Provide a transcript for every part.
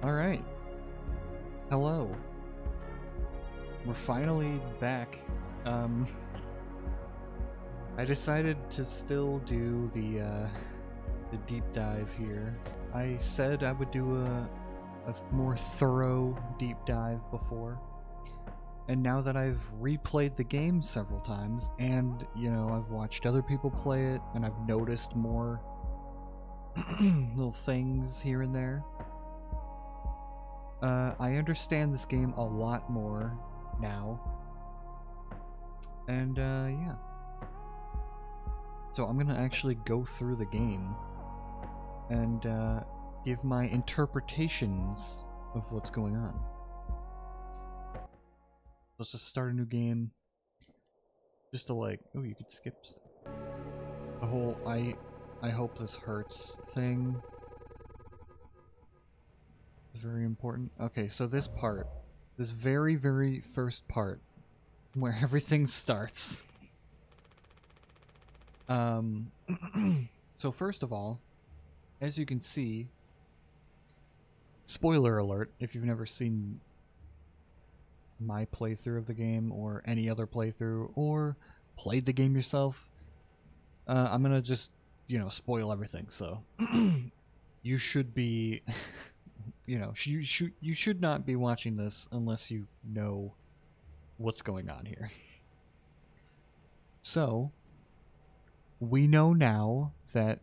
Alright. Hello. We're finally back. I decided to still do the deep dive here. I said I would do a more thorough deep dive before. And now that I've replayed the game several times, and, you know, I've watched other people play it, and I've noticed more little things here and there, I understand this game a lot more now. And, yeah. So I'm gonna actually go through the game and give my interpretations of what's going on. Let's just start a new game. Just to like, oh, you could skip stuff. The whole I hope this hurts thing is very important. Okay, so this part, this very, very first part, where everything starts. So first of all, as you can see, spoiler alert, if you've never seen my playthrough of the game or any other playthrough or played the game yourself, I'm gonna just, you know, spoil everything. So you should be, you know, you should not be watching this unless you know what's going on here. So we know now that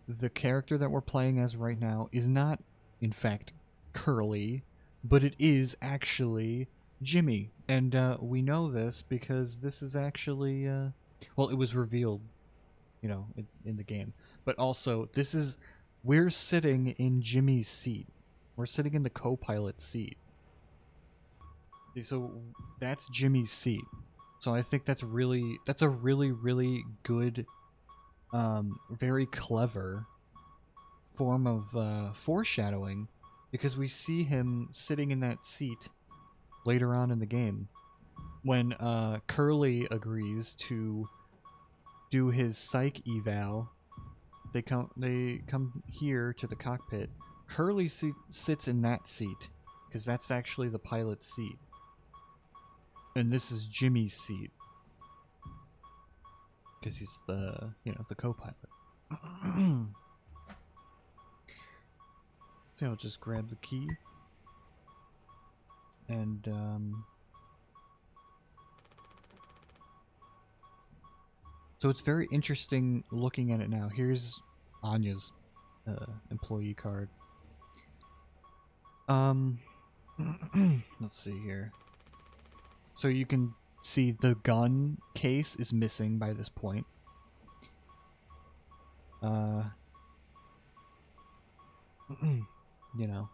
the character that we're playing as right now is not, in fact, Curly, but it is actually Jimmy. And we know this because this is actually, well, it was revealed, you know, in the game. But also, we're sitting in Jimmy's seat. We're sitting in the co-pilot seat. So that's Jimmy's seat. So I think that's a really, really good, very clever form of foreshadowing, because we see him sitting in that seat later on in the game when Curly agrees to do his psych eval. They come here to the cockpit. Curly sits in that seat because that's actually the pilot's seat, and this is Jimmy's seat because he's the, you know, the co-pilot. So I'll just grab the key and so it's very interesting looking at it now. Here's Anya's employee card. Let's see here. So you can see the gun case is missing by this point. You know,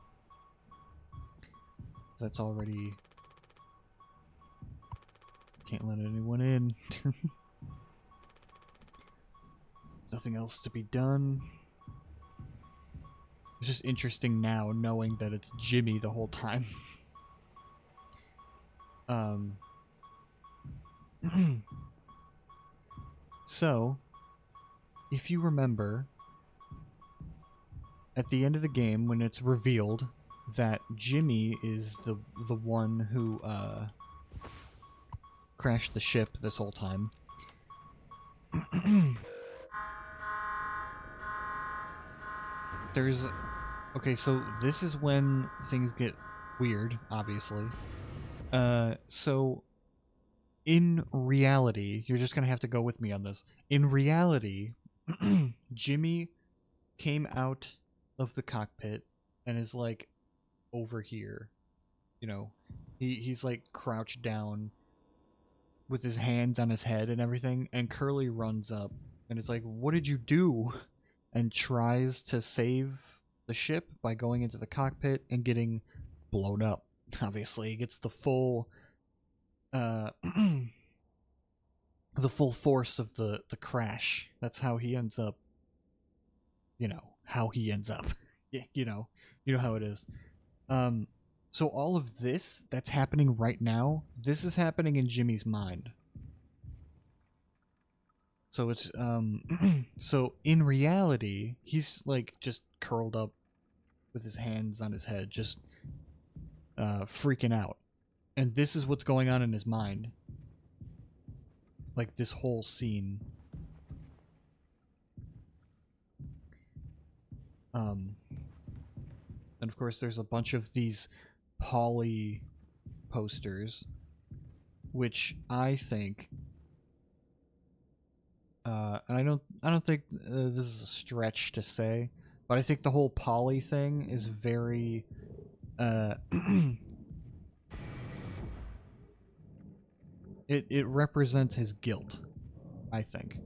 that's already, can't let anyone in. There's nothing else to be done. It's just interesting now knowing that it's Jimmy the whole time. So, if you remember, at the end of the game, when it's revealed that Jimmy is the one who crashed the ship this whole time, there's, okay, so this is when things get weird, obviously. So in reality, you're just gonna have to go with me on this. In reality, Jimmy came out of the cockpit and is like over here. You know, he's like crouched down with his hands on his head and everything, and Curly runs up and is like, "What did you do?" and tries to save the ship by going into the cockpit and getting blown up. Obviously, he gets the full the full force of the crash. That's how he ends up, you know, how he ends up. You know how it is. So all of this that's happening right now, this is happening in Jimmy's mind. So it's so in reality, he's like just curled up with his hands on his head, just freaking out. And this is what's going on in his mind. Like, this whole scene. And of course there's a bunch of these Polly posters, which I think, and I don't think this is a stretch to say, but I think the whole Polly thing is very, it represents his guilt, I think.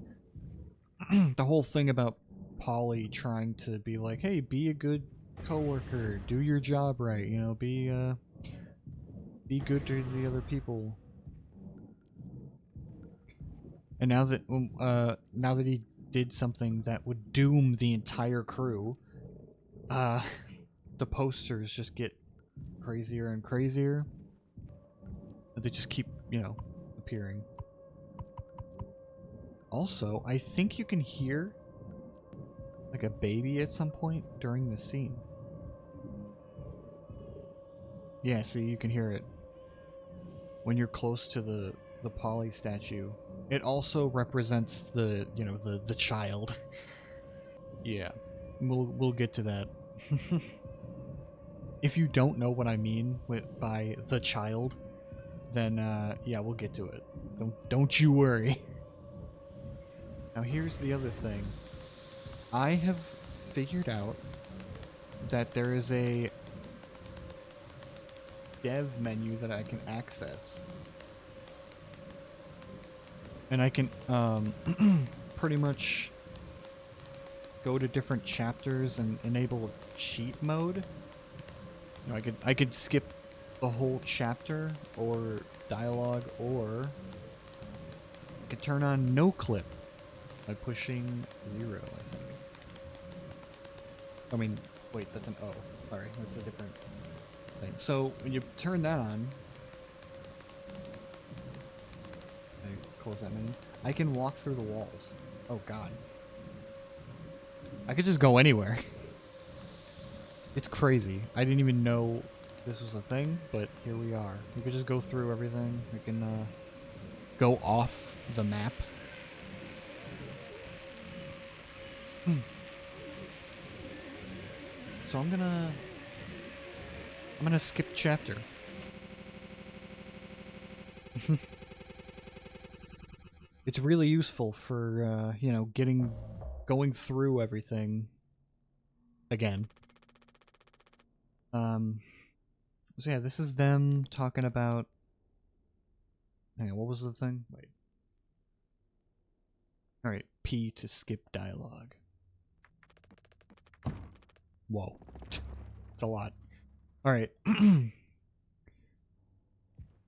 The whole thing about Polly trying to be like, hey, be a good coworker, do your job right, you know, be good to the other people. And now that he did something that would doom the entire crew, the posters just get crazier and crazier. They just keep, you know, appearing. Also, I think you can hear like a baby at some point during the scene. Yeah, see, you can hear it when you're close to the Polly statue. It also represents the, you know, the child. Yeah, we'll get to that. If you don't know what I mean by the child, then yeah, we'll get to it. Don't you worry. Now here's the other thing. I have figured out that there is a dev menu that I can access. And I can pretty much go to different chapters and enable cheat mode. You know, I could skip the whole chapter or dialogue, or I could turn on no clip by pushing 0, I think. I mean, wait, that's an O. Sorry, that's a different thing. So when you turn that on, I close that menu. I can walk through the walls. Oh god. I could just go anywhere. It's crazy. I didn't even know this was a thing, but here we are. We could just go through everything. We can go off the map. So I'm gonna skip chapter. It's really useful for you know, going through everything again. So yeah, this is them talking about. Hang on, what was the thing? Wait. All right, P to skip dialogue. Whoa, it's a lot. All right.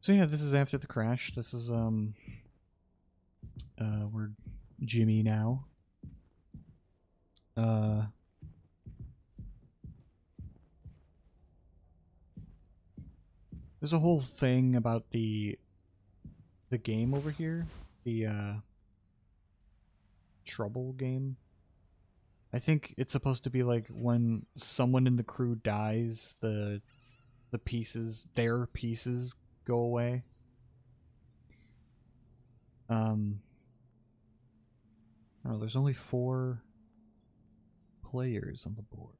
So yeah, this is after the crash. This is we're Jimmy now. There's a whole thing about the game over here, the trouble game. I think it's supposed to be like when someone in the crew dies, the pieces, their pieces go away. I don't know, there's only 4 players on the board.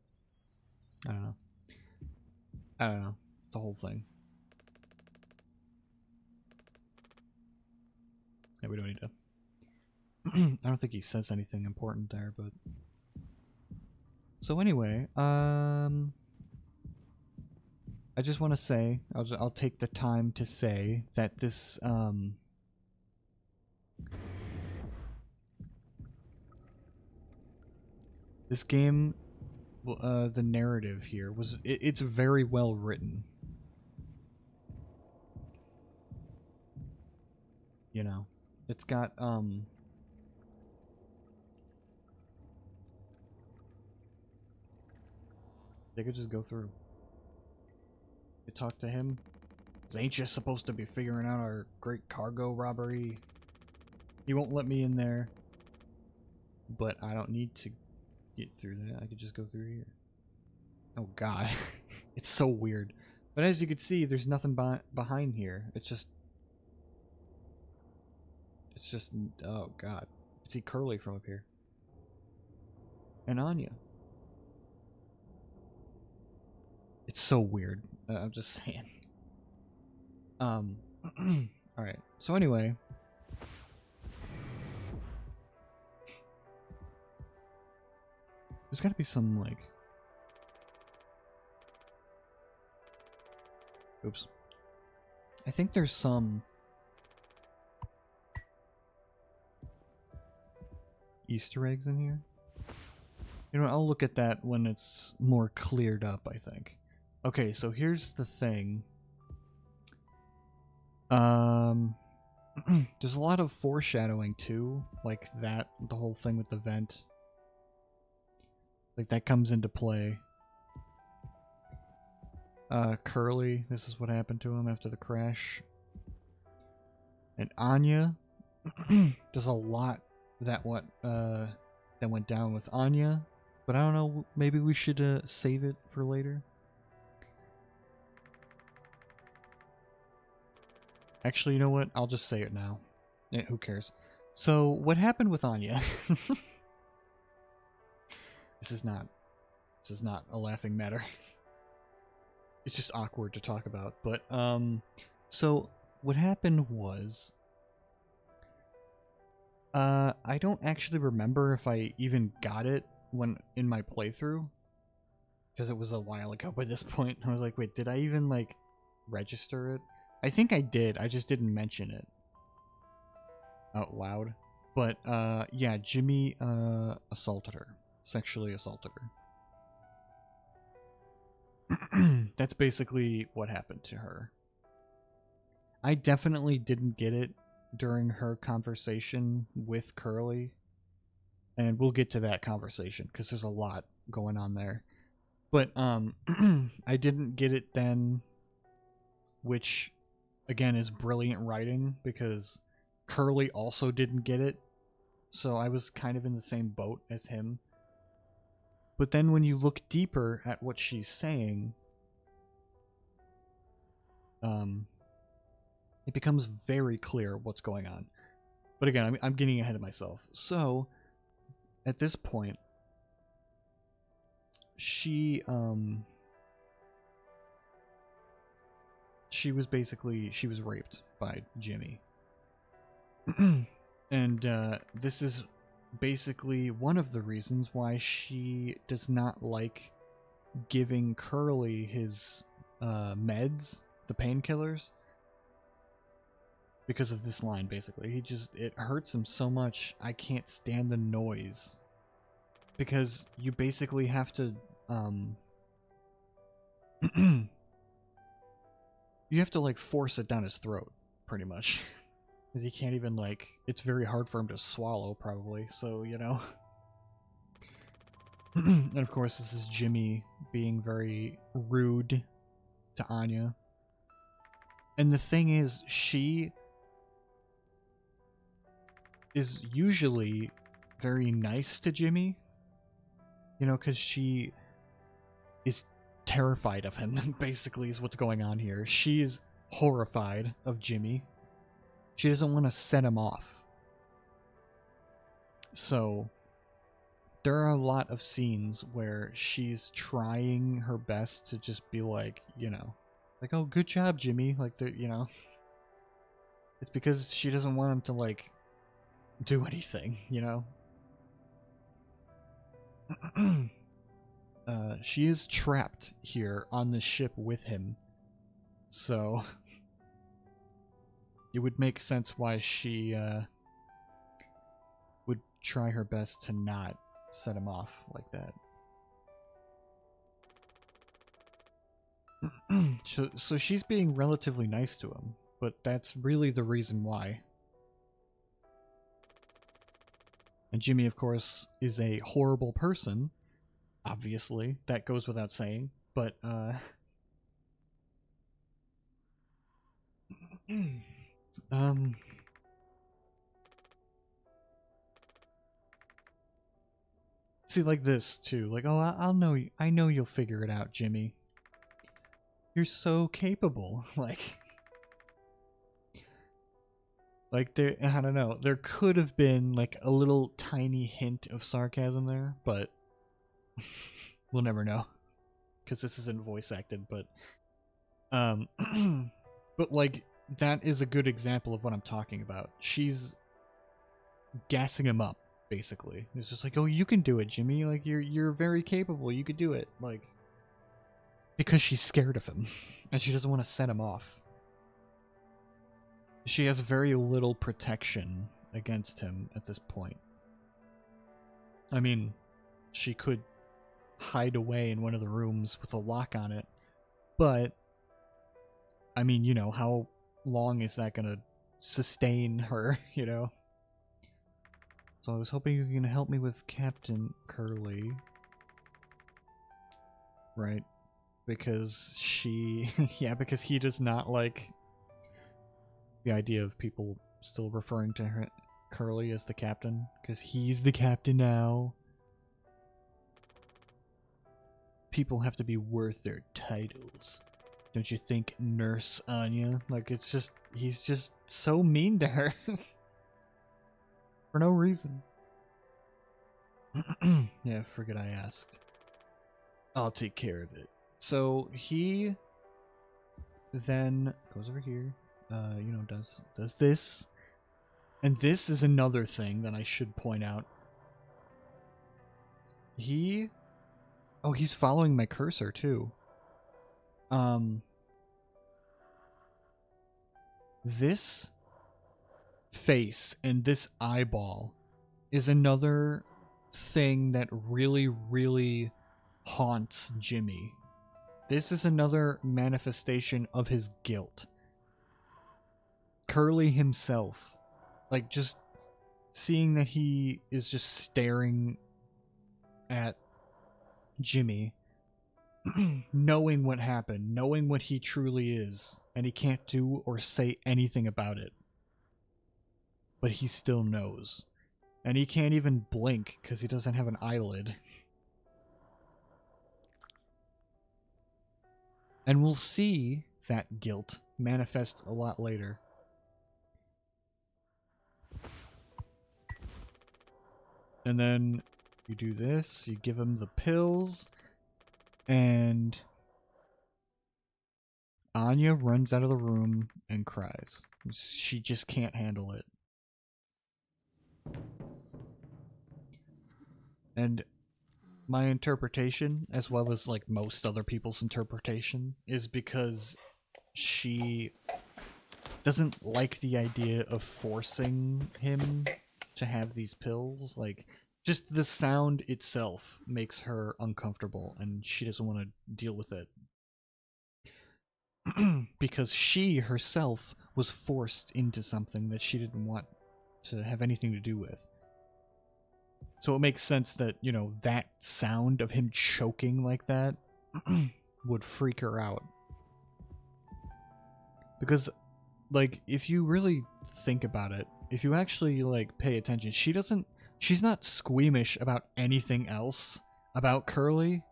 I don't know. It's a whole thing. Yeah, we don't need to. I don't think he says anything important there, but so anyway, I just want to say, I'll take the time to say that this this game, the narrative here it's very well written. You know, it's got they could just go through. You talk to him. Ain't you supposed to be figuring out our great cargo robbery? He won't let me in there. But I don't need to get through that. I could just go through here. Oh god. It's so weird. But as you can see, there's nothing behind here. It's just... Oh god. You can see Curly from up here. And Anya. It's so weird. I'm just saying. Alright. So anyway... There's gotta be some, like... Oops. I think there's some... Easter eggs in here. You know, I'll look at that when it's more cleared up, I think. Okay, so here's the thing. There's a lot of foreshadowing, too. Like that, the whole thing with the vent. Like, that comes into play. Curly, this is what happened to him after the crash. And Anya, there's a lot that went down with Anya, but I don't know, maybe we should save it for later. Actually, you know what? I'll just say it now. Who cares? So, what happened with Anya? This is not a laughing matter. It's just awkward to talk about. But so what happened was, I don't actually remember if I even got it when in my playthrough, because it was a while ago by this point. I was like, wait, did I even like register it? I think I did. I just didn't mention it out loud. But yeah, Jimmy assaulted her. Sexually assaulted her. That's basically what happened to her. I definitely didn't get it during her conversation with Curly. And we'll get to that conversation because there's a lot going on there. But I didn't get it then, which again is brilliant writing because Curly also didn't get it. So I was kind of in the same boat as him. But then when you look deeper at what she's saying, it becomes very clear what's going on. But again, I'm getting ahead of myself. So, at this point, she was raped by Jimmy. And this is basically one of the reasons why she does not like giving Curly his meds, the painkillers, because of this line. Basically, it hurts him so much. I can't stand the noise, because you basically have to you have to like force it down his throat pretty much. Because he can't even, like, it's very hard for him to swallow, probably, so, you know. And of course, this is Jimmy being very rude to Anya. And the thing is, she is usually very nice to Jimmy. You know, because she is terrified of him, basically, is what's going on here. She's horrified of Jimmy. She doesn't want to set him off. So, there are a lot of scenes where she's trying her best to just be like, you know, like, oh, good job, Jimmy. Like, you know. It's because she doesn't want him to, like, do anything, you know. She is trapped here on the ship with him. So... it would make sense why she would try her best to not set him off like that. So she's being relatively nice to him, but that's really the reason why. And Jimmy, of course, is a horrible person. Obviously, that goes without saying, but See, like this too. Like, oh, I'll know. I know you'll figure it out, Jimmy. You're so capable. Like there. I don't know. There could have been like a little tiny hint of sarcasm there, but we'll never know because this isn't voice acted. But but like that is a good example of what I'm talking about. She's gassing him up. Basically, it's just like, oh, you can do it, Jimmy. Like you're very capable. You could do it. Like because she's scared of him, and she doesn't want to set him off. She has very little protection against him at this point. I mean, she could hide away in one of the rooms with a lock on it, but I mean, you know, how long is that gonna sustain her? You know. So I was hoping you can help me with Captain Curly. Right? Because she... yeah, because he does not like the idea of people still referring to her, Curly as the captain. Because he's the captain now. People have to be worth their titles. Don't you think, Nurse Anya? Like, it's just... he's just so mean to her. For no reason. Yeah, forget I asked. I'll take care of it. So he then goes over here, you know, does this. And this is another thing that I should point out. He's following my cursor too. This face and this eyeball is another thing that really, really haunts Jimmy. This is another manifestation of his guilt. Curly himself, like, just seeing that he is just staring at Jimmy, knowing what happened, knowing what he truly is, and he can't do or say anything about it. But he still knows. And he can't even blink because he doesn't have an eyelid. And we'll see that guilt manifest a lot later. And then you do this, you give him the pills, and Anya runs out of the room and cries. She just can't handle it. And my interpretation, as well as like most other people's interpretation, is because she doesn't like the idea of forcing him to have these pills. Like, just the sound itself makes her uncomfortable, and she doesn't want to deal with it. Because she herself was forced into something that she didn't want to have anything to do with. So it makes sense that, you know, that sound of him choking like that would freak her out. Because, like, if you really think about it, if you actually, like, pay attention, she's not squeamish about anything else about Curly.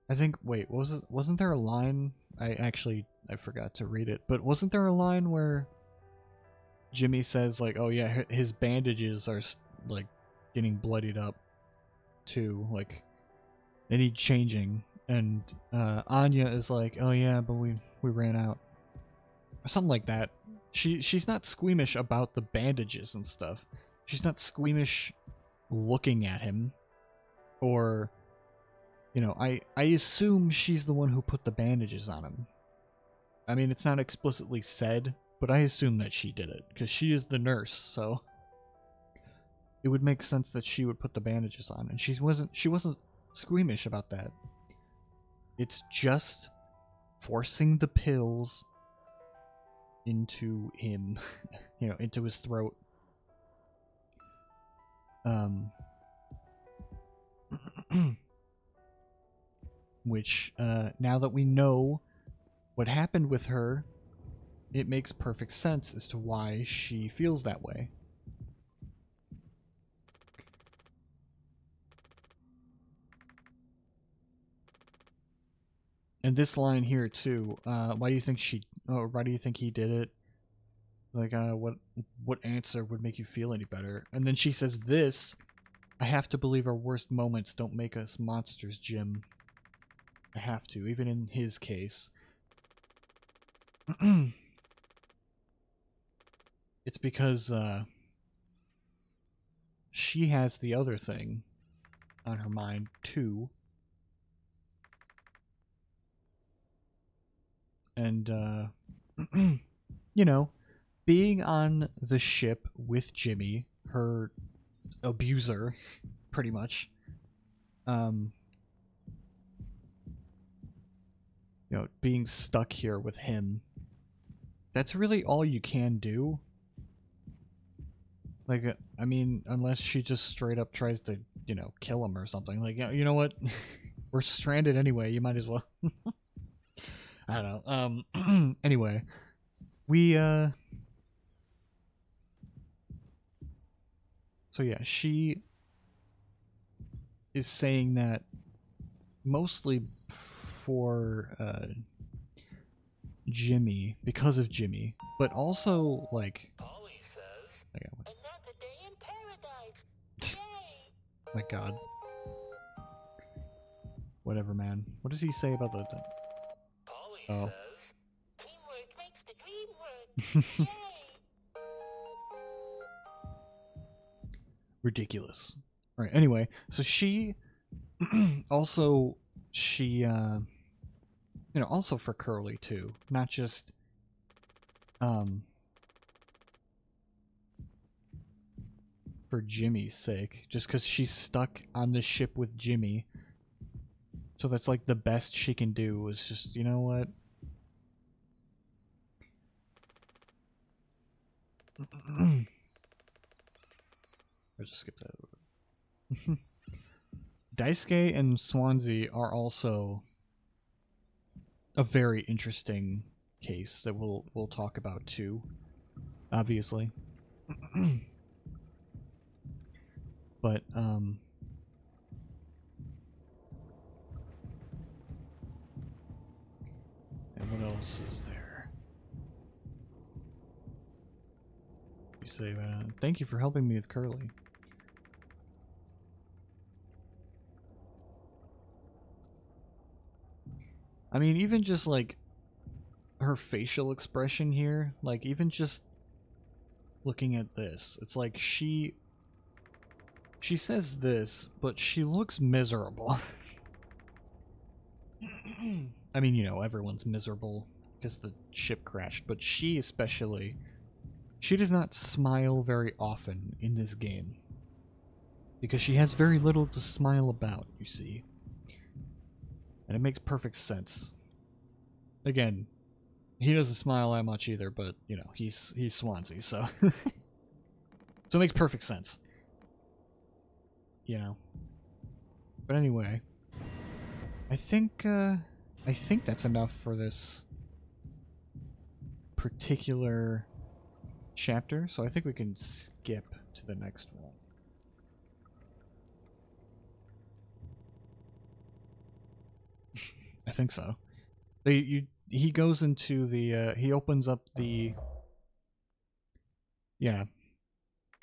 I think, wait, wasn't there a line? I forgot to read it, but wasn't there a line where Jimmy says, like, oh yeah, his bandages are, like, getting bloodied up too, like, they need changing, and Anya is like, oh yeah, but we ran out, or something like that. She's not squeamish about the bandages and stuff. She's not squeamish looking at him, or, you know, I assume she's the one who put the bandages on him. I mean, it's not explicitly said, but I assume that she did it, because she is the nurse, so it would make sense that she would put the bandages on, and she wasn't squeamish about that. It's just forcing the pills into him, you know, into his throat. Which, now that we know what happened with her, it makes perfect sense as to why she feels that way. And this line here too. Why do you think why do you think he did it? Like, what answer would make you feel any better? And then she says this. I have to believe our worst moments don't make us monsters, Jim. I have to, even in his case. It's because, she has the other thing on her mind, too. And, you know, being on the ship with Jimmy, her abuser, pretty much, um, you know, being stuck here with him, that's really all you can do. Like, I mean, unless she just straight up tries to, you know, kill him or something. Like, you know what? We're stranded anyway. You might as well. I don't know. Anyway, we, so yeah, she is saying that mostly for, Jimmy, because of Jimmy, but also, like, Polly says, okay, another day in paradise. Yay! my god. Whatever, man. What does he say about the... Polly Oh. says, teamwork makes the dream work. Yay! Ridiculous. Alright, anyway, so she... also, she, you know, also for Curly, too. Not just, for Jimmy's sake. Just because she's stuck on the ship with Jimmy. So that's, like, the best she can do is just, you know what? I'll just skip that. Daisuke and Swansea are also a very interesting case that we'll talk about too, obviously. But and what else is there? You say, thank you for helping me with Curly. I mean, even just like her facial expression here, like even just looking at this, it's like she says this, but she looks miserable. I mean, you know, everyone's miserable because the ship crashed, but she especially, she does not smile very often in this game. Because she has very little to smile about, you see. And it makes perfect sense. Again, he doesn't smile that much either, but, you know, he's Swansea, so... so it makes perfect sense. You know. But anyway, I think that's enough for this particular chapter, so I think we can skip to the next one. I think so. He goes into the he opens up the yeah.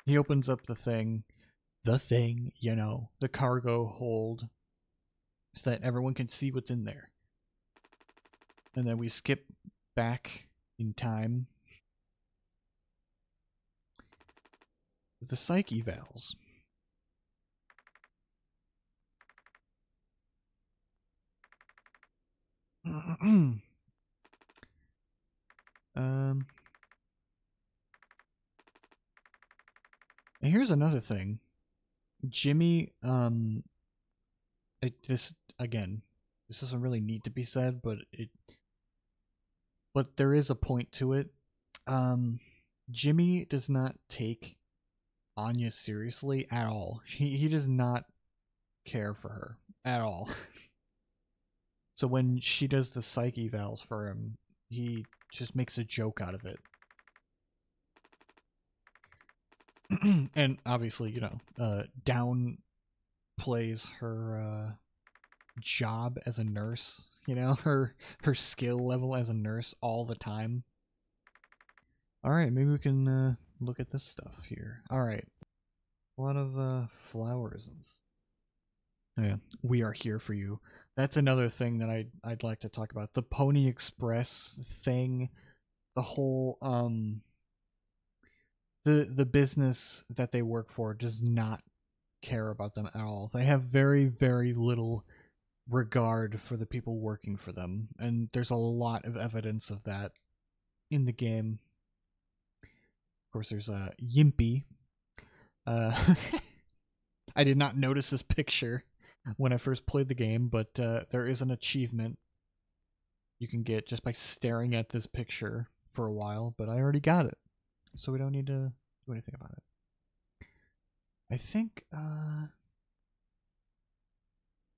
He opens up the thing, you know, the cargo hold so that everyone can see what's in there. And then we skip back in time. The psych evals. And here's another thing. Jimmy, this again, this doesn't really need to be said, but there is a point to it. Jimmy does not take Anya seriously at all. He does not care for her at all. So when she does the psych evals for him, he just makes a joke out of it. And obviously, you know, downplays her job as a nurse. you know, her skill level as a nurse all the time. All right, maybe we can look at this stuff here. All right, a lot of flowers and yeah, we are here for you. That's another thing that I'd like to talk about. The Pony Express thing, the whole the business that they work for does not care about them at all. They have very, very little regard for the people working for them, and there's a lot of evidence of that in the game. Of course, there's a Yimpy. Uh, I did not notice this picture when I first played the game, but there is an achievement you can get just by staring at this picture for a while, but I already got it, so we don't need to do anything about it. I think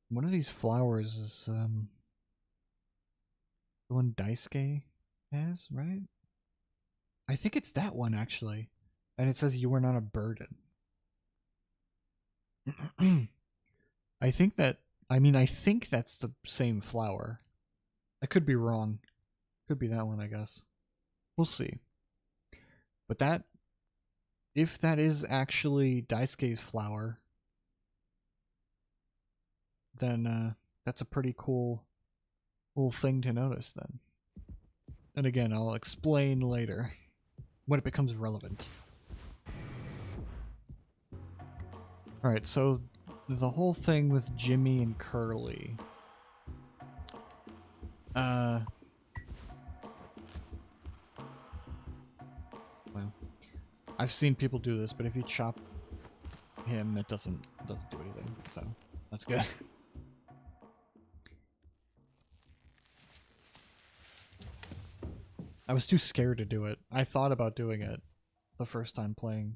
one of these flowers is the one Daisuke has, right? I think it's that one, actually. And it says you are not a burden. I think that's the same flower. I could be wrong. Could be that one, I guess. We'll see. But that, if that is actually Daisuke's flower, then that's a pretty cool thing to notice then. And again, I'll explain later when it becomes relevant. Alright, so the whole thing with Jimmy and Curly. Well, I've seen people do this, but if you chop him, it doesn't do anything, so that's good. I was too scared to do it. I thought about doing it the first time playing,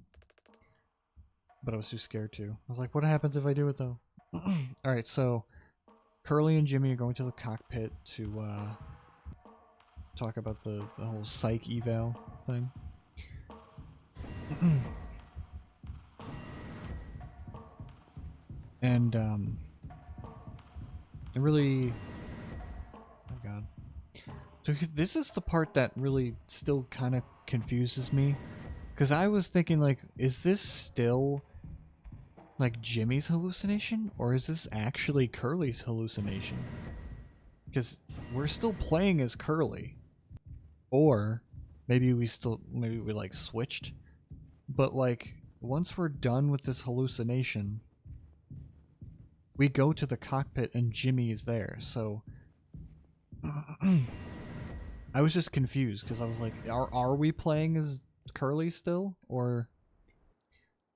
but I was too scared to. I was like, what happens if I do it though? Alright, so Curly and Jimmy are going to the cockpit to talk about the whole psych eval thing. And it really, oh my god. So this is the part that really still kind of confuses me, because I was thinking, like, is this still like Jimmy's hallucination, or is this actually Curly's hallucination? Because we're still playing as Curly, or maybe we like switched, but like once we're done with this hallucination, we go to the cockpit and Jimmy is there. So I was just confused because I was like, are we playing as Curly still, or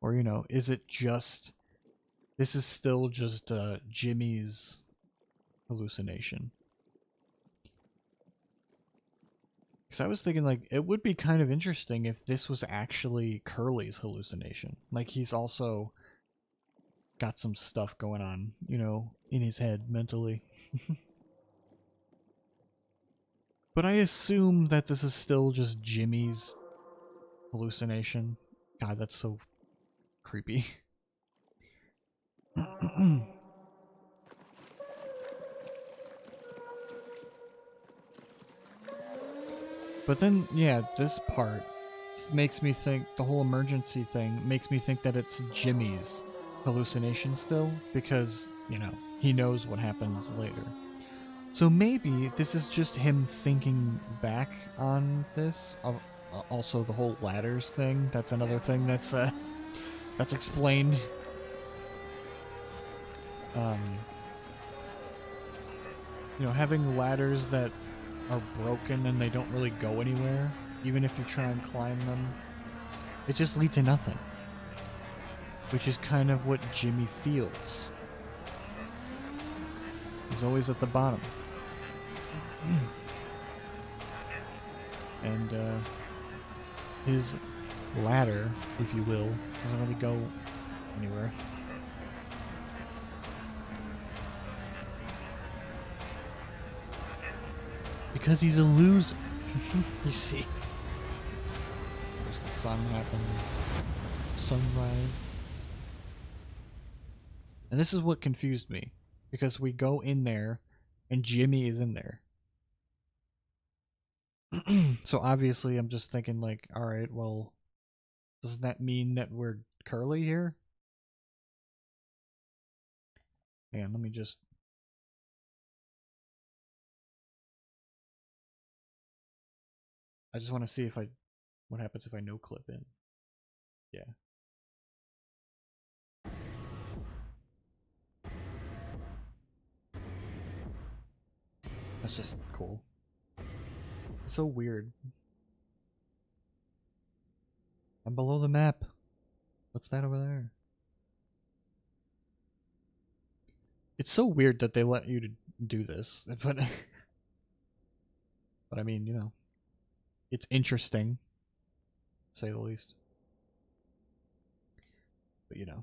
you know, is it just, this is still just Jimmy's hallucination? Because I was thinking, like, it would be kind of interesting if this was actually Curly's hallucination. Like, he's also got some stuff going on, you know, in his head mentally. But I assume that this is still just Jimmy's hallucination. God, that's so creepy. But then, yeah, this part makes me think, the whole emergency thing makes me think that it's Jimmy's hallucination still, because, you know, he knows what happens later. So maybe this is just him thinking back on this. Also, the whole ladders thing, that's another thing that's explained. You know, having ladders that are broken and they don't really go anywhere, even if you try and climb them, it just leads to nothing. Which is kind of what Jimmy feels. He's always at the bottom. And his ladder, if you will, doesn't really go anywhere. Because he's a loser. You see. First the sun happens. Sunrise. And this is what confused me. Because we go in there, and Jimmy is in there. So obviously I'm just thinking like, all right, well, doesn't that mean that we're Curly here? And let me just I just want to see if I what happens if I no clip in. Yeah. That's just cool. It's so weird. I'm below the map. What's that over there? It's so weird that they let you to do this, but but I mean, you know, it's interesting, to say the least. But you know,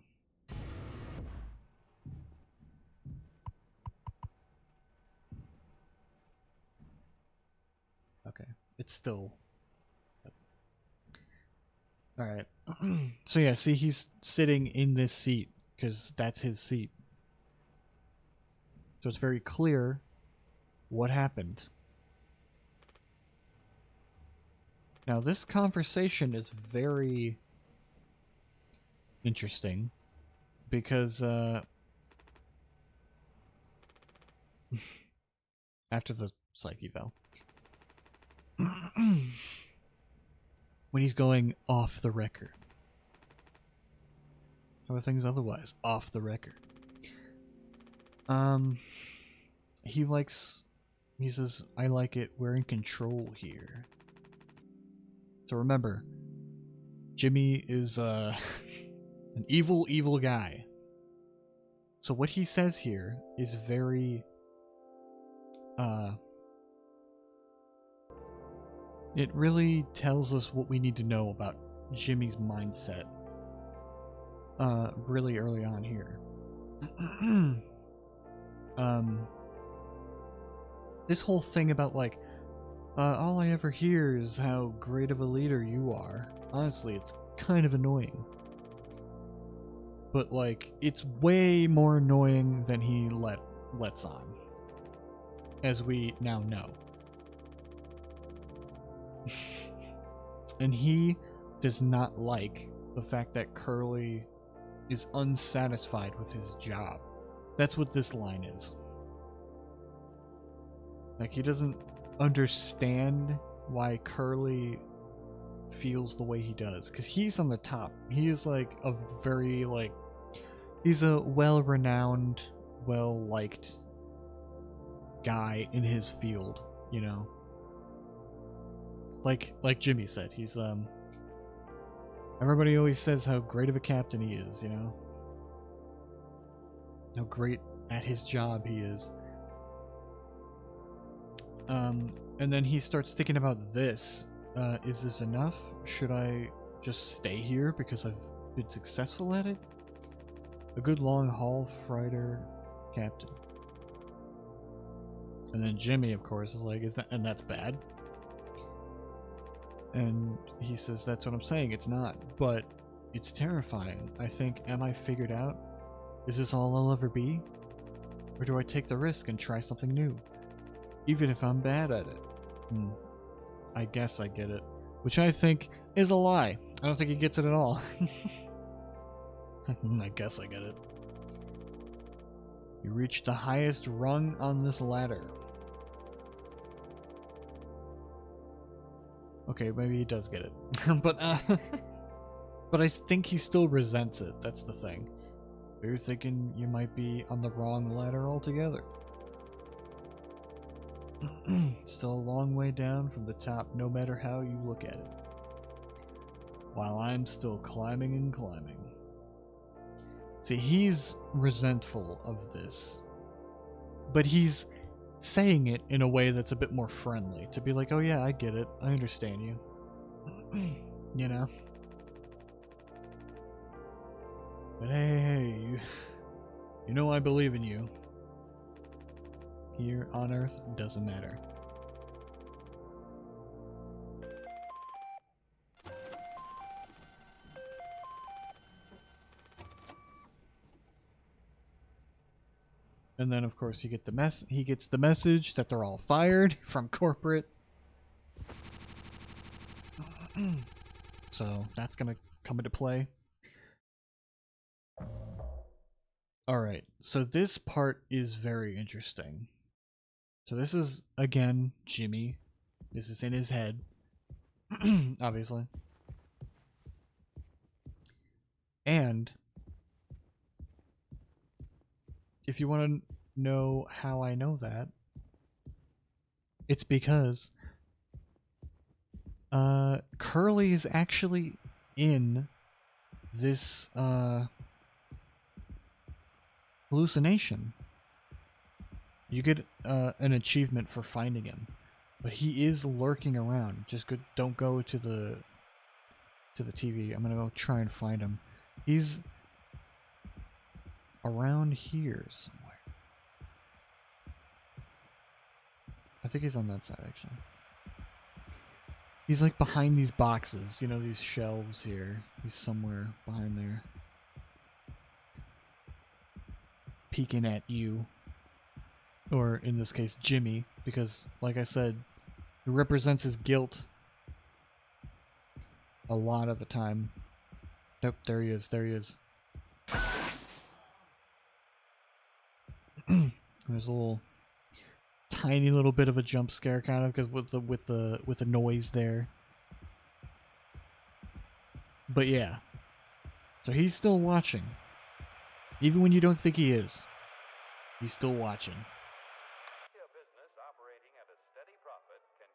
okay, it's still all right. So yeah, see, he's sitting in this seat because that's his seat. So it's very clear what happened. Now, this conversation is very interesting because after the psych eval, when he's going off the record, how are things otherwise off the record? He likes. He says, "I like it. We're in control here." So remember, Jimmy is an evil, evil guy. So what he says here is very it really tells us what we need to know about Jimmy's mindset really early on here. This whole thing about like all I ever hear is how great of a leader you are. Honestly, it's kind of annoying. But like it's way more annoying than he lets on. As we now know. And he does not like the fact that Curly is unsatisfied with his job. That's what this line is. Like, he doesn't understand why Curly feels the way he does. Because he's on the top. He is, like, a very, like... He's a well-renowned, well-liked guy in his field, you know? Like Jimmy said, he's, everybody always says how great of a captain he is, you know? How great at his job he is. And then he starts thinking about this. Is this enough? Should I just stay here because I've been successful at it? A good long haul freighter captain. And then Jimmy, of course, is like, and that's bad? And he says, that's what I'm saying, it's not. But it's terrifying. I think, am I figured out? Is this all I'll ever be? Or do I take the risk and try something new? Even if I'm bad at it. I guess I get it. Which I think is a lie. I don't think he gets it at all. I guess I get it. You reach the highest rung on this ladder. Okay, maybe he does get it. but I think he still resents it. That's the thing. You're thinking you might be on the wrong ladder altogether. Still a long way down from the top, no matter how you look at it. While I'm still climbing and climbing. See, he's resentful of this. But he's saying it in a way that's a bit more friendly. To be like, oh yeah, I get it. I understand you. You know? But hey, you know I believe in you. Here on Earth, doesn't matter. And then of course he gets the message that they're all fired from corporate. So that's gonna come into play. Alright, so this part is very interesting. So this is, again, Jimmy. This is in his head. Obviously. And if you want to know how I know that, it's because Curly is actually in this hallucination. You get an achievement for finding him, but he is lurking around. Just don't go to the TV. I'm gonna go try and find him. He's around here somewhere. I think he's on that side actually. He's like behind these boxes, you know, these shelves here. He's somewhere behind there. Peeking at you. Or in this case, Jimmy, because like I said, it represents his guilt a lot of the time. Nope, there he is, there he is. There's a little tiny little bit of a jump scare kind of because with the noise there. But yeah. So he's still watching. Even when you don't think he is. He's still watching.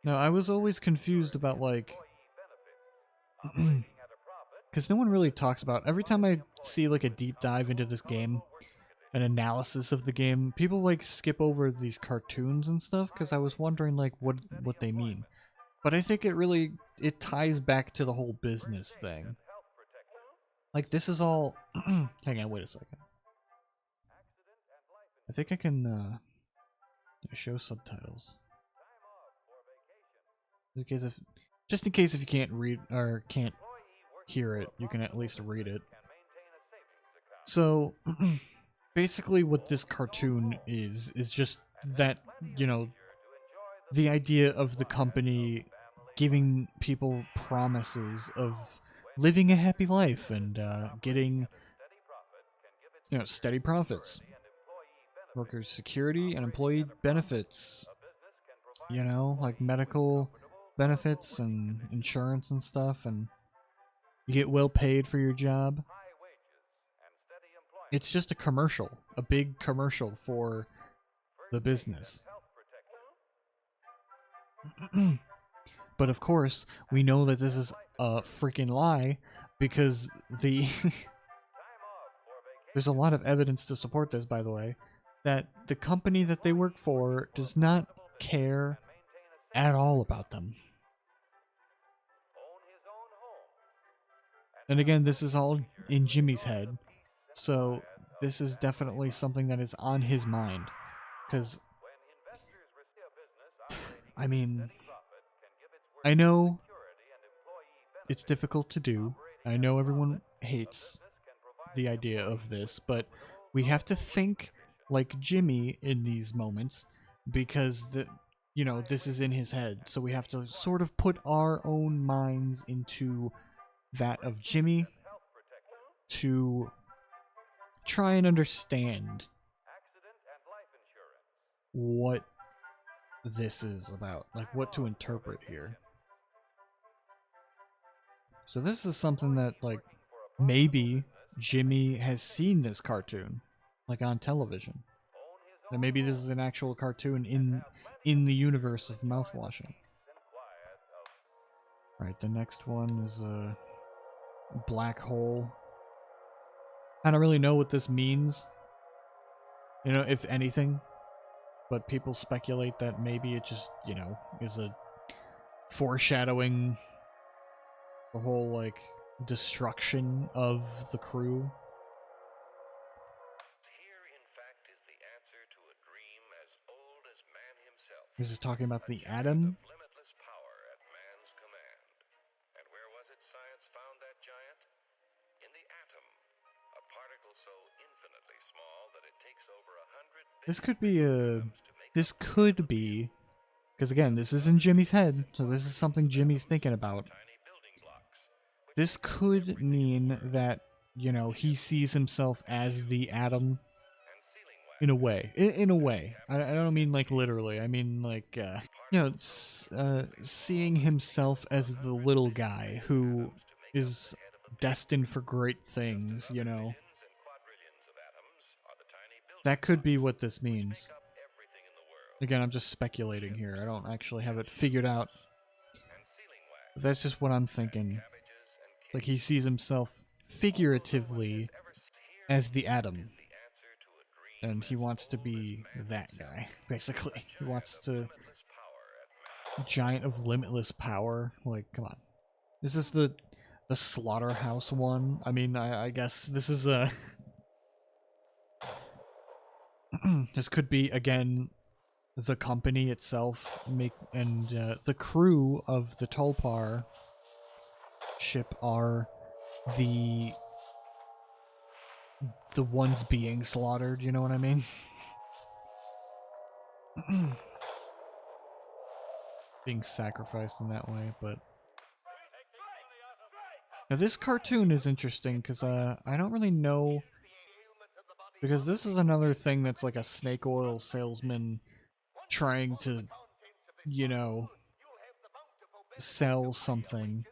Now, I was always confused about, like, because no one really talks about, every time I see, like, a deep dive into this game, an analysis of the game, people, like, skip over these cartoons and stuff, because I was wondering, like, what they mean. But I think it ties back to the whole business thing. Like, this is all, hang on, wait a second. I think I can, show subtitles. Just in case if you can't read or can't hear it, you can at least read it. So basically what this cartoon is just that, you know, the idea of the company giving people promises of living a happy life and getting, you know, steady profits, workers' security and employee benefits, you know, like medical benefits and insurance and stuff, and you get well paid for your job. It's just a commercial, a big commercial for the business. But of course, we know that this is a freaking lie because there's a lot of evidence to support this, by the way, that the company that they work for does not care at all about them. And again, this is all in Jimmy's head, so this is definitely something that is on his mind. Because, I mean, I know it's difficult to do. I know everyone hates the idea of this, but we have to think like Jimmy in these moments because you know, this is in his head. So we have to sort of put our own minds into that of Jimmy to try and understand what this is about, like what to interpret here. So this is something that, like, maybe Jimmy has seen this cartoon, like on television. And maybe this is an actual cartoon in the universe of mouthwashing. Right, the next one is a black hole. I don't really know what this means, you know, if anything, but people speculate that maybe it just, you know, is a foreshadowing the whole, like, destruction of the crew. This is talking about the atom. This could be a... This could be... Because again, this is in Jimmy's head, so this is something Jimmy's thinking about. This could mean that, you know, he sees himself as the Atom in a way. In a way. I don't mean like literally. I mean like, you know, seeing himself as the little guy who is destined for great things, you know. That could be what this means. Again, I'm just speculating here. I don't actually have it figured out. But that's just what I'm thinking. Like he sees himself figuratively as the Atom. And he wants to be that guy, basically. He wants to... Giant of limitless power. Like, come on. Is this the slaughterhouse one? I mean, I guess this is a... this could be, again, the company itself and the crew of the Tulpar ship are the ones being slaughtered, you know what I mean? Being sacrificed in that way, but... Now this cartoon is interesting, because I don't really know... Because this is another thing that's like a snake oil salesman trying to, you know, sell something.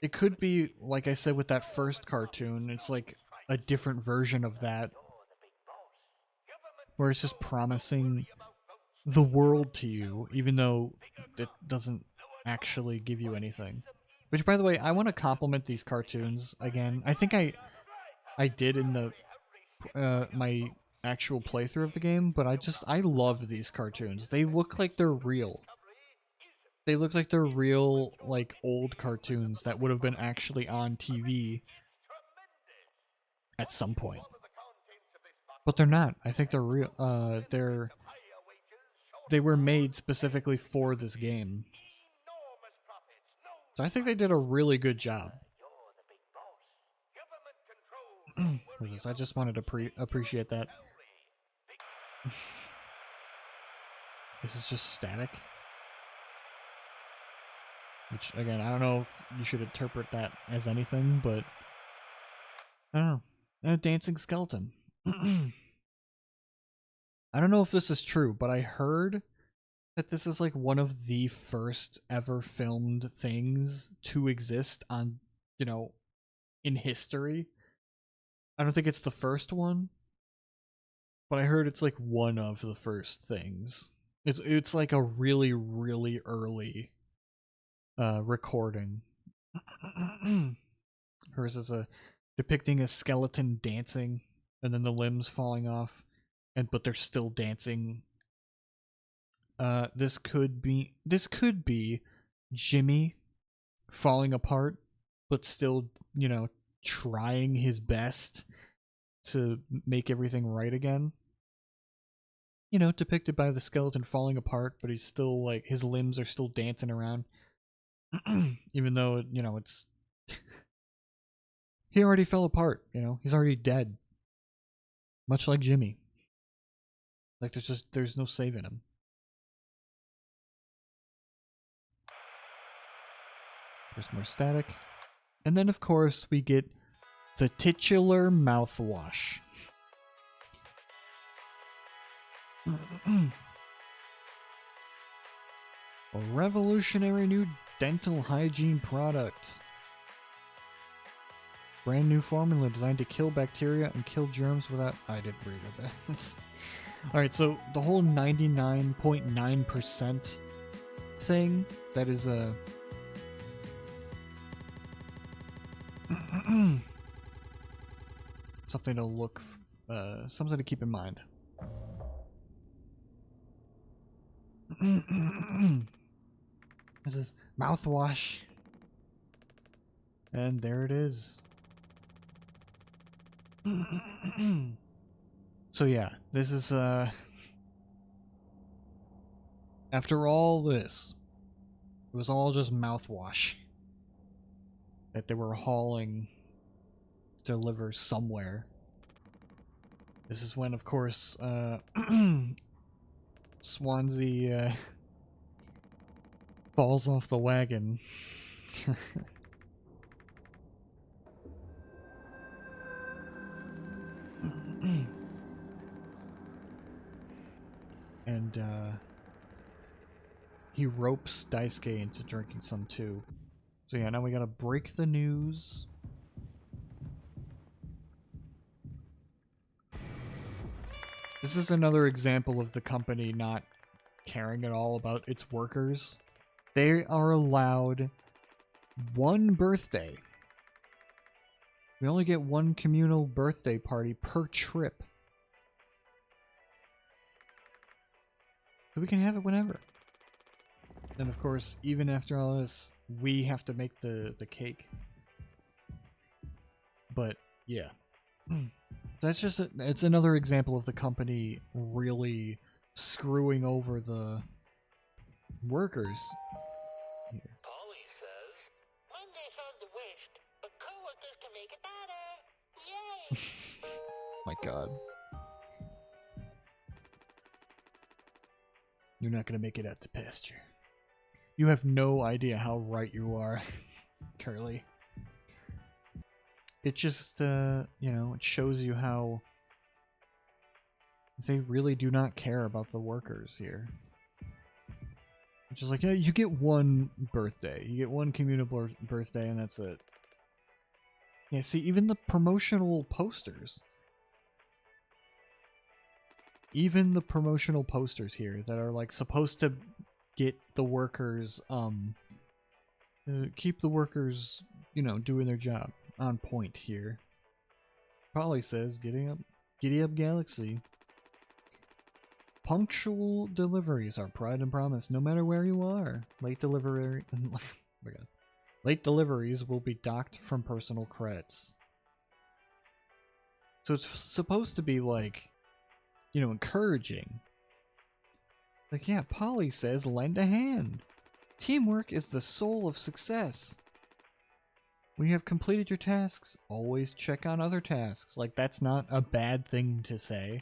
It could be, like I said with that first cartoon, it's like a different version of that. Where it's just promising the world to you, even though it doesn't actually give you anything. Which, by the way, I want to compliment these cartoons again. I think I did in the my actual playthrough of the game, but I love these cartoons. They look like they're real. They look like they're real, like, old cartoons that would have been actually on TV at some point. But they're not. I think they're real. They were made specifically for this game. So I think they did a really good job. I just wanted to appreciate that. This is just static. Which, again, I don't know if you should interpret that as anything, but... I don't know. A dancing skeleton. I don't know if this is true, but I heard that this is like one of the first ever filmed things to exist on, you know, in history. I don't think it's the first one, but I heard it's like one of the first things. It's like a really, really early recording. Hers is depicting a skeleton dancing and then the limbs falling off, but they're still dancing. This could be Jimmy falling apart, but still, you know, trying his best to make everything right again. You know, depicted by the skeleton falling apart, but he's still, like, his limbs are still dancing around. Even though, you know, it's... he already fell apart, you know? He's already dead. Much like Jimmy. Like, there's no saving him. There's more static. And then, of course, we get the titular mouthwash. A revolutionary new dental hygiene product. Brand new formula designed to kill bacteria and kill germs without... I didn't read it. Alright, so the whole 99.9% thing, that is a... something to look... something to keep in mind. This is mouthwash. And there it is. So yeah, this is after all this, it was all just mouthwash that they were hauling to deliver somewhere. This is when, of course, Swansea falls off the wagon. And he ropes Daisuke into drinking some too. So yeah, now we gotta break the news. This is another example of the company not caring at all about its workers. They are allowed one birthday. We only get one communal birthday party per trip. So we can have it whenever. And of course, even after all this, we have to make the cake. But yeah. That's just it's another example of the company really screwing over the workers. Here. Polly says, when there's on the wished, but coworkers can make it better. Yay! My god. You're not gonna make it out to pasture. You have no idea how right you are, Curly. It just, you know, it shows you how they really do not care about the workers here. It's just like, yeah, you get one birthday. You get one communal birthday, and that's it. Yeah, see, even the promotional posters. Even the promotional posters here that are, like, supposed to get the workers, keep the workers, you know, doing their job on point here. Polly says, giddy up Galaxy. Punctual deliveries are pride and promise, no matter where you are. Late delivery, oh my god. Late deliveries will be docked from personal credits. So it's supposed to be like, you know, encouraging. Like, yeah, Polly says, lend a hand. Teamwork is the soul of success. When you have completed your tasks, always check on other tasks. Like, that's not a bad thing to say.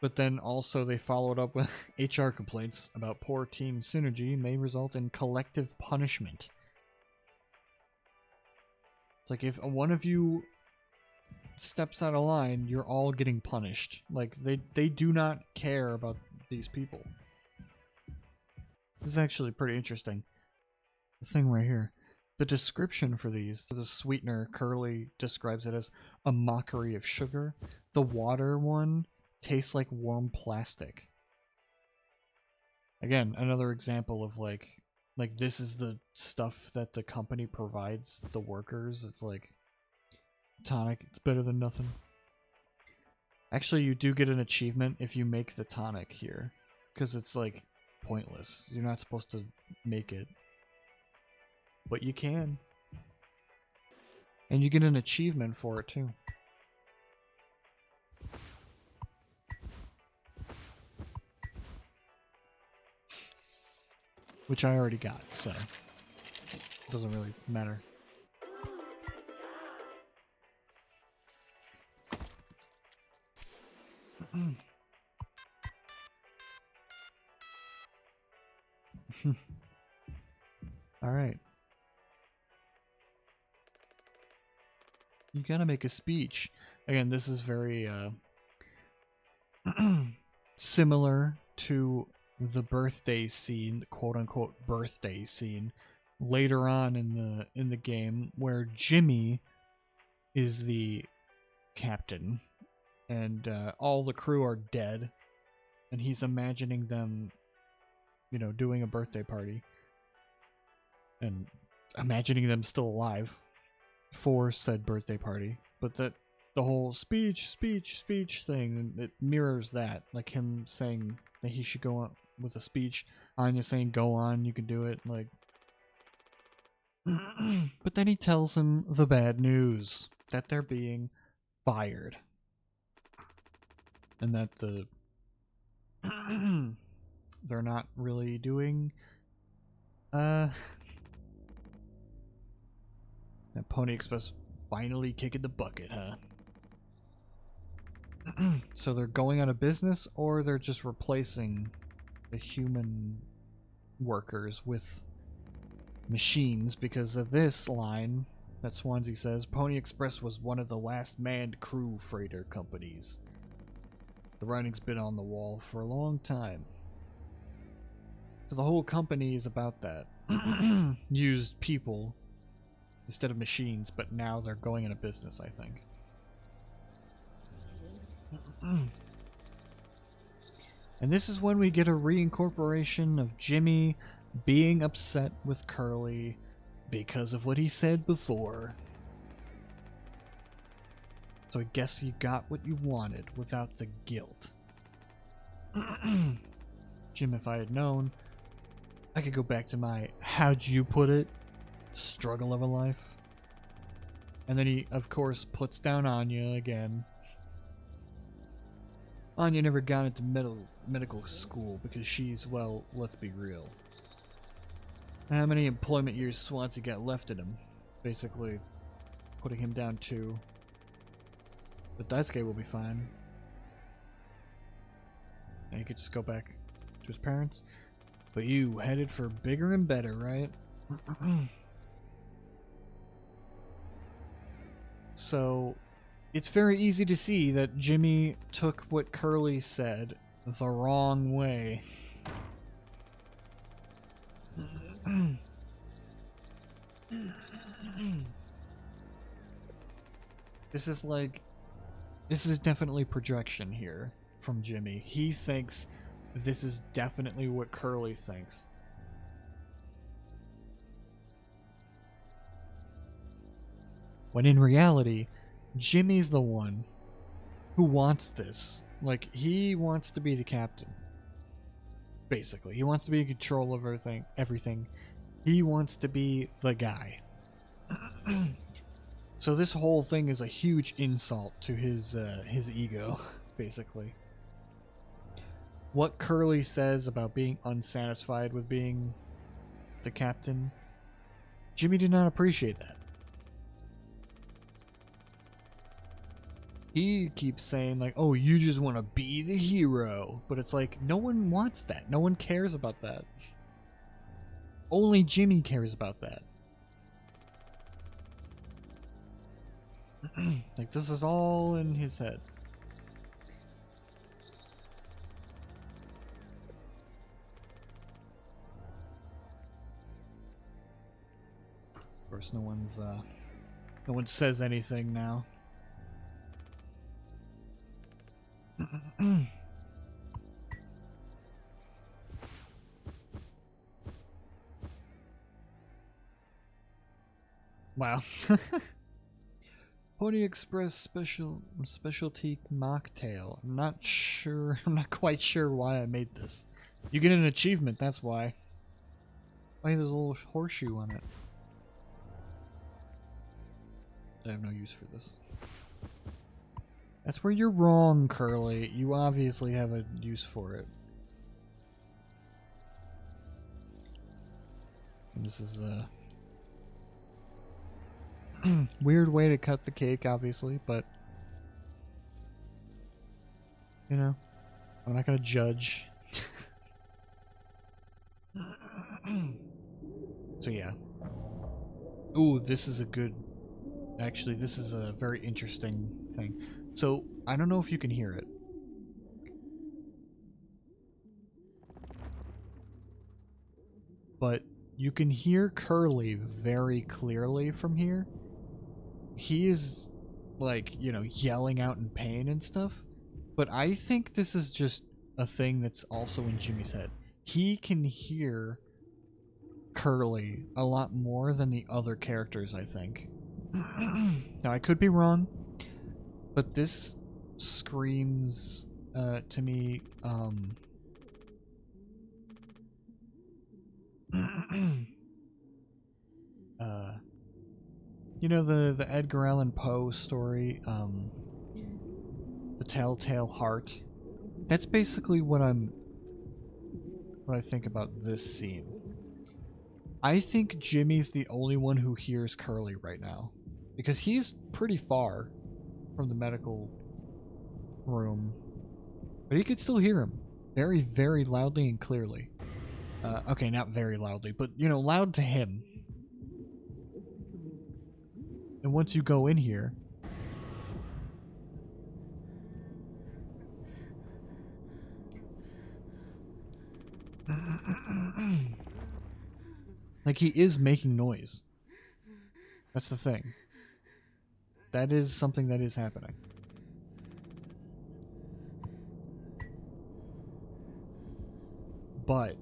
But then also they followed up with HR complaints about poor team synergy may result in collective punishment. It's like if one of you steps out of line, you're all getting punished. Like they do not care about these people. This is actually pretty interesting. The thing right here. The description for these, the sweetener, Curly describes it as a mockery of sugar. The water one tastes like warm plastic. Again, another example of like this is the stuff that the company provides the workers. It's like tonic, it's better than nothing. Actually, you do get an achievement if you make the tonic here, because it's like pointless. You're not supposed to make it, but you can. And you get an achievement for it too. Which I already got, so it doesn't really matter. All right. You gotta make a speech. Again, this is very similar to the birthday scene, quote unquote birthday scene, later on in the game, where Jimmy is the captain, and all the crew are dead, and he's imagining them, you know, doing a birthday party, and imagining them still alive for said birthday party. But that the whole speech thing, it mirrors that, like him saying that he should go on with a speech, Anya saying go on, you can do it, like. But then he tells him the bad news, that they're being fired, and that they're not really doing that Pony Express finally kicking the bucket, huh? So they're going out of business, or they're just replacing the human workers with machines because of this line that Swansea says, Pony Express was one of the last manned crew freighter companies. The writing's been on the wall for a long time. So the whole company is about that. Used people instead of machines, but now they're going into business, I think. And this is when we get a reincorporation of Jimmy being upset with Curly because of what he said before. So I guess you got what you wanted without the guilt. Jim, if I had known, I could go back to my, how'd you put it, struggle of a life. And then he, of course, puts down Anya again. Anya never got into medical school because she's, well, let's be real. How many employment years Swansea got left in him? Basically, putting him down to. But Daisuke will be fine. And he could just go back to his parents. But you headed for bigger and better, right? So, it's very easy to see that Jimmy took what Curly said the wrong way. This is definitely projection here from Jimmy. He thinks this is definitely what Curly thinks. When in reality, Jimmy's the one who wants this. Like, he wants to be the captain. Basically, he wants to be in control of everything. He wants to be the guy. So this whole thing is a huge insult to his ego, basically. What Curly says about being unsatisfied with being the captain, Jimmy did not appreciate that. He keeps saying, like, oh, you just want to be the hero. But it's like, no one wants that. No one cares about that. Only Jimmy cares about that. Like, this is all in his head. Of course, no one says anything now. Wow. Pony Express specialty mocktail. I'm not quite sure why I made this. You get an achievement, that's why. Why there's a little horseshoe on it. I have no use for this. That's where you're wrong, Curly. You obviously have a use for it. And this is a weird way to cut the cake, obviously, but you know, I'm not gonna judge. So yeah. Ooh, this is a good. Actually, this is a very interesting thing. So I don't know if you can hear it. But you can hear Curly very clearly from here. He is, like, you know, yelling out in pain and stuff. But I think this is just a thing that's also in Jimmy's head. He can hear Curly a lot more than the other characters, I think. Now, I could be wrong, but this screams to me, you know, the Edgar Allan Poe story, The Telltale Heart. That's basically what I think about this scene. I think Jimmy's the only one who hears Curly right now, because he's pretty far from the medical room, but he could still hear him very, very loudly and clearly. Okay, not very loudly, but, you know, loud to him. And once you go in here, like, he is making noise. That's the thing. That is something that is happening. But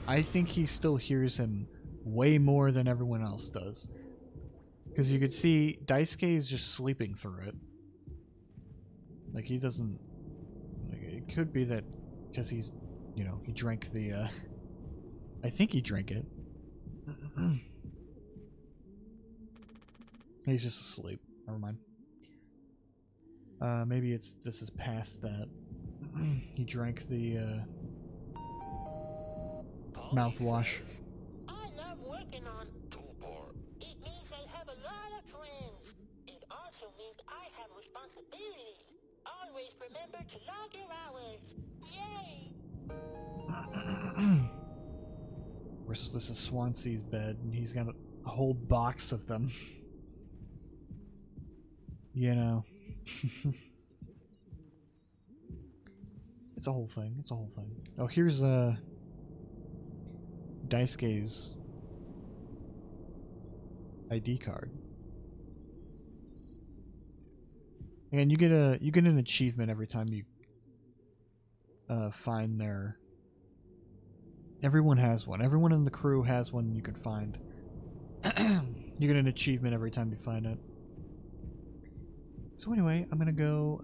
I think he still hears him way more than everyone else does. Because you could see Daisuke is just sleeping through it. Like, he doesn't... Like, it could be that because he's, you know, he drank the, I think he drank it. He's just asleep. Never mind. Maybe this is past that. He drank the, mouthwash. I love working on Toolbar. It means I have a lot of friends. It also means I have responsibilities. Always remember to log your hours. Yay! This is Swansea's bed, and he's got a whole box of them. You know. It's a whole thing. It's a whole thing. Oh, here's Daisuke's ID card. And you get an achievement every time you find their... Everyone has one. Everyone in the crew has one you can find. You get an achievement every time you find it. So anyway, I'm gonna go,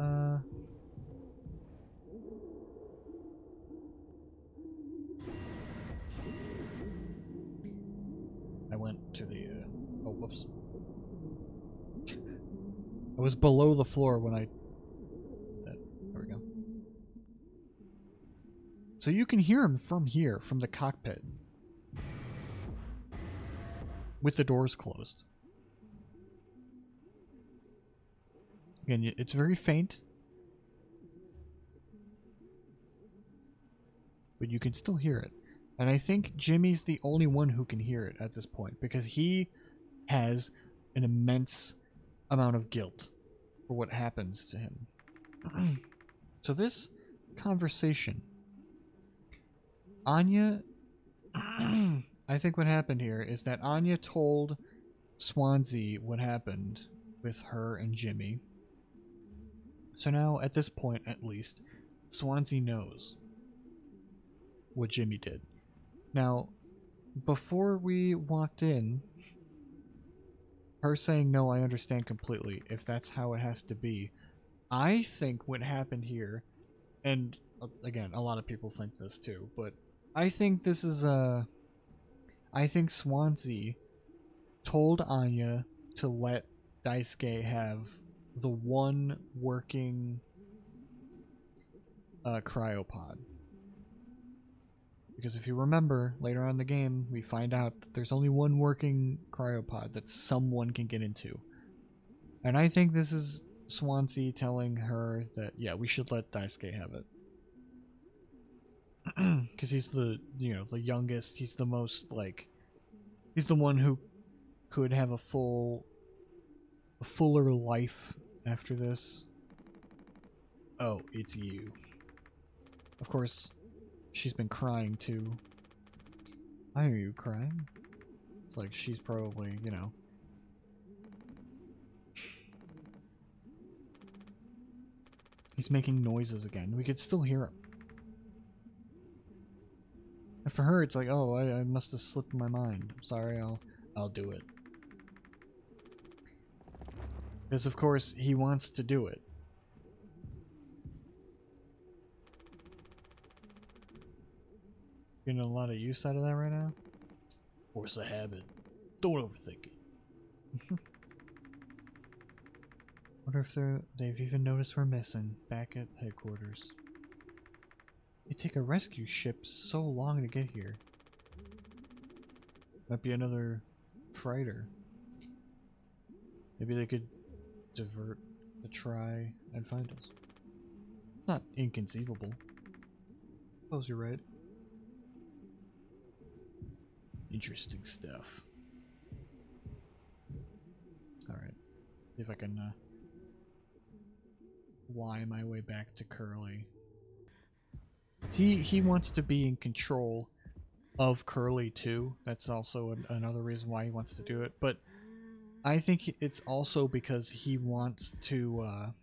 I went to the, oh, whoops. I was below the floor when I... there we go. So you can hear him from here, from the cockpit. With the doors closed. Again, it's very faint. But you can still hear it. And I think Jimmy's the only one who can hear it at this point. Because he has an immense amount of guilt for what happens to him. So this conversation... Anya... I think what happened here is that Anya told Swansea what happened with her and Jimmy. So now, at this point at least, Swansea knows what Jimmy did. Now, before we walked in, her saying, no, I understand completely, if that's how it has to be, I think what happened here, and again, a lot of people think this too, but I think this is I think Swansea told Anya to let Daisuke have the one working cryopod. Because if you remember, later on in the game, we find out that there's only one working cryopod that someone can get into. And I think this is Swansea telling her that, yeah, we should let Daisuke have it. Because he's the, you know, the youngest, he's the most, like, he's the one who could have a fuller life after this. Oh, it's you. Of course, she's been crying too. I hear you crying. It's like she's probably, you know. He's making noises again. We could still hear him. And for her, it's like, oh, I must have slipped my mind. I'm sorry, I'll do it. Because of course, he wants to do it. Getting a lot of use out of that right now? Force a habit. Don't overthink it. Wonder if they've even noticed we're missing back at headquarters. It'd take a rescue ship so long to get here. Might be another freighter. Maybe they could divert to try and find us. It's not inconceivable. Suppose you're right. Interesting stuff. Alright. See if I can fly my way back to Curly. He wants to be in control of Curly too. That's also another reason why he wants to do it. But I think it's also because he wants to,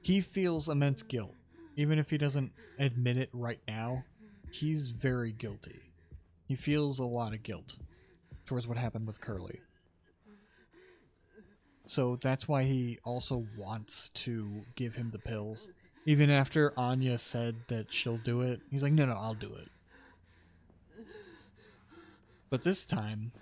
he feels immense guilt. Even if he doesn't admit it right now, he's very guilty. He feels a lot of guilt towards what happened with Curly. So that's why he also wants to give him the pills. Even after Anya said that she'll do it, he's like, no, I'll do it. But this time,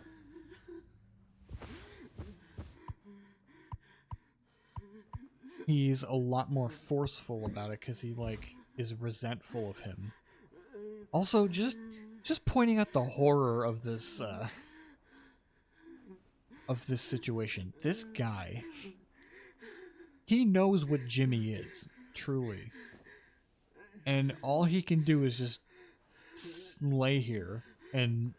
he's a lot more forceful about it because he, like, is resentful of him. Also, just pointing out the horror of this situation. This guy, he knows what Jimmy is, truly. And all he can do is just lay here and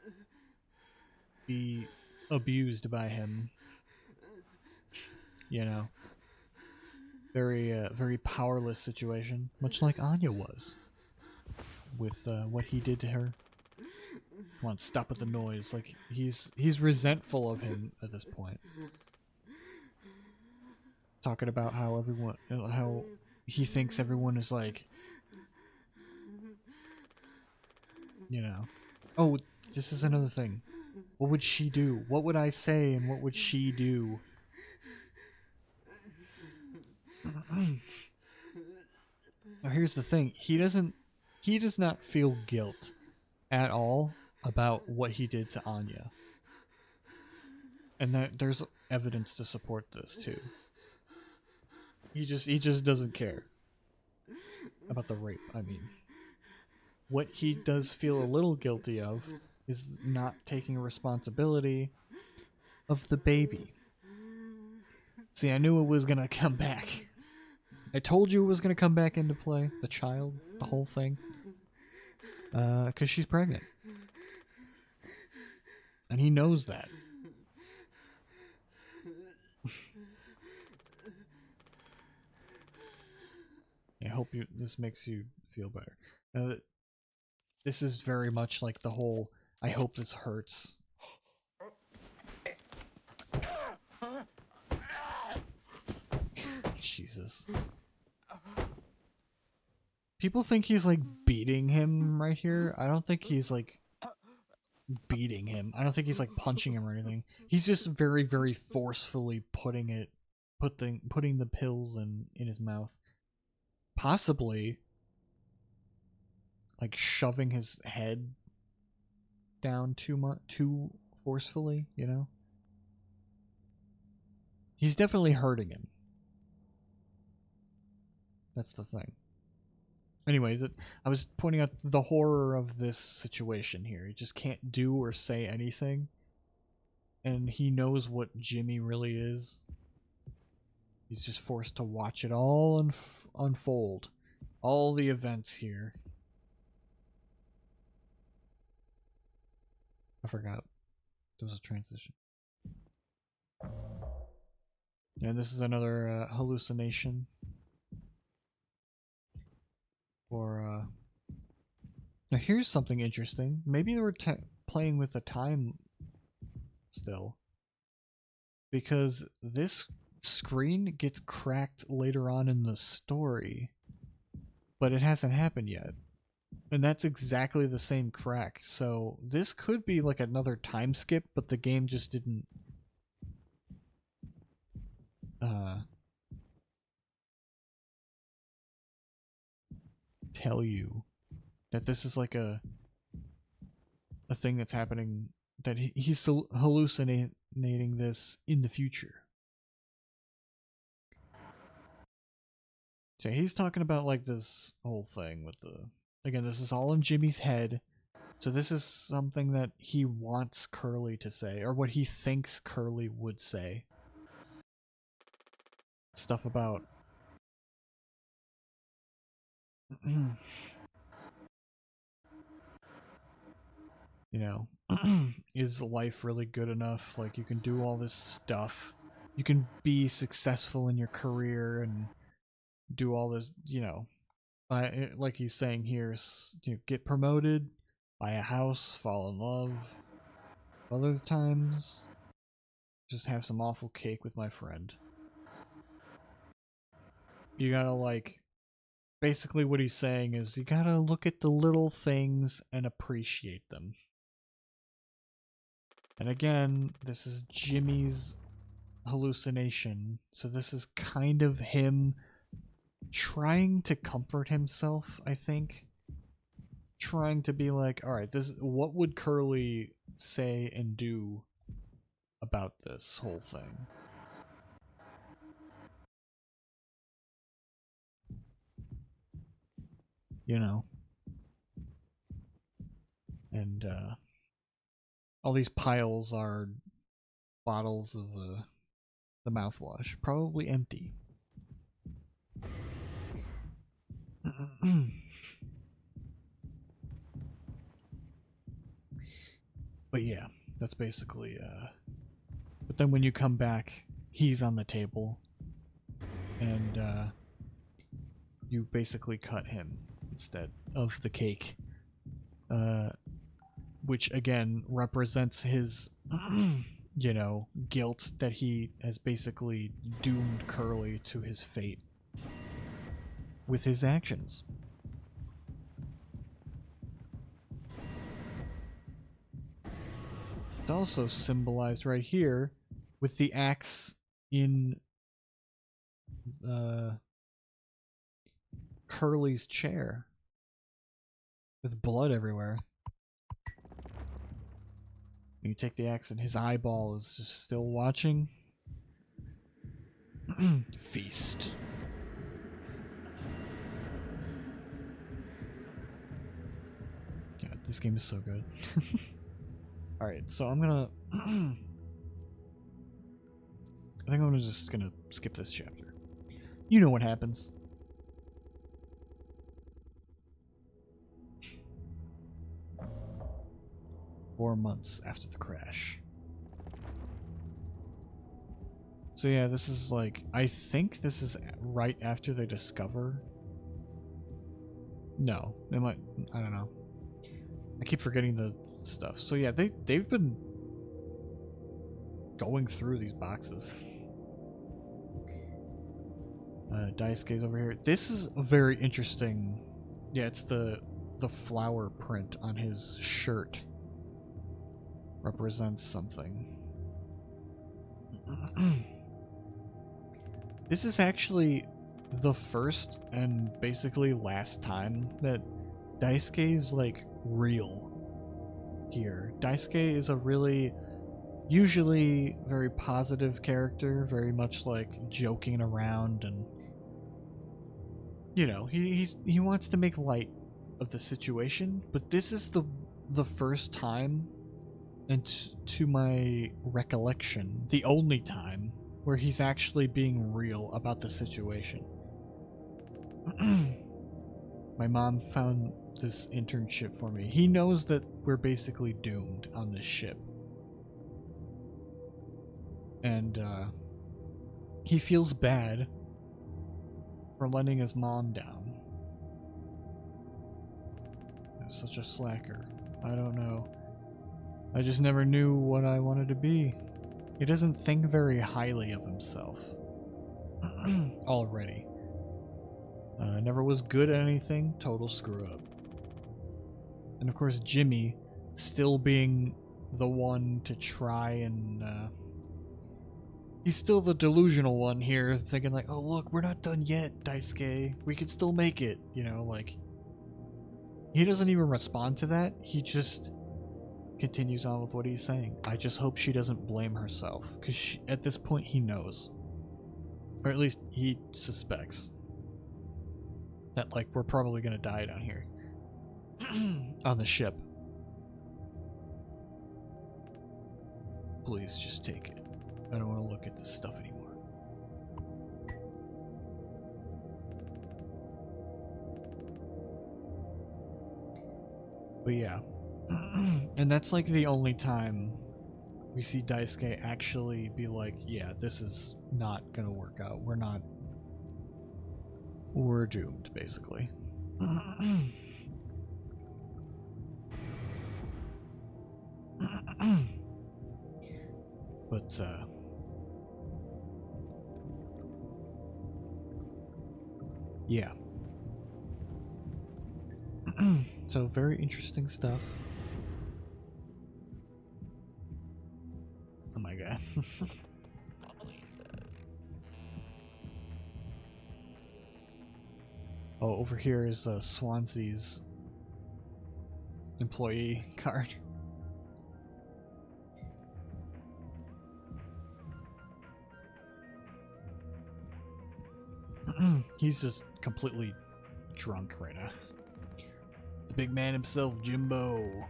be abused by him. You know, very powerless situation, much like Anya was with what he did to her. Come on, stop with the noise. Like, he's resentful of him at this point. Talking about how he thinks everyone is like, you know. Oh, this is another thing. What would she do? What would I say and what would she do? Now here's the thing. He does not feel guilt at all about what he did to Anya. And there's evidence to support this too. He just doesn't care about the rape, I mean. What he does feel a little guilty of is not taking responsibility of the baby. See, I knew it was gonna come back. I told you it was gonna come back into play. The child, the whole thing. 'Cause she's pregnant. And he knows that. I hope this makes you feel better. This is very much like the whole, I hope this hurts. Jesus. People think he's like beating him right here. I don't think he's like beating him. I don't think he's like punching him or anything. He's just very, very forcefully putting the pills in his mouth. Possibly like shoving his head down too forcefully, you know? He's definitely hurting him. That's the thing. Anyway, I was pointing out the horror of this situation here. He just can't do or say anything. And he knows what Jimmy really is. He's just forced to watch it all unfold. All the events here. I forgot. There was a transition. And this is another hallucination. Or, now here's something interesting. Maybe they were playing with the time still. Because this screen gets cracked later on in the story. But it hasn't happened yet. And that's exactly the same crack. So this could be like another time skip, but the game just didn't tell you that this is like a thing that's happening, that he's hallucinating this in the future. So he's talking about like this whole thing with again, this is all in Jimmy's head. So this is something that he wants Curly to say, or what he thinks Curly would say. stuff about you know, is life really good enough? Like, you can do all this stuff. You can be successful in your career and do all this, you know. Like he's saying here, you know, get promoted, buy a house, fall in love. Other times, just have some awful cake with my friend. You gotta, like, basically what he's saying is you gotta look at the little things and appreciate them. And again, this is Jimmy's hallucination, so this is kind of him trying to comfort himself, I think. Trying to be like, alright, this, what would Curly say and do about this whole thing? You know? And all these piles are bottles of the mouthwash, probably empty. But yeah, that's basically but then when you come back, he's on the table and you basically cut him instead of the cake. Which again represents his you know, guilt that he has basically doomed Curly to his fate with his actions. It's also symbolized right here with the axe in Curly's chair with blood everywhere. You take the axe and his eyeball is just still watching. Feast. God, this game is so good. Alright, so I'm gonna... I think I'm just gonna skip this chapter. You know what happens. Four months after the crash. So yeah, this is like... I think this is right after they discover... No, they might... I don't know. I keep forgetting the stuff. So yeah, they've been going through these boxes. Daisuke's over here. This is a very interesting... Yeah, it's the flower print on his shirt. Represents something. This is actually the first and basically last time that Daisuke is like real here. Daisuke is a really usually very positive character, very much like joking around, and you know, he wants to make light of the situation, but this is the first time, and to my recollection, the only time where he's actually being real about the situation. My mom found this internship for me. He knows that we're basically doomed on this ship. And he feels bad for letting his mom down. I'm such a slacker. I don't know. I just never knew what I wanted to be. He doesn't think very highly of himself. Already. Never was good at anything. Total screw up. And of course Jimmy, still being the one to try and... he's still the delusional one here, thinking like, oh look, we're not done yet, Daisuke. We can still make it. You know, like... He doesn't even respond to that. He just continues on with what he's saying. I just hope she doesn't blame herself, because at this point he knows, or at least he suspects that like we're probably gonna die down here on the ship. Please just take it. I don't want to look at this stuff anymore. But yeah. And that's like the only time we see Daisuke actually be like, yeah, this is not gonna work out. We're doomed, basically. But, yeah. So, very interesting stuff. Oh my god. Oh, over here is Swansea's employee card. He's just completely drunk right now. The big man himself, Jimbo.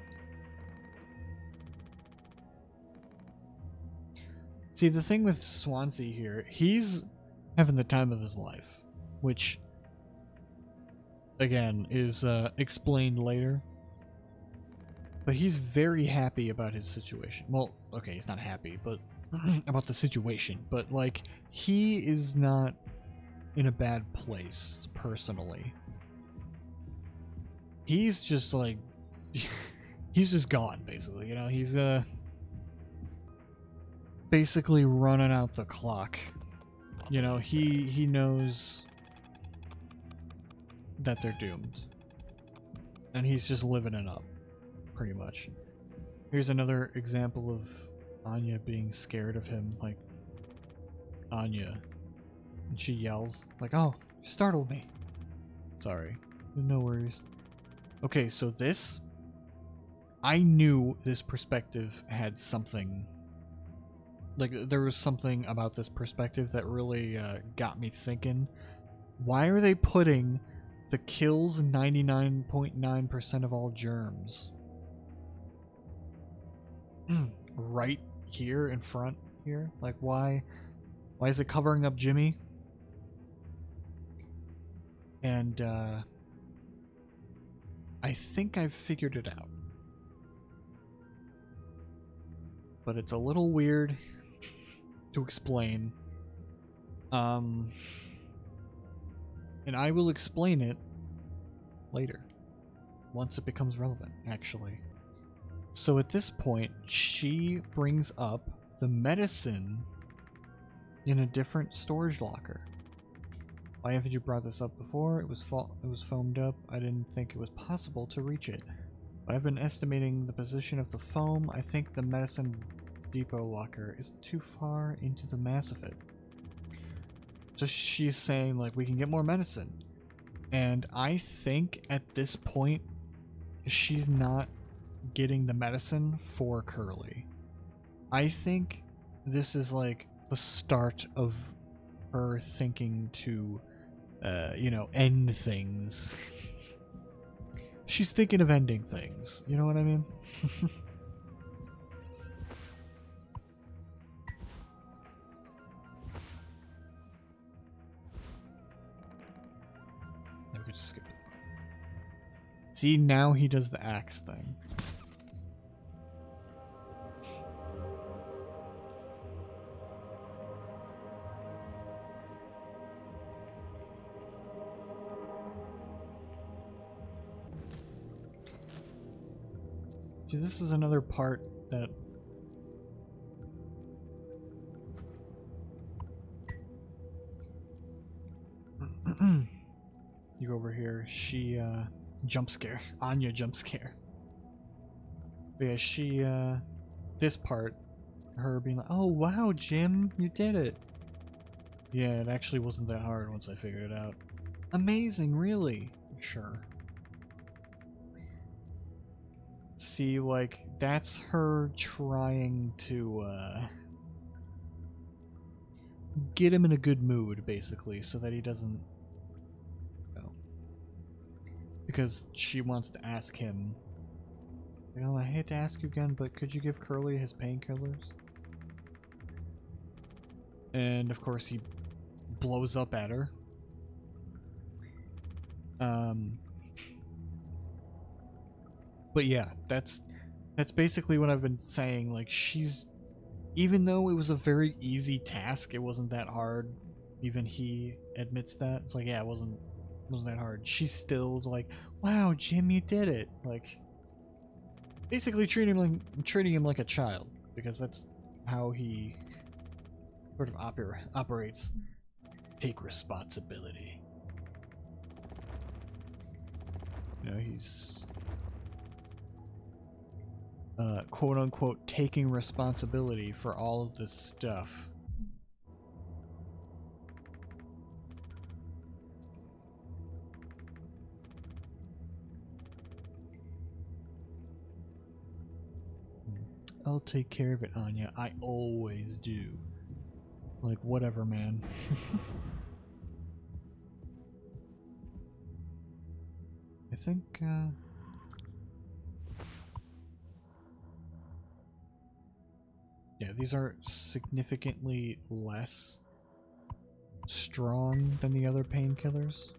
See, the thing with Swansea here, he's having the time of his life, which, again, is explained later. But he's very happy about his situation. Well, okay, he's not happy, but about the situation. But, like, he is not in a bad place, personally. He's just, like, he's just gone, basically. You know, he's, basically running out the clock. You know, he knows that they're doomed. And he's just living it up, pretty much. Here's another example of Anya being scared of him, like, Anya. And she yells, like, oh, you startled me. Sorry. No worries. Okay, so this, I knew this perspective had something, like, there was something about this perspective that really got me thinking. Why are they putting the kills 99.9% of all germs right here in front here? Like, why is it covering up Jimmy? And I think I've figured it out. But it's a little weird to explain. And I will explain it later. Once it becomes relevant, actually. So at this point, she brings up the medicine in a different storage locker. Why haven't you brought this up before? It was foamed up. I didn't think it was possible to reach it. But I've been estimating the position of the foam. I think the medicine depot locker is too far into the mass of it. So she's saying, like, we can get more medicine. And I think at this point, she's not getting the medicine for Curly. I think this is like the start of her thinking to, you know, end things. She's thinking of ending things. You know what I mean? We could just skip it. See, now he does the axe thing. See, this is another part that you go over here. She jump scare. Anya jump scare. But yeah, she this part, her being like, "Oh wow, Jim, you did it." Yeah, it actually wasn't that hard once I figured it out. Amazing, really? Sure. See, like, that's her trying to get him in a good mood, basically, so that he doesn't, well, because she wants to ask him, you know, I hate to ask you again, but could you give Curly his painkillers? And of course he blows up at her. But yeah, that's basically what I've been saying. Like, she's, even though it was a very easy task, it wasn't that hard. Even he admits that. It's like, yeah, it wasn't that hard. She's still like, wow, Jim, you did it. Like, basically treating him like a child, because that's how he sort of operates. Take responsibility. You know, he's quote unquote taking responsibility for all of this stuff. I'll take care of it, Anya. I always do. Like, whatever, man. I think, yeah, these are significantly less strong than the other painkillers.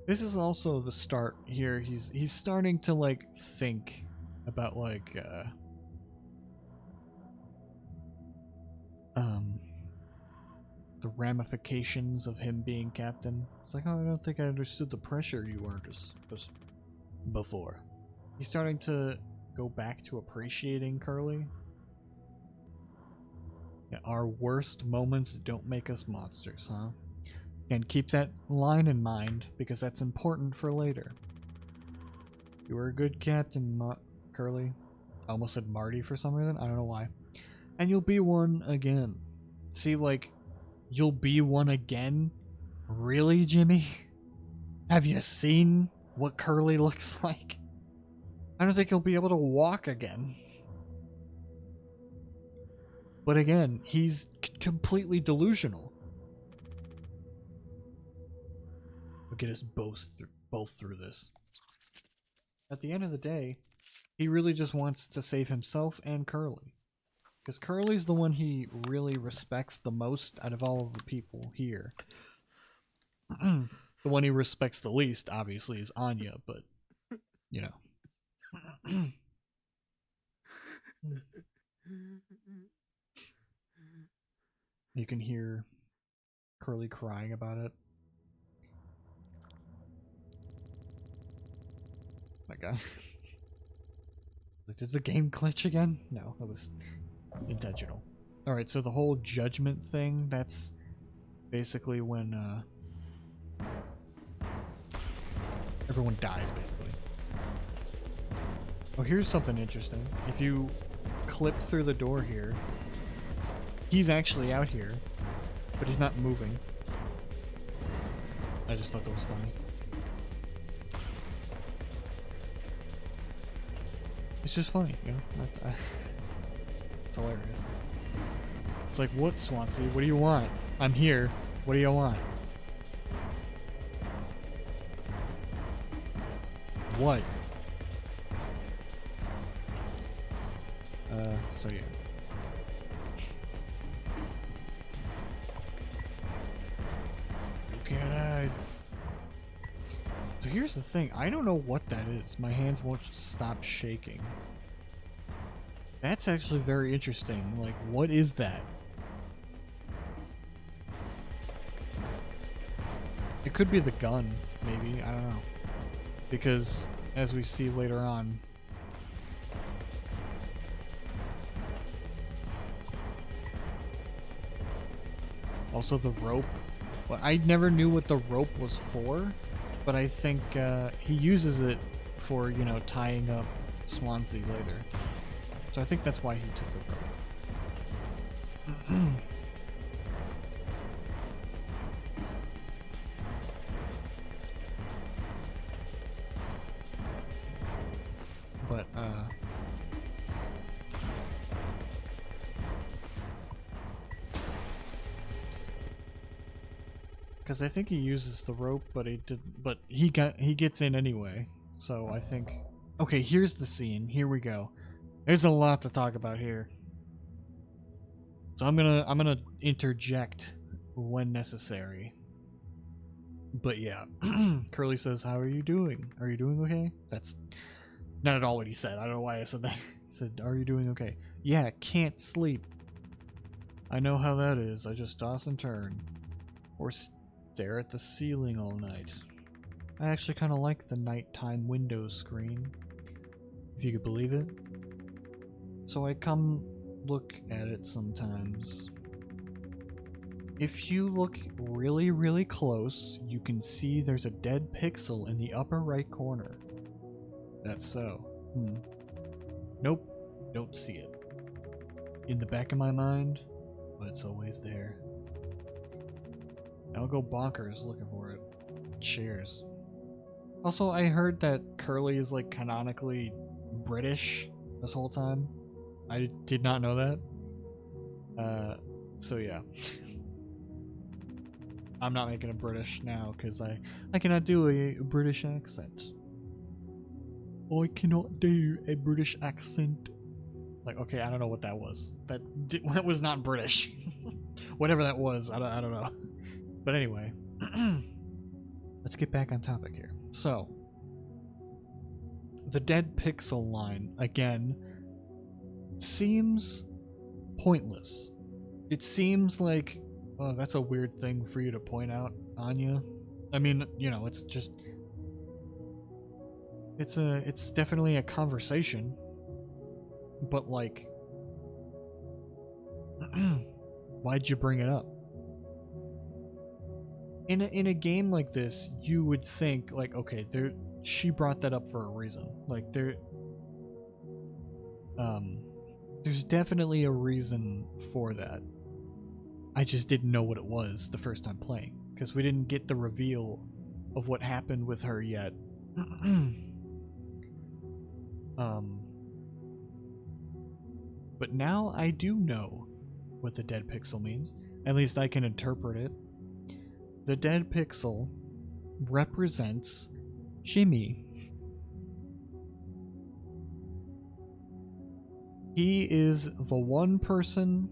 This is also the start here. He's starting to, like, think about, like, the ramifications of him being captain. It's like, oh, I don't think I understood the pressure you were just before. He's starting to go back to appreciating Curly. Yeah, our worst moments don't make us monsters, huh? And keep that line in mind, because that's important for later. You were a good captain, Curly. I almost said Marty for some reason. I don't know why. And you'll be one again. See, like, you'll be one again? Really, Jimmy? Have you seen what Curly looks like? I don't think he'll be able to walk again. But again, he's completely delusional. We'll get us both through this. At the end of the day, he really just wants to save himself and Curly. Because Curly's the one he really respects the most out of all of the people here. The one he respects the least, obviously, is Anya, but, you know. You can hear Curly crying about it. My God. Like, did the game glitch again? No, that was intentional. Alright, so the whole judgment thing, that's basically when everyone dies, basically. Oh, here's something interesting. If you clip through the door here, he's actually out here, but he's not moving. I just thought that was funny. It's just funny, you know? It's hilarious. It's like, what, Swansea? What do you want? I'm here. What do you want? What? So yeah. You can't hide. So here's the thing. I don't know what that is. My hands won't stop shaking. That's actually very interesting. Like, what is that? It could be the gun, maybe. I don't know. Because, as we see later on... Also the rope. Well, I never knew what the rope was for, but I think he uses it for, you know, tying up Swansea later. So I think that's why he took the rope. But, because I think he uses the rope, but he gets in anyway. So I think, okay, here's the scene. Here we go. There's a lot to talk about here. So I'm gonna interject when necessary. But yeah, Curly says, "How are you doing? Are you doing okay?" That's not at all what he said. I don't know why I said that. He said, "Are you doing okay?" Yeah, can't sleep. I know how that is. I just toss and turn. Or stare at the ceiling all night. I actually kind of like the nighttime window screen, if you could believe it. So I come look at it sometimes. If you look really, really close, you can see there's a dead pixel in the upper right corner. That's so. Nope, don't see it. In the back of my mind, but it's always there. I'll go bonkers looking for it. Cheers. Also, I heard that Curly is like canonically British this whole time. I did not know that. So yeah. I'm not making a British now because I cannot do a British accent. I cannot do a British accent. Like, okay, I don't know what that was. That was not British. Whatever that was, I don't know. But anyway, let's get back on topic here. So, the dead pixel line, again, seems pointless. It seems like, oh, that's a weird thing for you to point out, Anya. I mean, you know, it's just... It's definitely a conversation. But, like... why'd you bring it up? In a game like this, you would think, like, okay, she brought that up for a reason. Like, there's definitely a reason for that. I just didn't know what it was the first time playing, because we didn't get the reveal of what happened with her yet. But now I do know what the dead pixel means. At least I can interpret it. The dead pixel represents Jimmy. He is the one person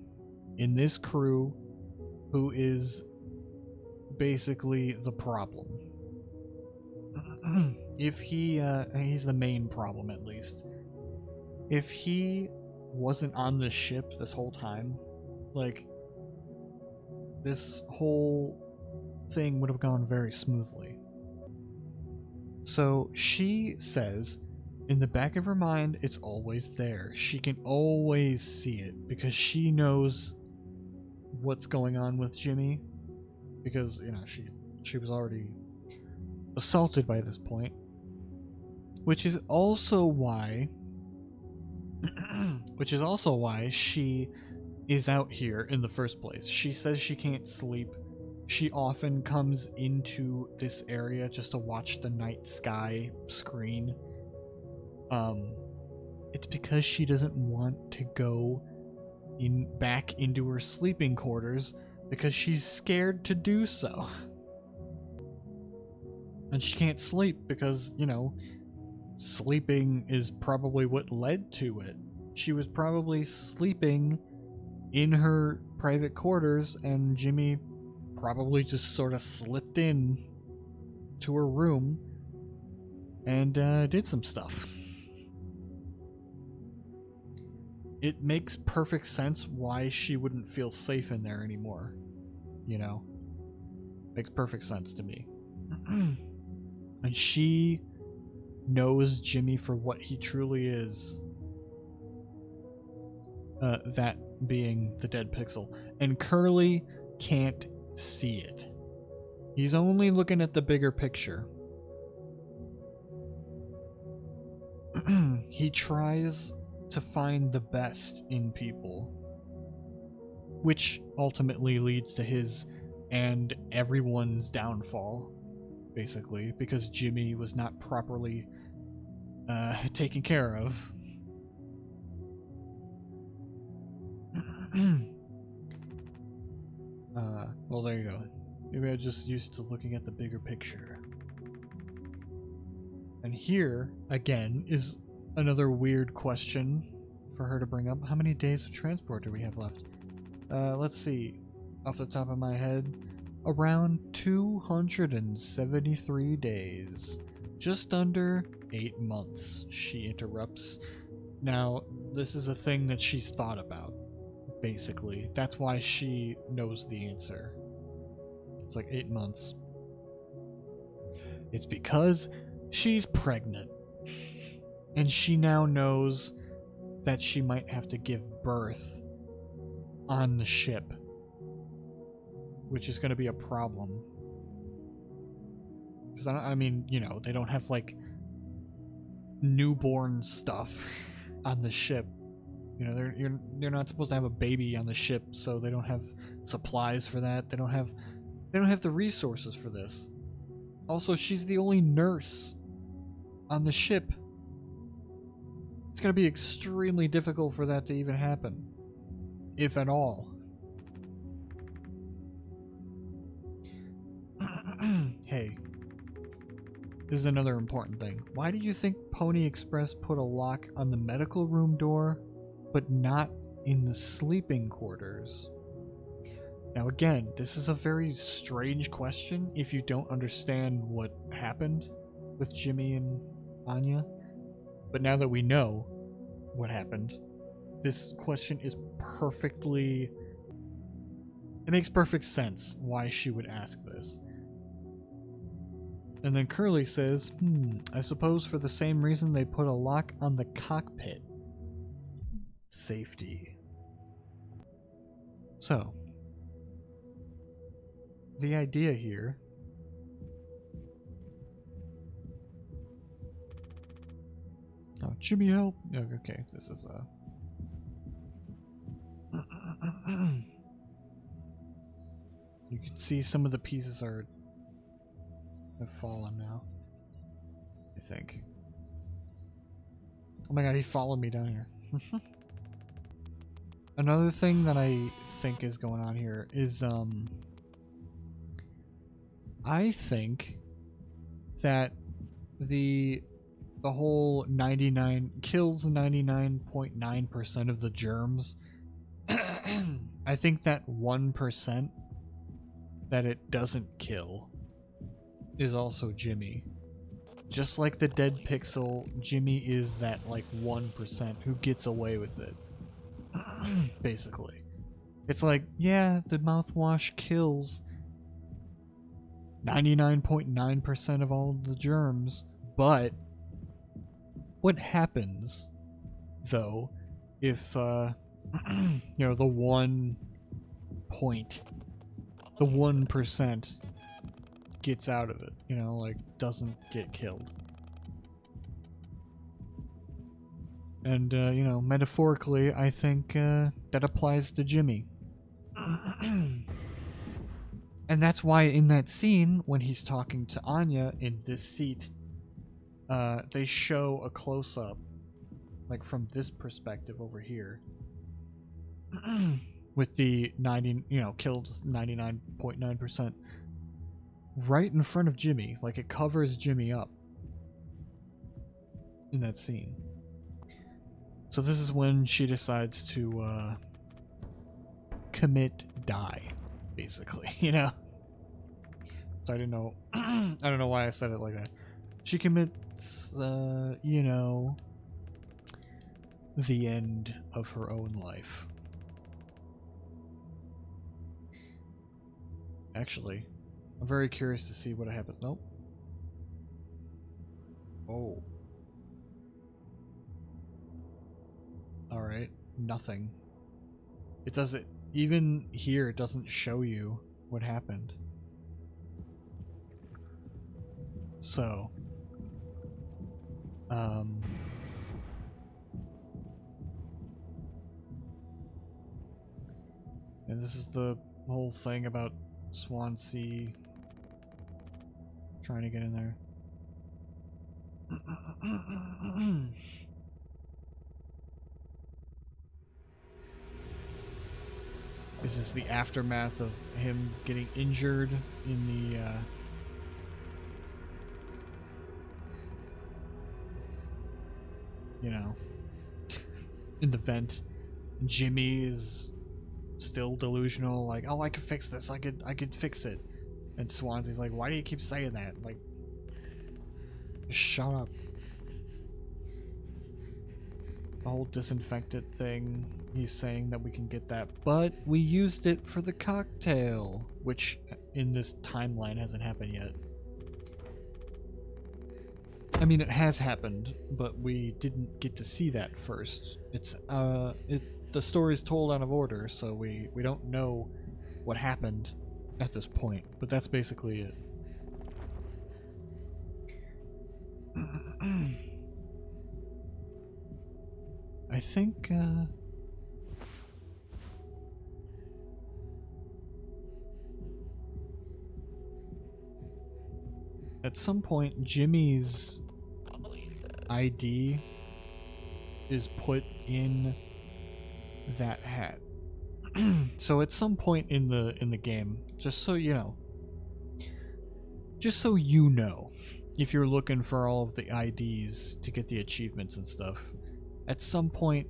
in this crew who is basically the problem. If he's the main problem at least. If he wasn't on the ship this whole time, like, this whole thing would have gone very smoothly. So she says in the back of her mind it's always there. She can always see it because she knows what's going on with Jimmy, because, you know, she was already assaulted by this point, which is also why she is out here in the first place. She says she can't sleep. She often comes into this area just to watch the night sky screen. It's because she doesn't want to go back into her sleeping quarters because she's scared to do so. And she can't sleep because, you know, sleeping is probably what led to it. She was probably sleeping in her private quarters, and Jimmy probably just sort of slipped in to her room and did some stuff. It makes perfect sense why she wouldn't feel safe in there anymore. You know? Makes perfect sense to me. And she knows Jimmy for what he truly is. That being the dead pixel. And Curly can't see it. He's only looking at the bigger picture. He tries to find the best in people, which ultimately leads to his and everyone's downfall, basically, because Jimmy was not properly taken care of. Well, there you go. Maybe I'm just used to looking at the bigger picture. And here, again, is another weird question for her to bring up. How many days of transport do we have left? Let's see. Off the top of my head, around 273 days. Just under 8 months, she interrupts. Now, this is a thing that she's thought about, basically. That's why she knows the answer. It's like 8 months. It's because she's pregnant. And she now knows that she might have to give birth on the ship, which is going to be a problem. Because, I mean, you know, they don't have, like, newborn stuff on the ship. You know, you're not supposed to have a baby on the ship, so they don't have supplies for that. They don't have the resources for this. Also, she's the only nurse on the ship. It's going to be extremely difficult for that to even happen, if at all. Hey, this is another important thing. Why do you think Pony Express put a lock on the medical room door, but not in the sleeping quarters? Now again, this is a very strange question if you don't understand what happened with Jimmy and Anya. But now that we know what happened, this question is perfectly... It makes perfect sense why she would ask this. And then Curly says, I suppose for the same reason they put a lock on the cockpit. Safety. So, the idea here oh, Jimmy, help! Oh, okay, this is you can see some of the pieces have fallen now, I think. Oh my god, he followed me down here. Another thing that I think is going on here is I think that the whole 99 kills 99.9% of the germs. I think that 1% that it doesn't kill is also Jimmy. Just like the dead pixel, Jimmy is that like 1% who gets away with it. Basically. It's like, yeah, the mouthwash kills 99.9% of all the germs, but what happens, though, if, you know, the 1% gets out of it, you know, like, doesn't get killed? And, you know, metaphorically, I think that applies to Jimmy. And that's why in that scene, when he's talking to Anya in this seat, they show a close-up, like from this perspective over here, with the 90, you know, killed 99.9%, right in front of Jimmy. Like, it covers Jimmy up in that scene. So this is when she decides to die, basically, you know? So I didn't know, I don't know why I said it like that. She commits, you know, the end of her own life. Actually, I'm very curious to see what happened. Nope. Oh. Alright, nothing. It doesn't, even here, it doesn't show you what happened. So, and this is the whole thing about Swansea trying to get in there. This is the aftermath of him getting injured in the you know, in the vent. Jimmy is still delusional, like, oh, I could fix this, I could fix it. And Swansea's like, why do you keep saying that? Like, just shut up. The whole disinfectant thing, he's saying that we can get that, but we used it for the cocktail, which in this timeline hasn't happened yet. I mean, it has happened, but we didn't get to see that first. It's the story's told out of order, so we don't know what happened at this point, but that's basically it. I think at some point Jimmy's ID is put in that hat. So at some point in the game, just so you know, if you're looking for all of the IDs to get the achievements and stuff, at some point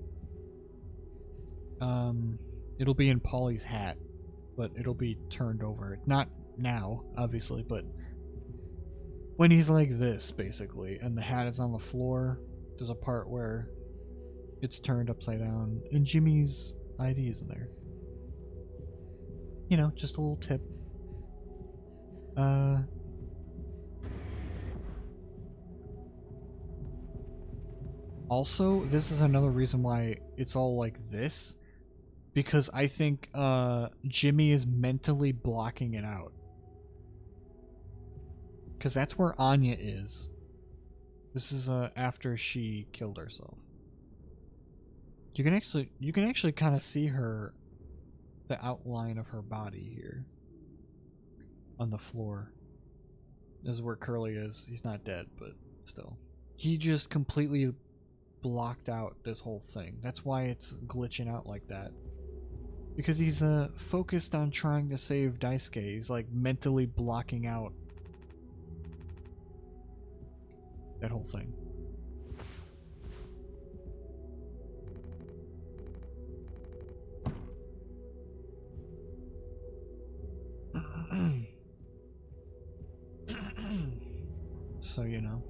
it'll be in Polly's hat, but it'll be turned over. Not now, obviously, but when he's like this, basically, and the hat is on the floor, there's a part where it's turned upside down, and Jimmy's ID is in there. You know, just a little tip. Also, this is another reason why it's all like this, because I think Jimmy is mentally blocking it out. Because that's where Anya is. This is after she killed herself. You can actually kind of see her, the outline of her body here on the floor. This is where Curly is. He's not dead, but still. He just completely blocked out this whole thing. That's why it's glitching out like that. Because he's focused on trying to save Daisuke. He's like mentally blocking out that whole thing. So, you know.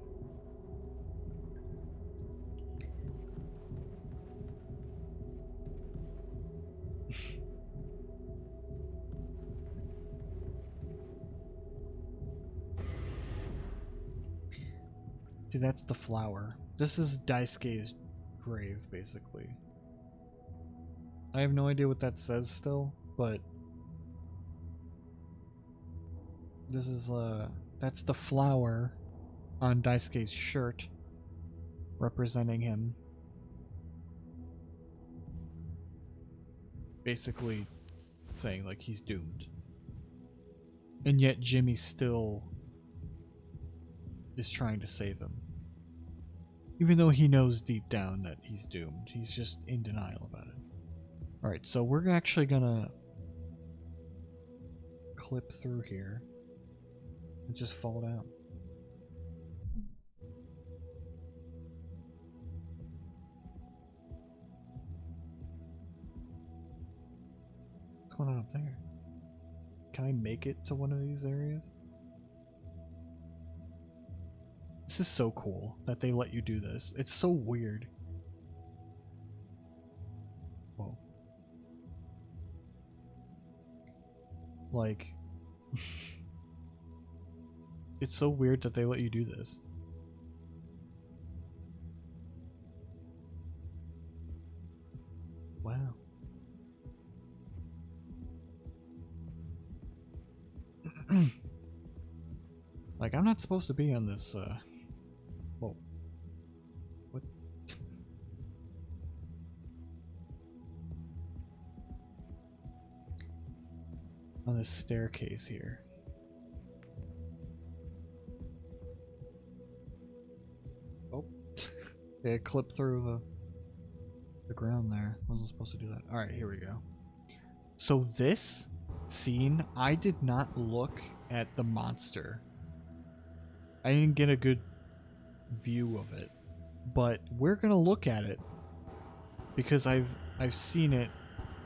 See, that's the flower. This is Daisuke's grave, basically. I have no idea what that says still, but this is that's the flower on Daisuke's shirt representing him. Basically saying like he's doomed. And yet Jimmy still is trying to save him. Even though he knows deep down that he's doomed. He's just in denial about it. Alright, so we're actually gonna clip through here and just fall down. What's going on up there? Can I make it to one of these areas? This is so cool that they let you do this. It's so weird. Whoa. Like, it's so weird that they let you do this. Wow. Like, I'm not supposed to be on this, whoa. What? On this staircase here. Oh. Yeah, clip through the ground there. Wasn't supposed to do that. Alright, here we go. So this scene, I did not look at the monster. I didn't get a good view of it, but we're gonna look at it because I've seen it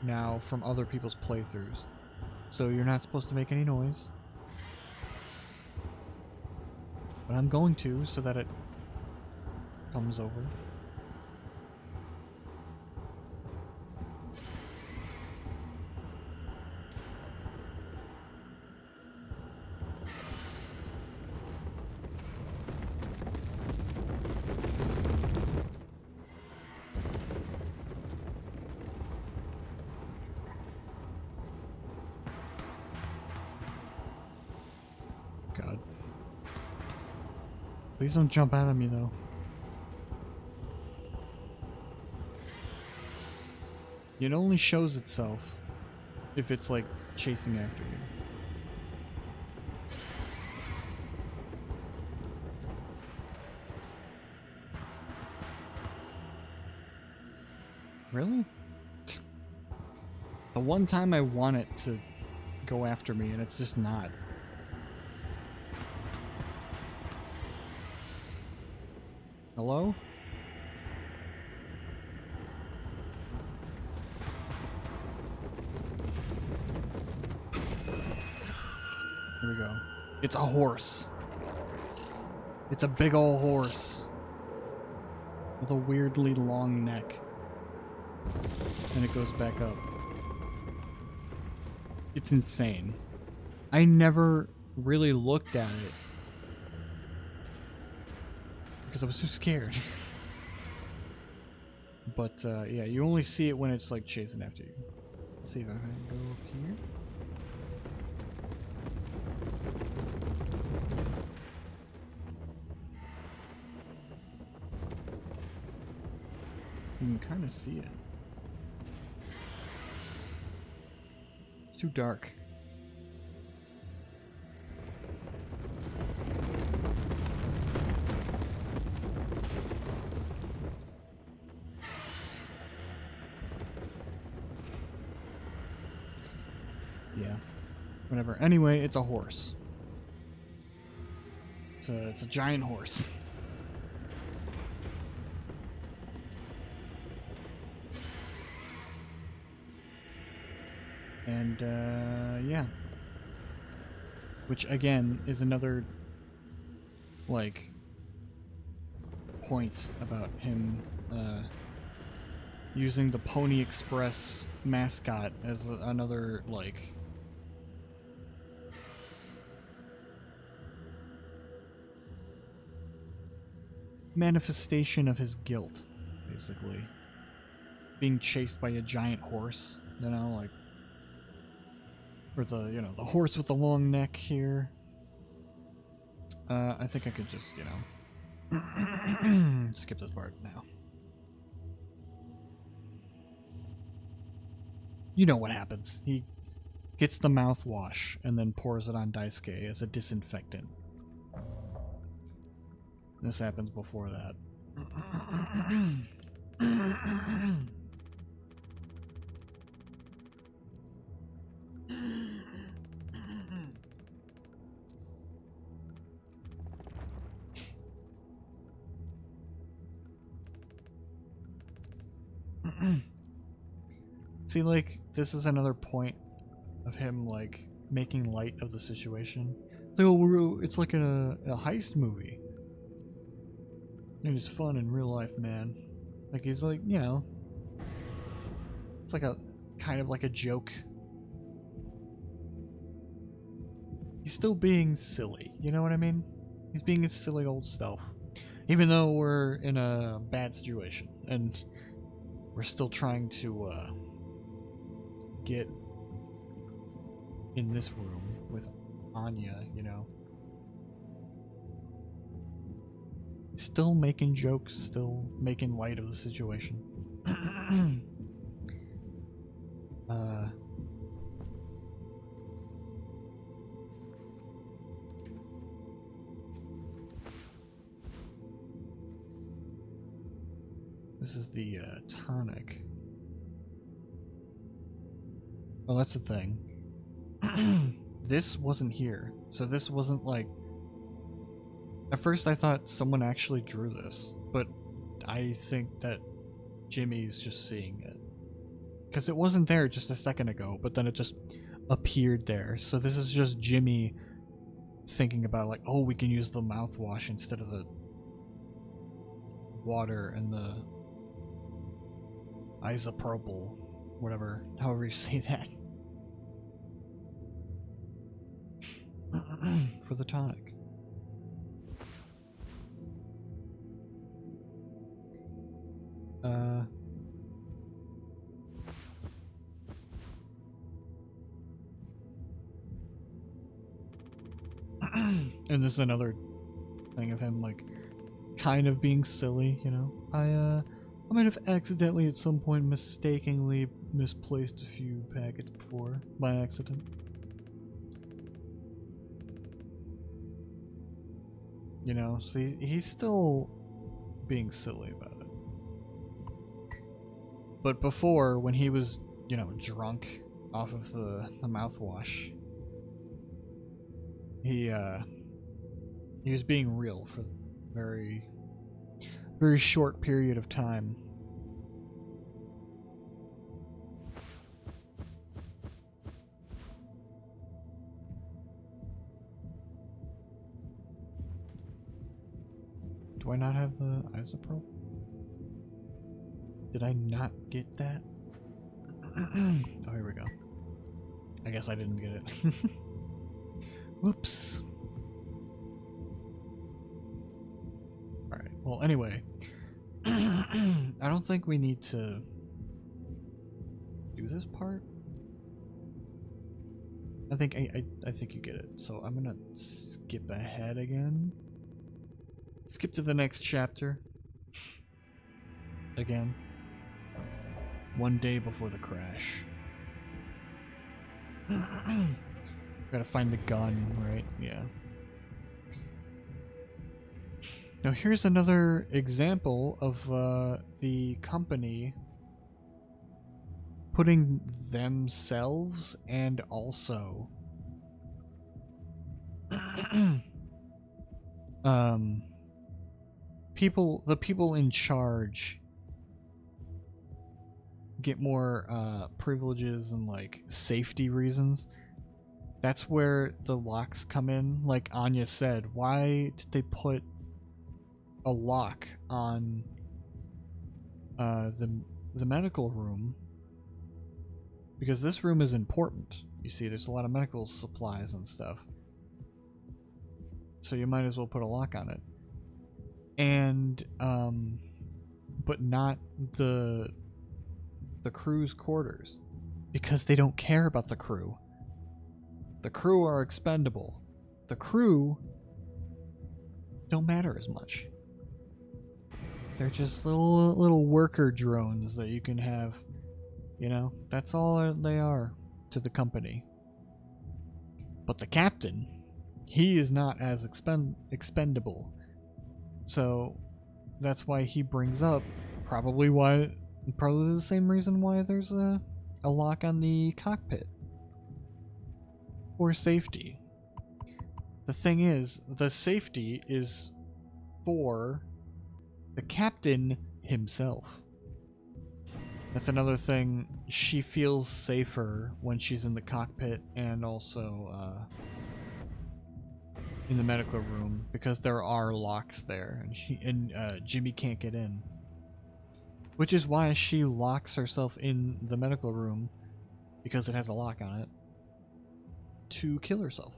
now from other people's playthroughs. So you're not supposed to make any noise. But I'm going to, so that it comes over. God. Please don't jump out at me, though. It only shows itself if it's, like, chasing after you. Really? The one time I want it to go after me, and it's just not. Hello? Here we go. It's a horse. It's a big ol' horse. With a weirdly long neck. And it goes back up. It's insane. I never really looked at it. Because I was too scared. But, yeah, you only see it when it's, like, chasing after you. Let's see if I can go up here. You can kind of see it. It's too dark. Yeah. Whatever. Anyway, it's a horse. It's a giant horse. And, yeah. Which, again, is another, like, point about him, using the Pony Express mascot as another, like, manifestation of his guilt, basically. Being chased by a giant horse, you know, like, or the, you know, the horse with the long neck here. I think I could just, you know, skip this part now. You know what happens. He gets the mouthwash and then pours it on Daisuke as a disinfectant. This happens before that. See, like, this is another point of him, like, making light of the situation. It's like, oh, it's like a heist movie. And it's fun in real life, man. Like, he's like, you know, it's like a kind of like a joke. He's still being silly, you know what I mean? He's being his silly old self. Even though we're in a bad situation and we're still trying to get in this room with Anya, you know. Still making jokes, still making light of the situation. This is the tonic. Well, that's the thing. This wasn't here, so this wasn't like... At first I thought someone actually drew this, but I think that Jimmy's just seeing it. Because it wasn't there just a second ago, but then it just appeared there. So this is just Jimmy thinking about like, oh, we can use the mouthwash instead of the water and the isopropyl, whatever, however you say that, for the tonic. And this is another thing of him like kind of being silly, you know. I might have accidentally at some point mistakenly misplaced a few packets before by accident. You know, so he's still being silly about it. But before, when he was, you know, drunk off of the mouthwash, he was being real for a very short period of time. Do I not have the isopropyl? Did I not get that? Oh, here we go. I guess I didn't get it. Whoops. Alright, well, anyway. I don't think we need to do this part. I think I think you get it. So I'm gonna skip ahead again. Skip to the next chapter. Again. One day before the crash. Gotta find the gun, right? Yeah. Now here's another example of the company putting themselves and also the people in charge get more privileges and like safety reasons. That's where the locks come in. Like Anya said, why did they put a lock on the medical room? Because this room is important. You see, there's a lot of medical supplies and stuff. So you might as well put a lock on it. And but not the crew's quarters, because they don't care about the crew. The crew are expendable. The crew don't matter as much. They're just little worker drones that you can have. You know, that's all they are to the company. But the captain, he is not as expendable. So that's why he brings up probably the same reason why there's a lock on the cockpit. For safety. The thing is, the safety is for the captain himself. That's another thing. She feels safer when she's in the cockpit and also in the medical room, because there are locks there, and Jimmy can't get in. Which is why she locks herself in the medical room, because it has a lock on it, to kill herself.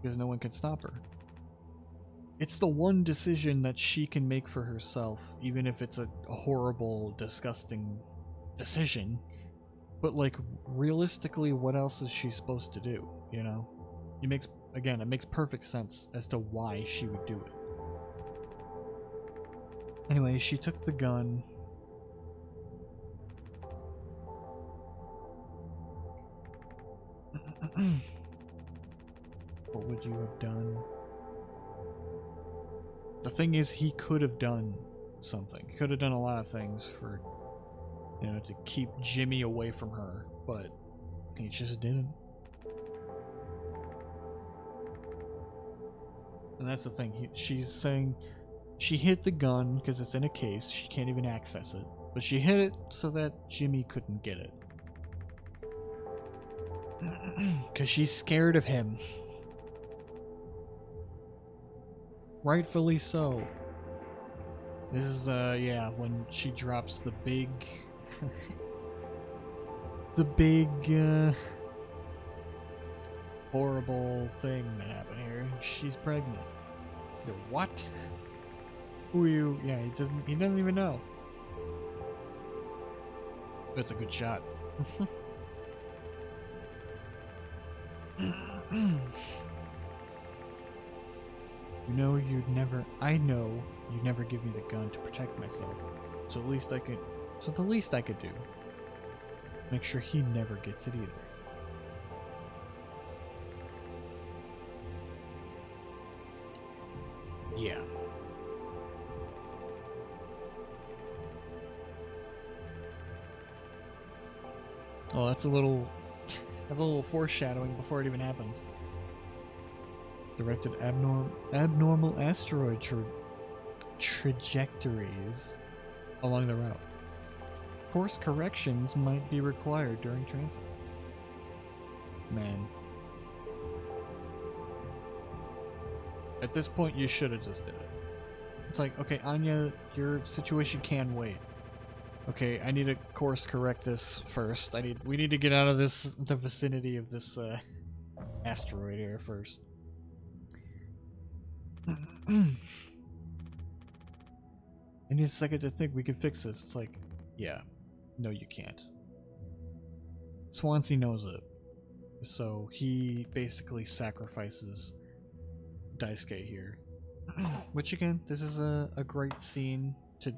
Because no one can stop her. It's the one decision that she can make for herself, even if it's a horrible, disgusting decision. But, like, realistically, what else is she supposed to do, you know? It makes perfect sense as to why she would do it. Anyway, she took the gun. What would you have done? The thing is, he could have done something. He could have done a lot of things for, you know, to keep Jimmy away from her, but he just didn't. And that's the thing. She's saying she hid the gun because it's in a case. She can't even access it. But she hid it so that Jimmy couldn't get it. Because she's scared of him. Rightfully so. This is, yeah, when she drops the big... the big, horrible thing that happened here. She's pregnant. What? Who are you? Yeah, he doesn't even know. That's a good shot. I know you'd never give me the gun to protect myself. So the least I could do. Make sure he never gets it either. Yeah. Well, that's a little foreshadowing before it even happens. Directed abnormal asteroid trajectories along the route. Course corrections might be required during transit. Man. At this point, you should have just did it. It's like, okay, Anya, your situation can wait. Okay, I need to course correct this first. We need to get out of the vicinity of this asteroid here first. I need a second to think we can fix this. It's like, yeah, no, you can't. Swansea knows it, so he basically sacrifices Daisuke here. Which again, this is a great scene to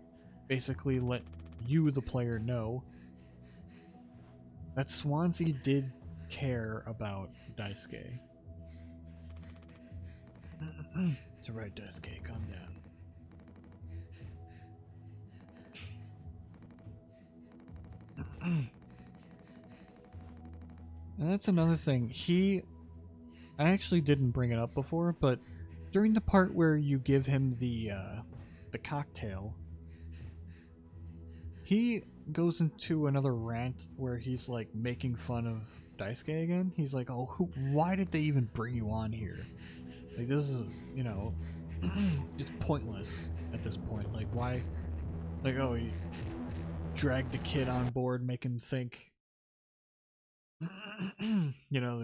basically let you, the player, know that Swansea did care about Daisuke. It's alright, Daisuke, calm down. And that's another thing. I actually didn't bring it up before, but during the part where you give him the cocktail, he goes into another rant where he's like making fun of Daisuke again. He's like, "Oh, why did they even bring you on here? Like, this is, you know, it's pointless at this point. Like, why? Like, oh, you drag the kid on board, make him think, you know,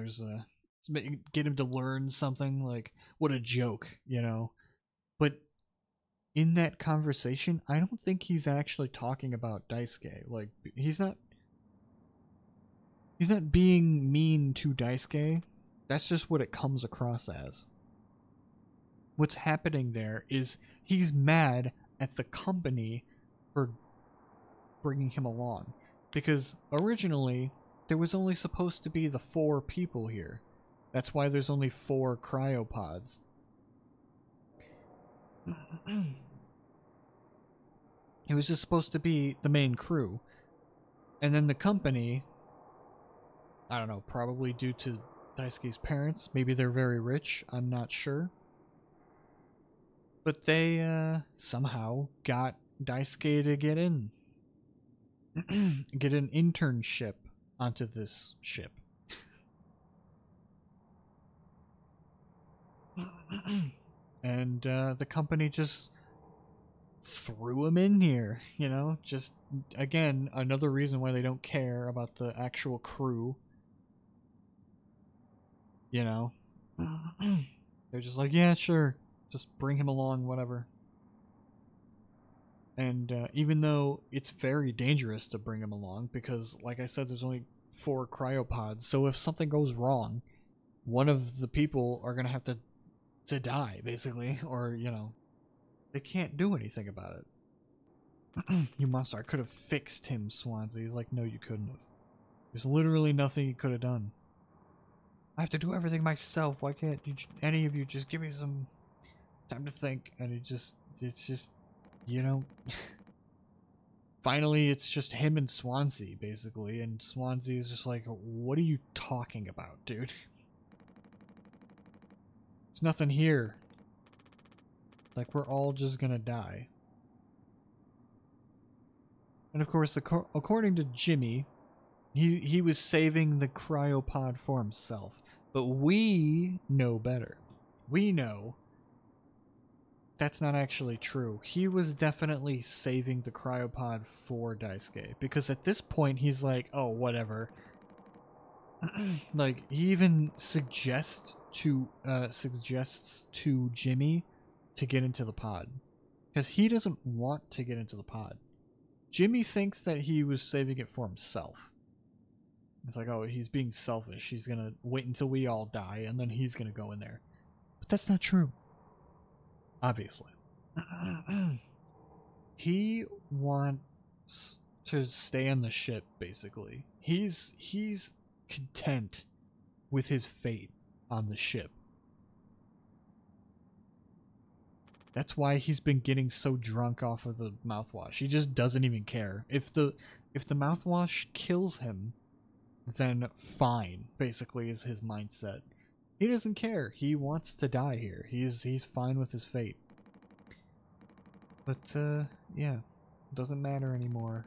get him to learn something. Like, what a joke, you know." But in that conversation, I don't think he's actually talking about Daisuke. Like, he's not being mean to Daisuke. That's just what it comes across as. What's happening there is he's mad at the company for bringing him along, because originally there was only supposed to be the 4 people here. That's why there's only 4 cryopods. It was just supposed to be the main crew. And then the company, I don't know, probably due to Daisuke's parents, maybe they're very rich, I'm not sure. But they somehow got Daisuke to get in. Get an internship onto this ship. And the company just threw him in here, you know? Just, again, another reason why they don't care about the actual crew. You know? They're just like, yeah, sure. Just bring him along, whatever. And even though it's very dangerous to bring him along, because, like I said, there's only 4 cryopods, so if something goes wrong, one of the people are going to have to die, basically, or, you know, they can't do anything about it. You must. I could have fixed him, Swansea. He's like, no, you couldn't have. There's literally nothing you could have done. I have to do everything myself. Why can't any of you just give me some time to think? And it's just, you know, finally it's just him and Swansea, basically. And Swansea is just like, what are you talking about, dude? There's nothing here. Like, we're all just gonna die. And of course, according to Jimmy, he was saving the cryopod for himself. But we know better. We know that's not actually true. He was definitely saving the cryopod for Daisuke, because at this point he's like, oh, whatever. Like, he even suggests to Jimmy to get into the pod, because he doesn't want to get into the pod. Jimmy thinks that he was saving it for himself. It's like, oh, he's being selfish. He's gonna wait until we all die, and then he's gonna go in there. But that's not true. Obviously. He wants to stay on the ship, basically. He's content with his fate on the ship. That's why he's been getting so drunk off of the mouthwash. He just doesn't even care. If the mouthwash kills him, then fine, basically, is his mindset. He doesn't care. He wants to die here. He's fine with his fate. But yeah, doesn't matter anymore.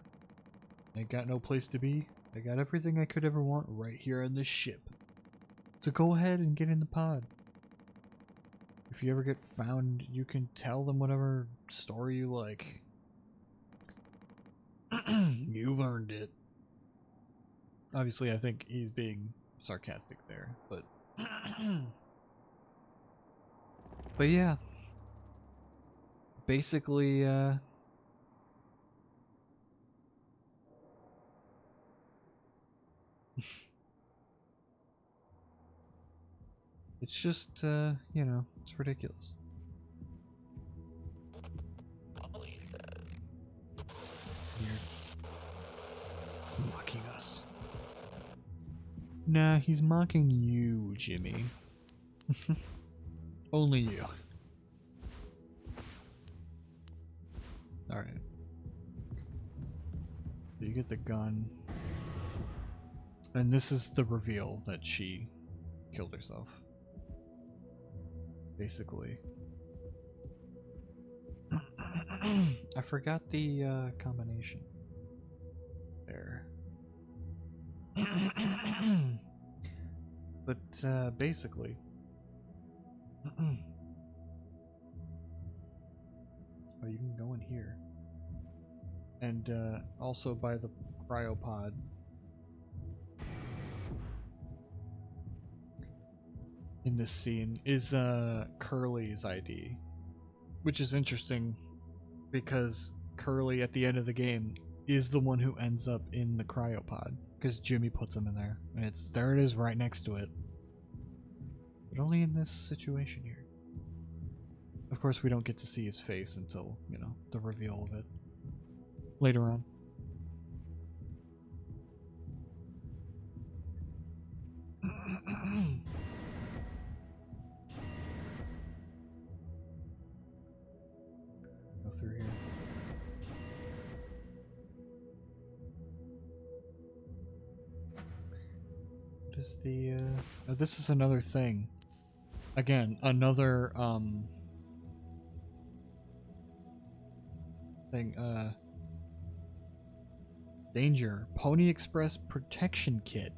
I got no place to be. I got everything I could ever want right here on this ship. So go ahead and get in the pod. If you ever get found, you can tell them whatever story you like. You've earned it. Obviously, I think he's being sarcastic there, but but yeah. Basically, it's just, you know, it's ridiculous. Weird. He's mocking us. Nah, he's mocking you, Jimmy. Only you. Alright. You get the gun. And this is the reveal that she killed herself. Basically. I forgot the combination. There. But basically. Oh, you can go in here. And also by the cryopod. In this scene is Curly's ID. Which is interesting because Curly at the end of the game is the one who ends up in the cryopod. Because Jimmy puts him in there. And there it is right next to it. But only in this situation here. Of course, we don't get to see his face until, you know, the reveal of it. Later on. Go through here. What is the, oh, this is another thing. Again, another, thing, danger. Pony Express Protection Kit.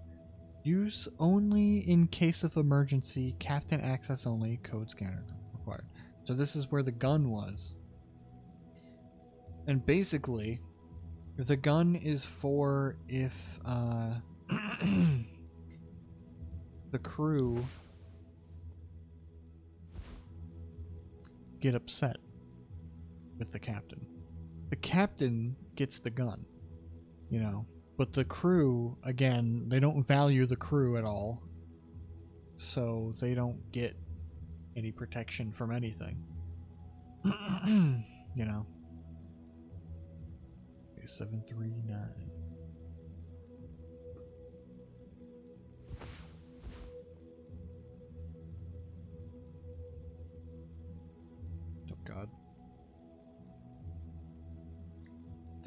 Use only in case of emergency. Captain access only. Code scanner required. So this is where the gun was. And basically, the gun is for if, the crew get upset with the captain. The captain gets the gun, you know, but the crew, again, they don't value the crew at all, so they don't get any protection from anything. You know. Okay, 739. Oh god.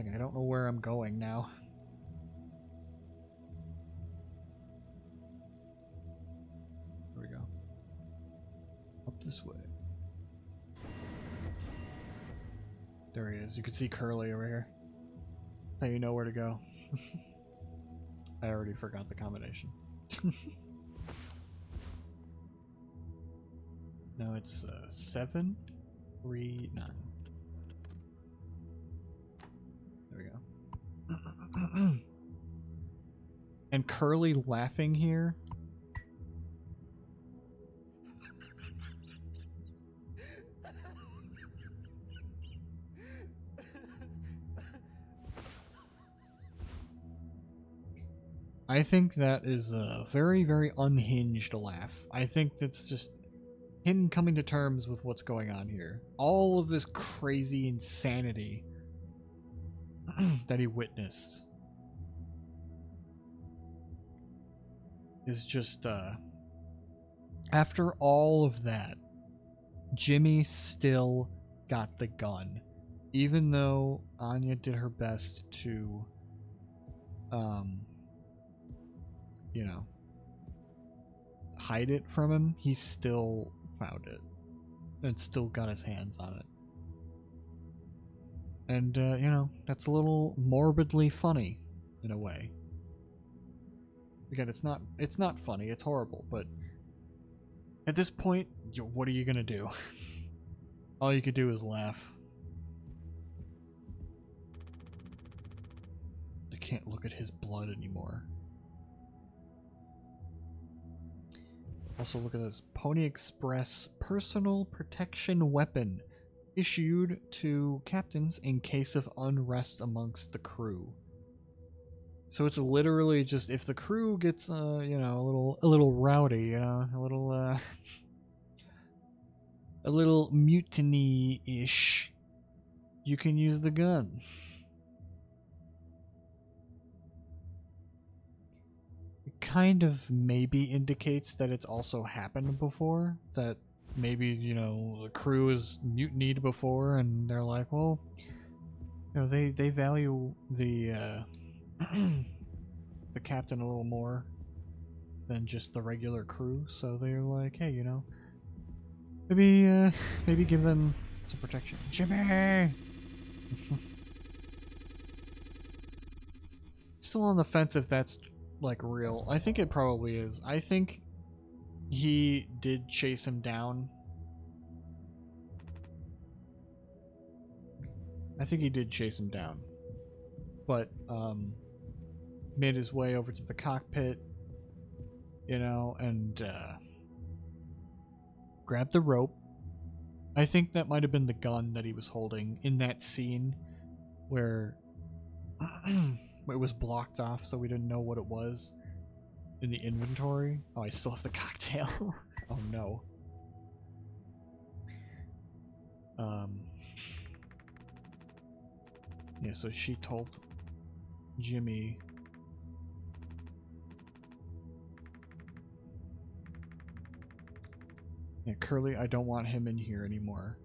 I don't know where I'm going now. There we go. Up this way. There he is. You can see Curly over here. Now you know where to go. I already forgot the combination. No, it's 7. 39. There we go. And Curly laughing here. I think that is a very, very unhinged laugh. I think that's just him coming to terms with what's going on here. All of this crazy insanity that he witnessed is just, after all of that, Jimmy still got the gun. Even though Anya did her best to, you know, hide it from him, he still found it and still got his hands on it. And, you know, that's a little morbidly funny in a way. Again, it's not funny, it's horrible, but at this point, what are you gonna do? All you could do is laugh. I can't look at his blood anymore. Also, look at this. Pony Express personal protection weapon issued to captains in case of unrest amongst the crew. So it's literally just if the crew gets, you know, a little rowdy, you know, a little mutiny-ish, you can use the gun. It kind of maybe indicates that it's also happened before, that maybe, you know, the crew is mutinied before and they're like, well, you know, they value the the captain a little more than just the regular crew, so they're like, hey, you know, maybe give them some protection. Jimmy! Still on the fence if that's like real. I think it probably is. I think he did chase him down. I think he did chase him down. But made his way over to the cockpit, you know, and grabbed the rope. I think that might have been the gun that he was holding in that scene where it was blocked off, so we didn't know what it was in the inventory. Oh, I still have the cocktail. Oh no. Yeah, so she told Jimmy yeah, Curly, I don't want him in here anymore.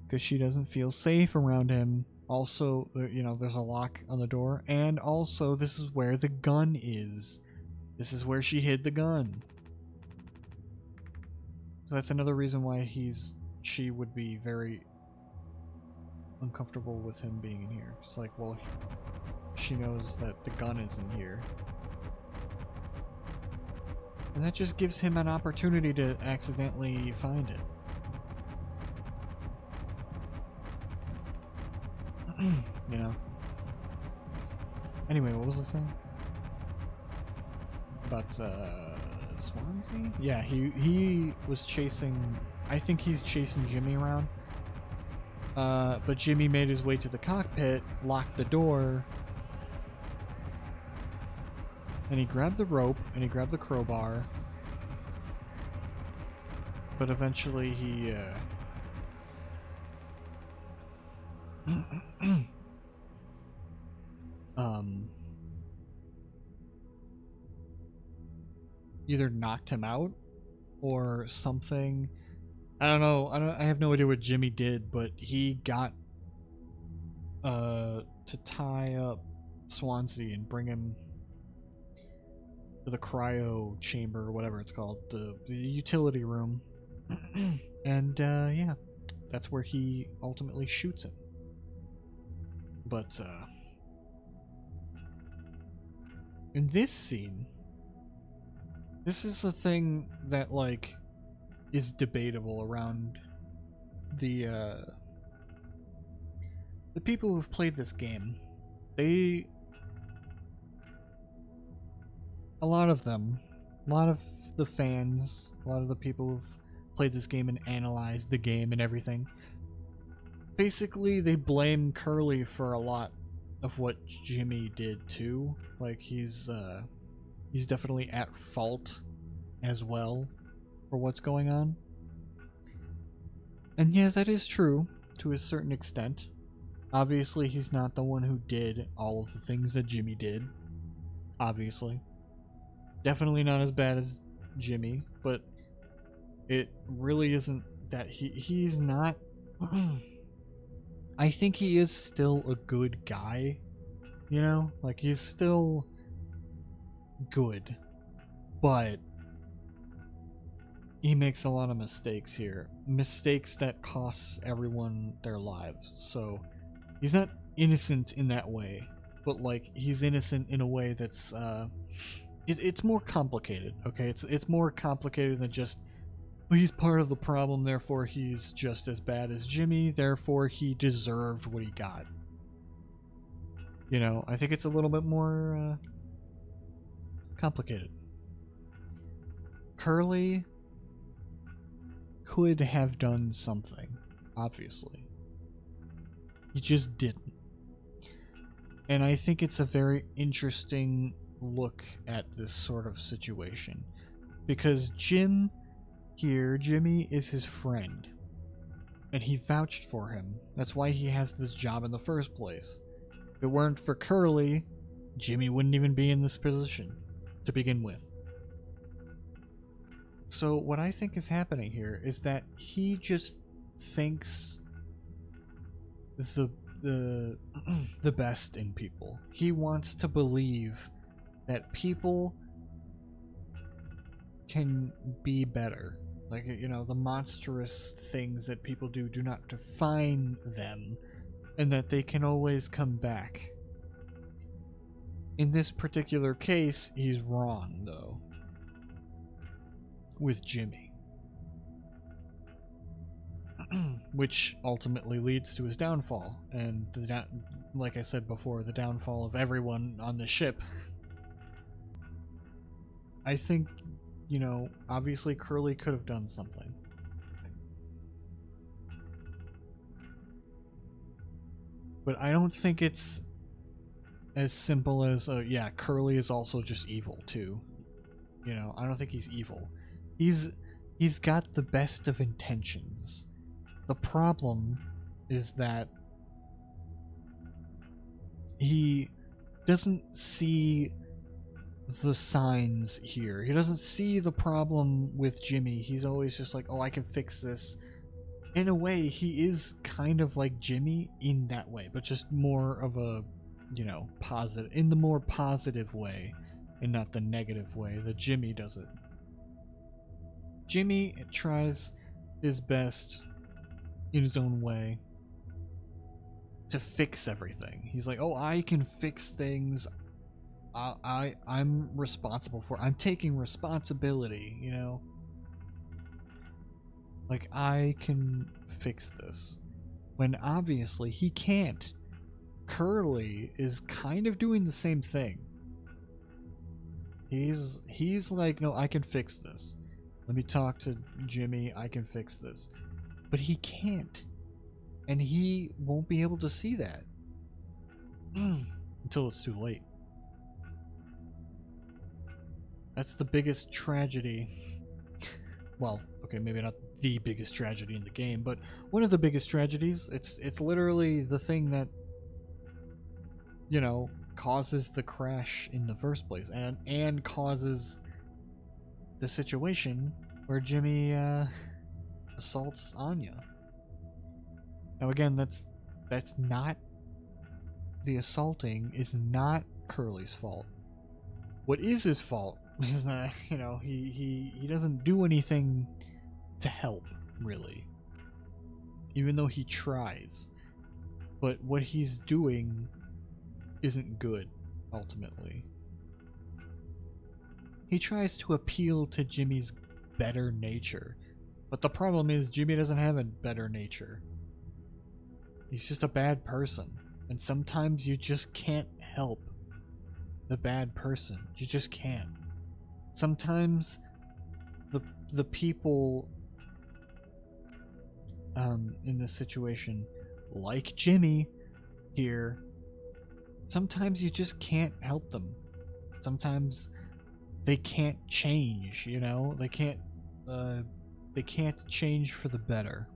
Because she doesn't feel safe around him. Also, you know, there's a lock on the door. And also, this is where the gun is. This is where she hid the gun. So that's another reason why she would be very uncomfortable with him being in here. It's like, well, she knows that the gun is in here. And that just gives him an opportunity to accidentally find it. You know. Anyway, what was I saying? About Swansea? Yeah, he was chasing. I think he's chasing Jimmy around. But Jimmy made his way to the cockpit, locked the door, and he grabbed the rope and he grabbed the crowbar. But eventually he either knocked him out or something. I don't know. I have no idea what Jimmy did, but he got to tie up Swansea and bring him to the cryo chamber or whatever it's called, the utility room. And yeah, that's where he ultimately shoots him. But in this scene, this is a thing that like is debatable around the people who've played this game, they, a lot of them, a lot of the fans, a lot of the people who've played this game and analyzed the game and everything, basically they blame Curly for a lot of what Jimmy did too. Like he's definitely at fault as well for what's going on. And yeah, that is true to a certain extent. Obviously, he's not the one who did all of the things that Jimmy did. Obviously. Definitely not as bad as Jimmy, but it really isn't that he's not. I think he is still a good guy, you know? Like, he's still good, but he makes a lot of mistakes here. Mistakes that costs everyone their lives. So, he's not innocent in that way, but, like, he's innocent in a way that's, it's more complicated, okay? It's more complicated than just, he's part of the problem, therefore he's just as bad as Jimmy, therefore he deserved what he got. You know, I think it's a little bit more complicated. Curly could have done something, obviously. He just didn't. And I think it's a very interesting look at this sort of situation. Because Jimmy is his friend. And he vouched for him. That's why he has this job in the first place. If it weren't for Curly, Jimmy wouldn't even be in this position to begin with. So what I think is happening here is that he just thinks the best in people. He wants to believe that people can be better. Like, you know, the monstrous things that people do not define them, and that they can always come back. In this particular case, he's wrong, though. With Jimmy. Which ultimately leads to his downfall. And, like I said before, the downfall of everyone on the ship. I think, you know, obviously Curly could have done something. But I don't think it's as simple as, yeah, Curly is also just evil, too. You know, I don't think he's evil. He's got the best of intentions. The problem is that he doesn't see the signs here. He doesn't see the problem with Jimmy. He's always just like, oh, I can fix this. In a way, he is kind of like Jimmy in that way, but just more of a, you know, positive, in the more positive way, and not the negative way that Jimmy does it. Jimmy tries his best in his own way to fix everything. He's like, oh, I can fix things. I'm responsible for it. I'm taking responsibility, you know? Like, I can fix this. When obviously he can't. Curly is kind of doing the same thing. He's like, no, I can fix this. Let me talk to Jimmy, I can fix this. But he can't. And he won't be able to see that. Until it's too late. That's the biggest tragedy. Well, okay, maybe not the biggest tragedy in the game, but one of the biggest tragedies. It's literally the thing that, you know, causes the crash in the first place, and causes the situation where Jimmy assaults Anya. Now again, that's not, the assaulting is not Curly's fault. What is his fault is that, you know, he doesn't do anything to help, really. Even though he tries. But what he's doing isn't good, ultimately. He tries to appeal to Jimmy's better nature, But the problem is Jimmy doesn't have a better nature. He's just a bad person. And sometimes you just can't help the bad person. You just can't. Sometimes the people in this situation, like Jimmy here, sometimes you just can't help them. Sometimes they can't change, you know? They can't change for the better.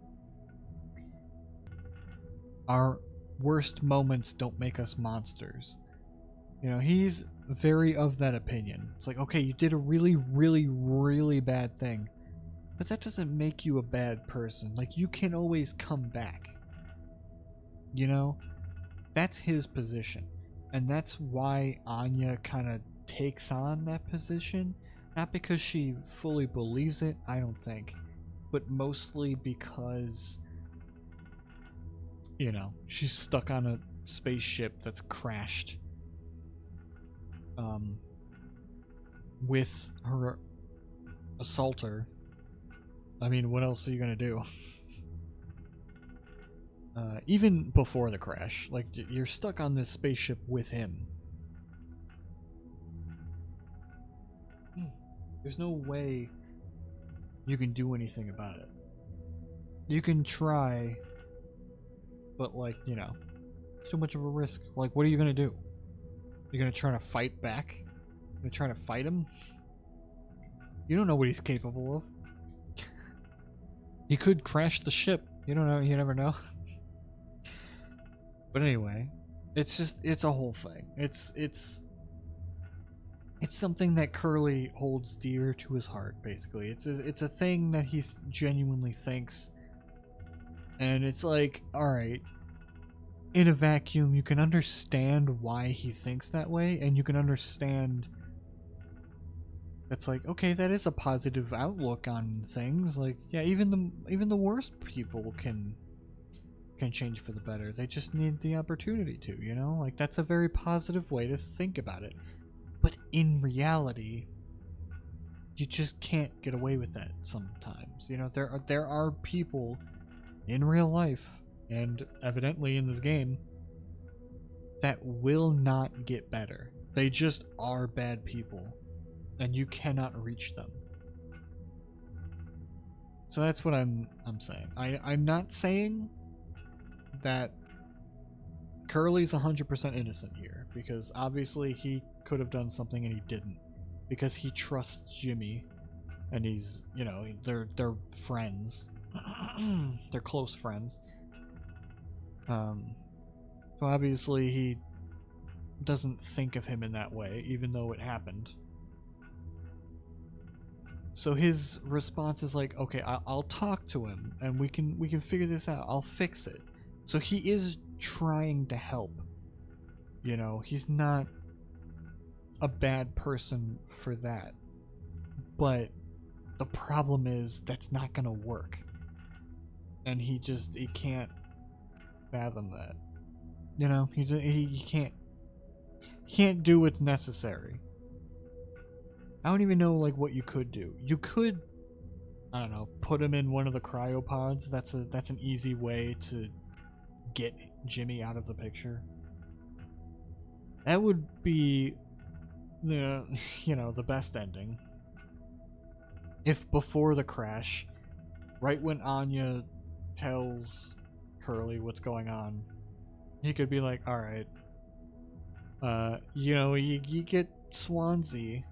Our worst moments don't make us monsters. You know, he's very of that opinion. It's like, okay, you did a really, really, really bad thing, but that doesn't make you a bad person. Like, you can always come back. You know? That's his position. And that's why Anya kind of takes on that position. Not because she fully believes it, I don't think, but mostly because, you know, she's stuck on a spaceship that's crashed with her assaulter. I mean, what else are you gonna do? Even before the crash, like, you're stuck on this spaceship with him. There's no way you can do anything about it. You can try, but, like, you know, it's too much of a risk. Like, what are you gonna do? You're gonna try to fight back? You're gonna try to fight him? You don't know what he's capable of. He could crash the ship. You don't know. You never know. But anyway, it's a whole thing. It's something that Curly holds dear to his heart. Basically, it's a thing that he genuinely thinks, and it's like, all right, in a vacuum, you can understand why he thinks that way, and you can understand. It's like, okay, that is a positive outlook on things. Like, yeah, even the worst people can change for the better. They just need the opportunity to, you know? Like, that's a very positive way to think about it. But in reality, you just can't get away with that sometimes. You know, there are people in real life, and evidently in this game, that will not get better. They just are bad people, and you cannot reach them. So that's what I'm saying. I'm not saying that Curly's 100% innocent here, because obviously he could have done something and he didn't, because he trusts Jimmy, and he's, you know, they're friends. They're close friends. So obviously he doesn't think of him in that way, even though it happened. So his response is like, okay, I'll talk to him and we can figure this out. I'll fix it. So he is trying to help. You know, he's not a bad person for that. But the problem is that's not gonna work. And he can't fathom that. You know, he can't do what's necessary. I don't even know, like, what you could do. You could, I don't know, put him in one of the cryopods. That's an easy way to get Jimmy out of the picture. That would be the best ending. If before the crash, right when Anya tells Curly what's going on, he could be like, all right, you get Swansea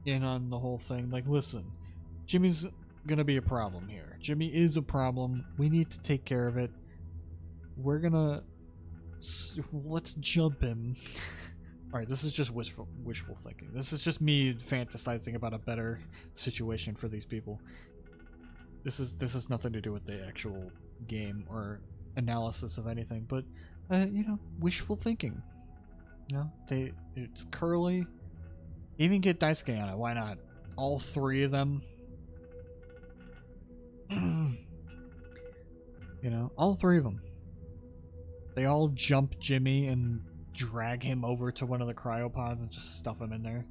in on the whole thing. Like, listen, Jimmy's gonna be a problem here. Jimmy is a problem. We need to take care of it. Let's jump him. Alright, this is just wishful thinking. This is just me fantasizing about a better situation for these people. This is nothing to do with the actual game or analysis of anything, but wishful thinking. You know, it's Curly. Even get Daisuke on it. Why not? All three of them. All three of them. They all jump Jimmy and drag him over to one of the cryopods and just stuff him in there.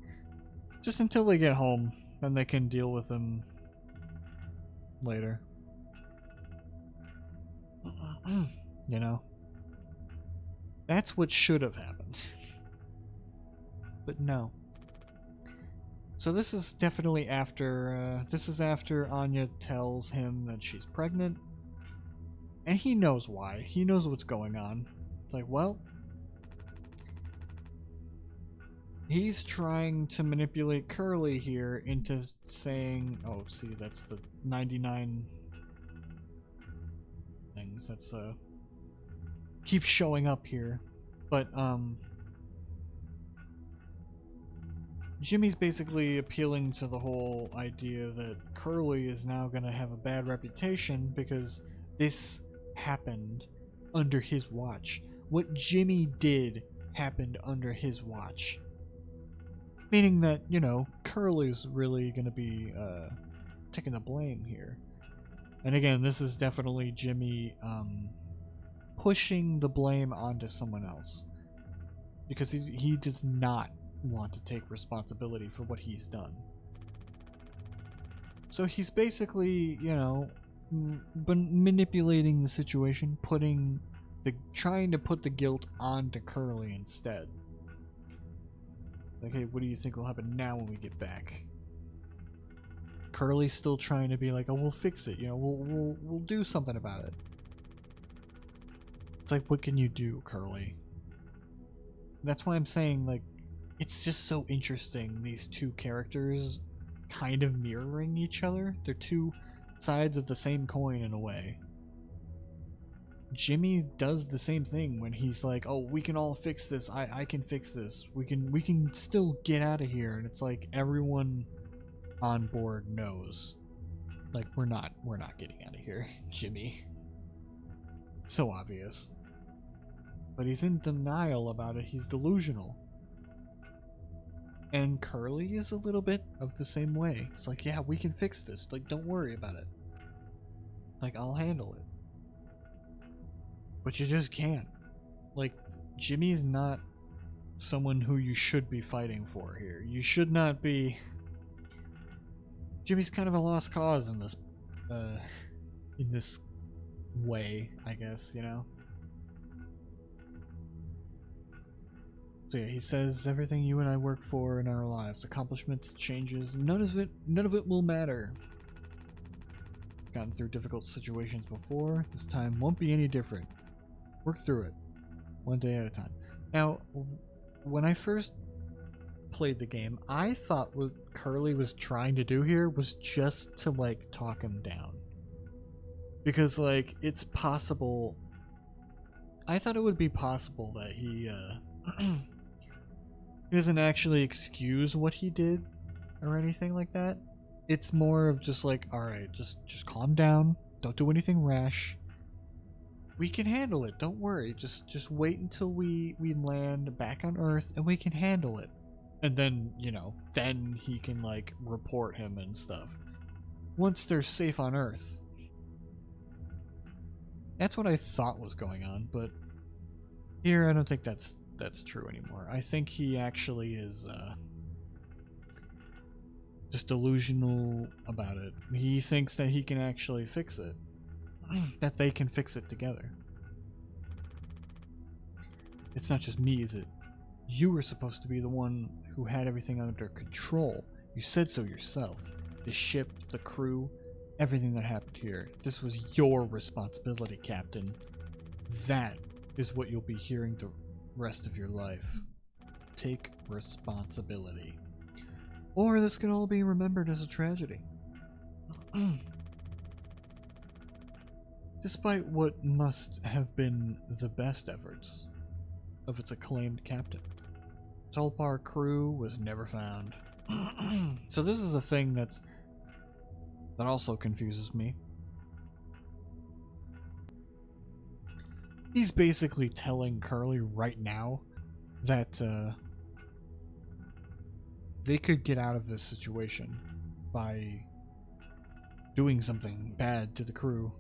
Just until they get home. Then they can deal with him, later. You know? That's what should have happened. But no. So this is definitely after, this is after Anya tells him that she's pregnant. And he knows why. He knows what's going on. It's like, well, he's trying to manipulate Curly here into saying, oh, see, that's the 99 things. That's, keeps showing up here. But, Jimmy's basically appealing to the whole idea that Curly is now going to have a bad reputation because this happened under his watch. What Jimmy did happened under his watch. Meaning that, you know, Curly's really going to be taking the blame here. And again, this is definitely Jimmy pushing the blame onto someone else. Because he does not want to take responsibility for what he's done. So he's basically, you know, manipulating the situation, trying to put the guilt onto Curly instead. Like, hey, what do you think will happen now when we get back? Curly's still trying to be like, oh, we'll fix it, you know, we'll do something about it. It's like, what can you do, Curly? That's why I'm saying, like, it's just so interesting, these two characters kind of mirroring each other. They're two sides of the same coin in a way. Jimmy does the same thing when he's like, oh, we can all fix this, I can fix this, we can still get out of here, and it's like everyone on board knows, like, we're not getting out of here, Jimmy. So obvious. But he's in denial about it, he's delusional. And Curly is a little bit of the same way. It's like, yeah, we can fix this. Like, don't worry about it. Like, I'll handle it. But you just can't. Like, Jimmy's not someone who you should be fighting for here. You should not be... Jimmy's kind of a lost cause in this way, I guess, you know? So yeah, he says everything you and I work for in our lives, accomplishments, changes, none of it will matter. Gotten through difficult situations before, this time won't be any different. Work through it, one day at a time. Now, when I first played the game, I thought what Curly was trying to do here was just to, like, talk him down. Because, like, it's possible... I thought it would be possible that he doesn't actually excuse what he did or anything like that. It's more of just like, alright, just calm down. Don't do anything rash. We can handle it. Don't worry. Just wait until we land back on Earth and we can handle it. And then, you know, then he can, like, report him and stuff. Once they're safe on Earth. That's what I thought was going on, but here I don't think that's true anymore. I think he actually is just delusional about it. He thinks that he can actually fix it. That they can fix it together. It's not just me, is it? You were supposed to be the one who had everything under control. You said so yourself. The ship, the crew, everything that happened here. This was your responsibility, Captain. That is what you'll be hearing the rest of your life. Take responsibility. Or this can all be remembered as a tragedy. Despite what must have been the best efforts of its acclaimed captain, Tulpar crew was never found. So this is a thing that also confuses me. He's basically telling Curly right now that they could get out of this situation by doing something bad to the crew.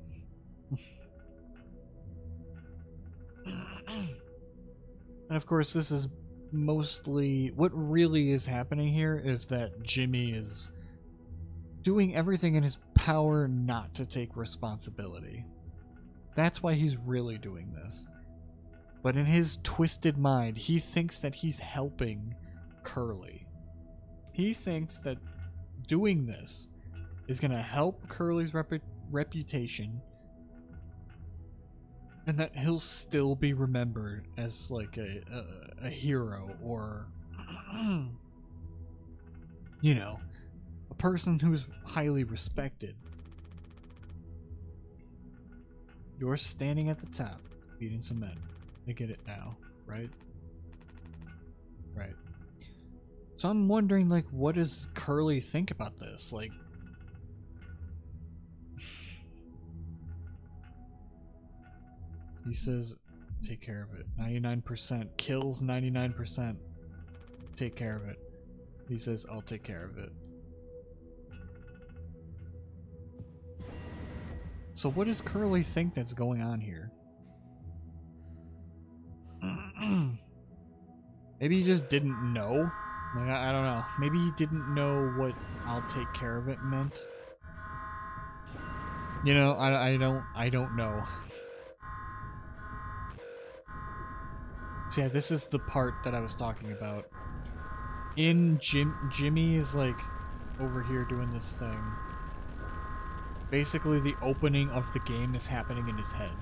And of course, this is mostly what really is happening here is that Jimmy is doing everything in his power not to take responsibility. That's why he's really doing this. But in his twisted mind, he thinks that he's helping Curly. He thinks that doing this is going to help Curly's reputation, and that he'll still be remembered as like a hero, or you know, a person who's highly respected. You're standing at the top, feeding some men. I get it now, right? Right. So I'm wondering, like, what does Curly think about this? Like, he says, take care of it. 99% kills 99%. Take care of it. He says, I'll take care of it. So what does Curly think that's going on here? Maybe he just didn't know? Like, I don't know. Maybe he didn't know what I'll take care of it meant. You know, I don't know. So yeah, this is the part that I was talking about. Jimmy is like over here doing this thing. Basically, the opening of the game is happening in his head.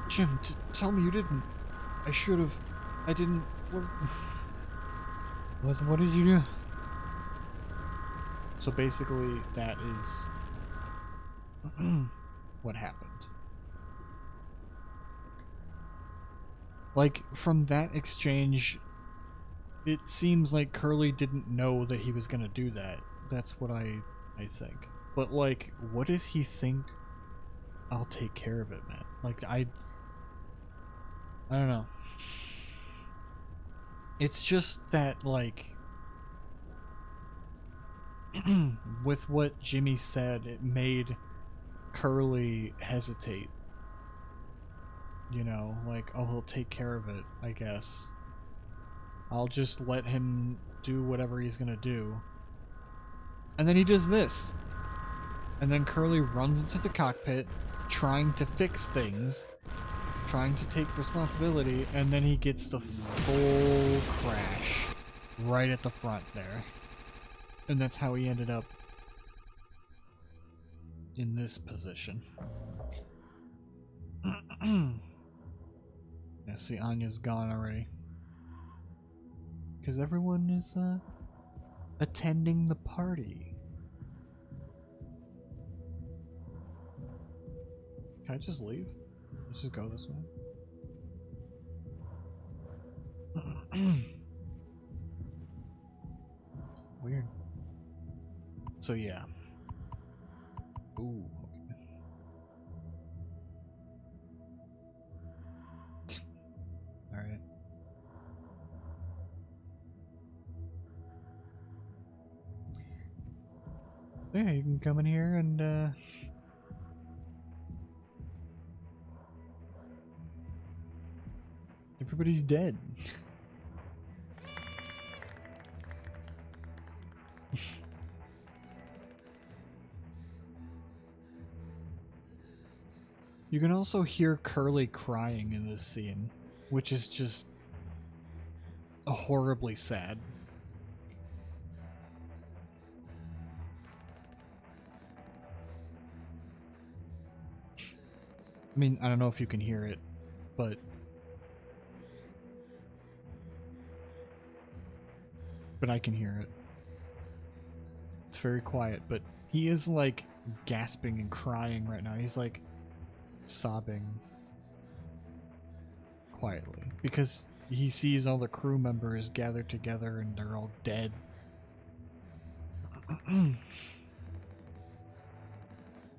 Jim, tell me you didn't. I should have. I didn't. What did you do? So basically, that is what happened. Like, from that exchange, it seems like Curly didn't know that he was gonna do that. That's what I think. But, like, what does he think I'll take care of it meant? Like, I don't know. It's just that, like, with what Jimmy said, it made Curly hesitate. You know, like, oh, he'll take care of it, I guess. I'll just let him do whatever he's gonna do. And then he does this. And then Curly runs into the cockpit, trying to fix things, trying to take responsibility, and then he gets the full crash right at the front there. And that's how he ended up in this position. Yeah, see, Anya's gone already. Because everyone is attending the party. Can I just leave? Let's just go this way. Weird. So yeah. Ooh. Alright. Yeah, you can come in here and everybody's dead. You can also hear Curly crying in this scene, which is just horribly sad. I mean, I don't know if you can hear it, but I can hear it. It's very quiet, but he is like gasping and crying right now. He's like sobbing quietly because he sees all the crew members gathered together and they're all dead.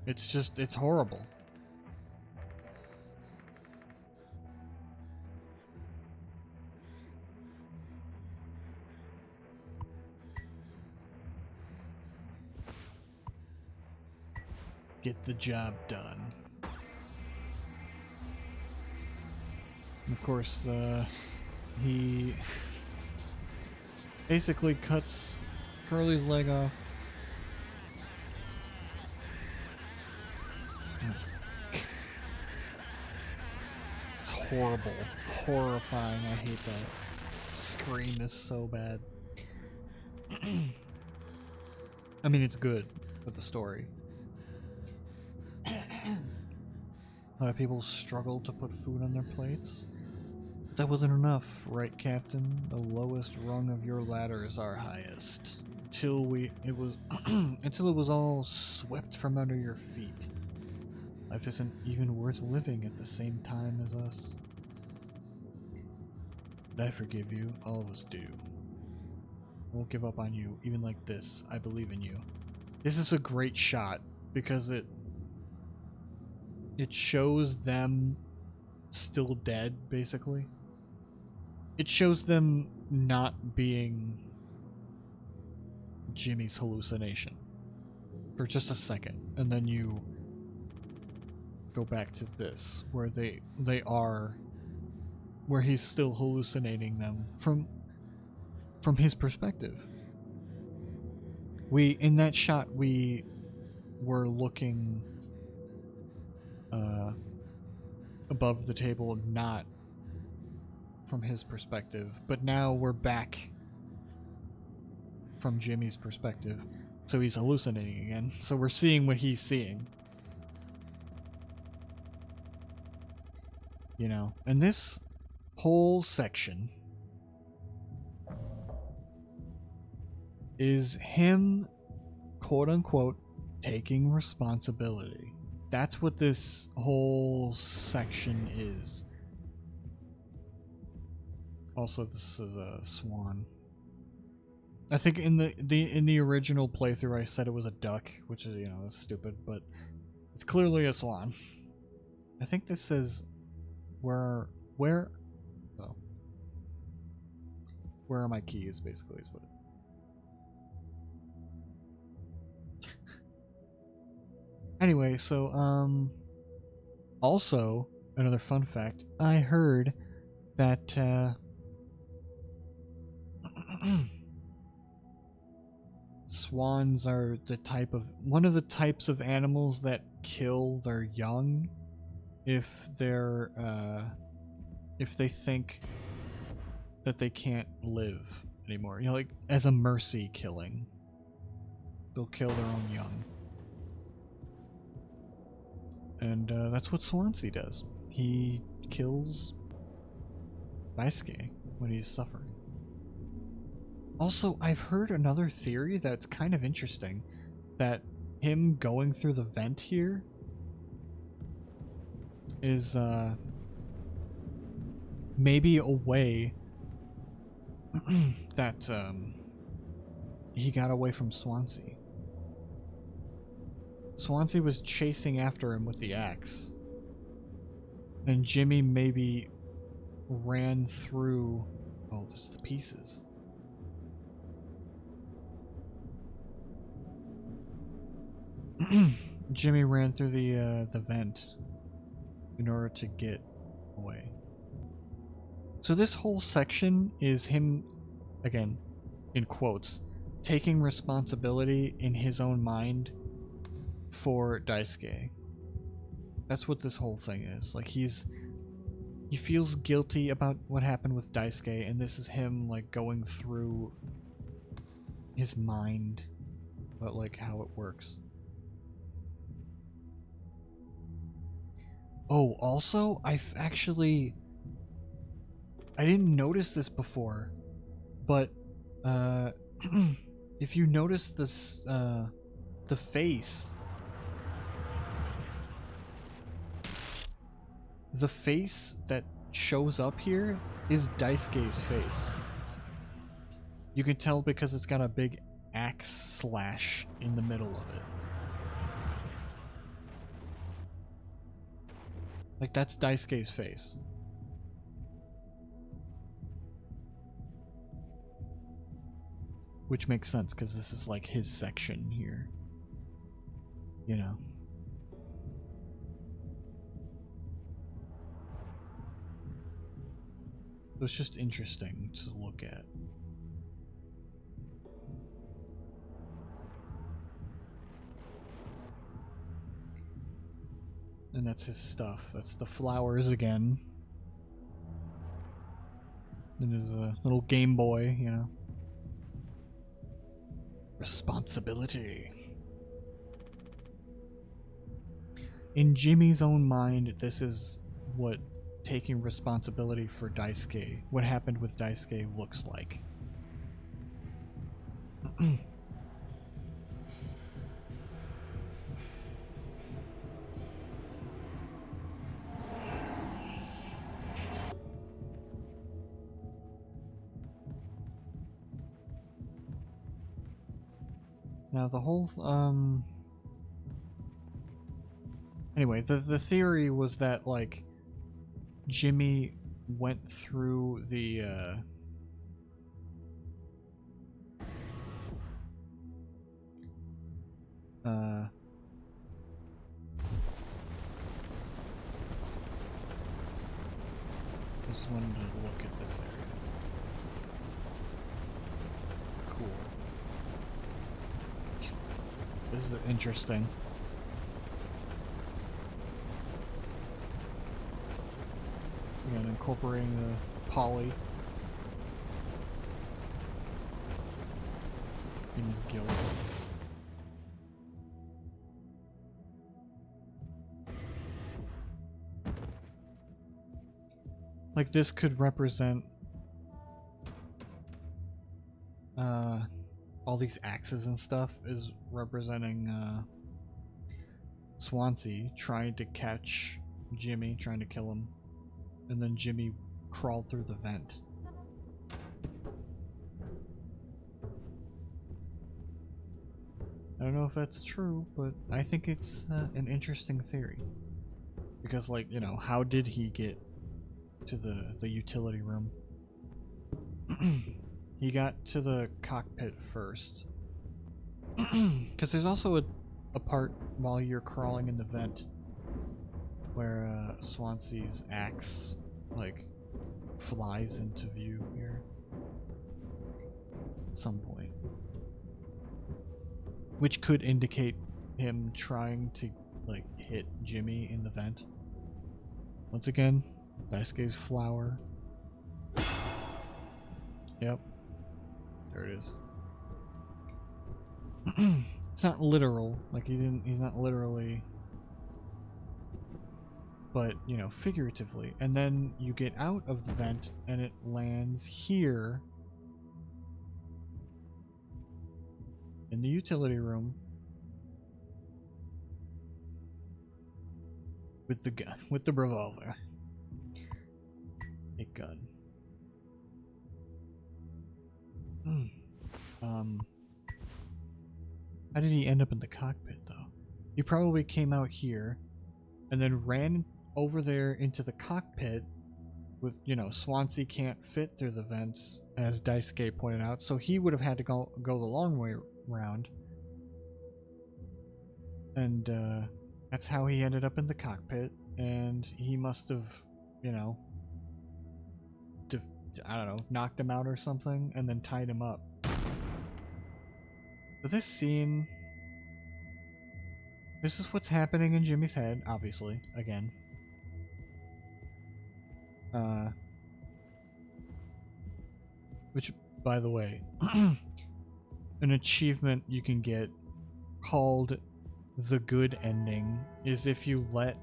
It's horrible. Get the job done. And of course, he basically cuts Curly's leg off, horrible. Horrifying. I hate that. Scream is so bad. I mean, it's good for the story. A lot of people struggle to put food on their plates. That wasn't enough, right, Captain? The lowest rung of your ladder is our highest. Until until it was all swept from under your feet. Life isn't even worth living at the same time as us. But I forgive you, all of us do. I won't give up on you, even like this. I believe in you. This is a great shot because it shows them still dead, basically. It shows them not being Jimmy's hallucination for just a second, and then you go back to this where they are, where he's still hallucinating them from his perspective. In that shot we were looking above the table, not from his perspective, but now we're back from Jimmy's perspective, so he's hallucinating again, so we're seeing what he's seeing, you know. And this whole section is him, quote unquote, taking responsibility. That's what this whole section is. Also, this is a swan. I think in the original playthrough I said it was a duck, which is, you know, that's stupid, but it's clearly a swan. I think this says where are my keys, basically, is what it. Anyway, so also another fun fact, I heard that swans are one of the types of animals that kill their young if they think that they can't live anymore. You know, like as a mercy killing. They'll kill their own young. And that's what Swansea does. He kills Daisuke when he's suffering. Also, I've heard another theory that's kind of interesting, that him going through the vent here is maybe a way that he got away from Swansea. Swansea was chasing after him with the axe, and Jimmy maybe ran through. Oh, there's the pieces. Jimmy ran through the vent in order to get away. So this whole section is him, again, in quotes, taking responsibility in his own mind for Daisuke. That's what this whole thing is. Like, he feels guilty about what happened with Daisuke, and this is him, like, going through his mind about, like, how it works. Oh, also, I didn't notice this before, but if you notice this, the face that shows up here is Daisuke's face. You can tell because it's got a big axe slash in the middle of it. Like, that's Daisuke's face. Which makes sense, because this is, like, his section here. You know? So it's just interesting to look at. And that's his stuff. That's the flowers again. in his little Game Boy, you know. Responsibility. In Jimmy's own mind, this is what taking responsibility for Daisuke, what happened with Daisuke, looks like. Now the whole anyway, the theory was that like Jimmy went through the just wanted to look at this area. Cool. This is interesting. Again, incorporating the poly in his guild. Like this could represent all these axes and stuff is representing Swansea trying to catch Jimmy, trying to kill him, and then Jimmy crawled through the vent. I don't know if that's true, but I think it's an interesting theory. Because, like, you know, how did he get to the utility room? He got to the cockpit first. Because there's also a part while you're crawling in the vent where Swansea's axe, like, flies into view here. At some point. Which could indicate him trying to, like, hit Jimmy in the vent. Once again, Daisuke's flower. Yep. There it is. It's not literal, like he's not literally, but, you know, figuratively. And then you get out of the vent and it lands here in the utility room with the gun, with the revolver. A gun. How did he end up in the cockpit, though? He probably came out here and then ran over there into the cockpit with, you know, Swansea can't fit through the vents, as Daisuke pointed out, so he would have had to go the long way around. And that's how he ended up in the cockpit, and he must have, you know, I don't know, knocked him out or something, and then tied him up. But this scene, this is what's happening in Jimmy's head, obviously, again. Which, by the way, an achievement you can get called the good ending is if you let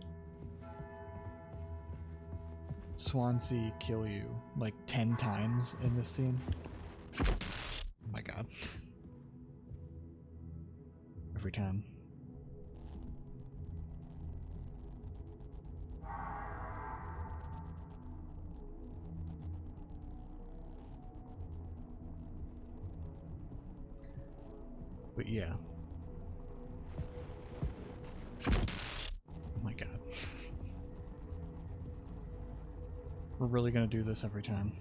Swansea kill you like 10 times in this scene. Oh my god. Every time. But yeah. Oh my god. We're really gonna do this every time.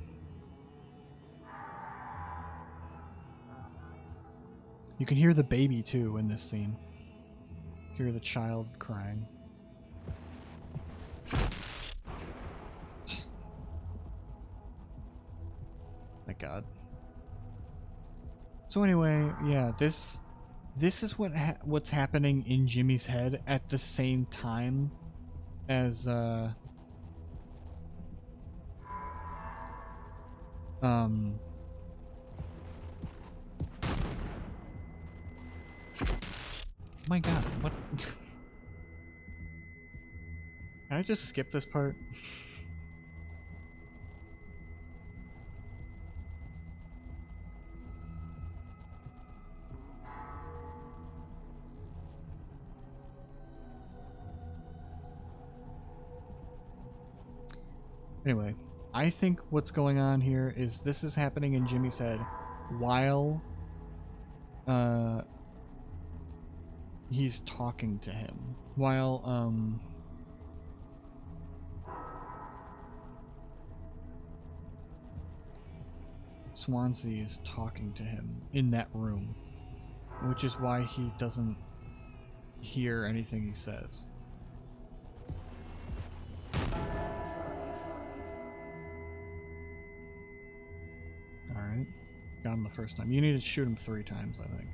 You can hear the baby too in this scene. Hear the child crying. My god. So anyway, yeah, this is what's happening in Jimmy's head at the same time as Um. My God, what? Can I just skip this part? Anyway, I think what's going on here is this is happening in Jimmy's head while he's talking to him. While Swansea is talking to him in that room, which is why he doesn't hear anything he says. Alright. Got him the first time. You need to shoot him 3 times, I think.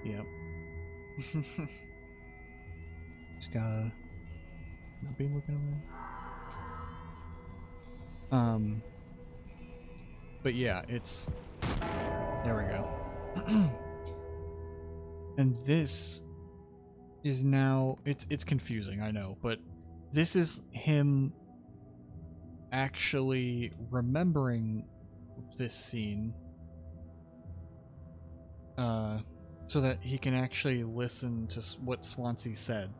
Yep. Just gotta not be looking away. But yeah, it's there we go. And this is now it's confusing, I know, but this is him actually remembering this scene so that he can actually listen to what Swansea said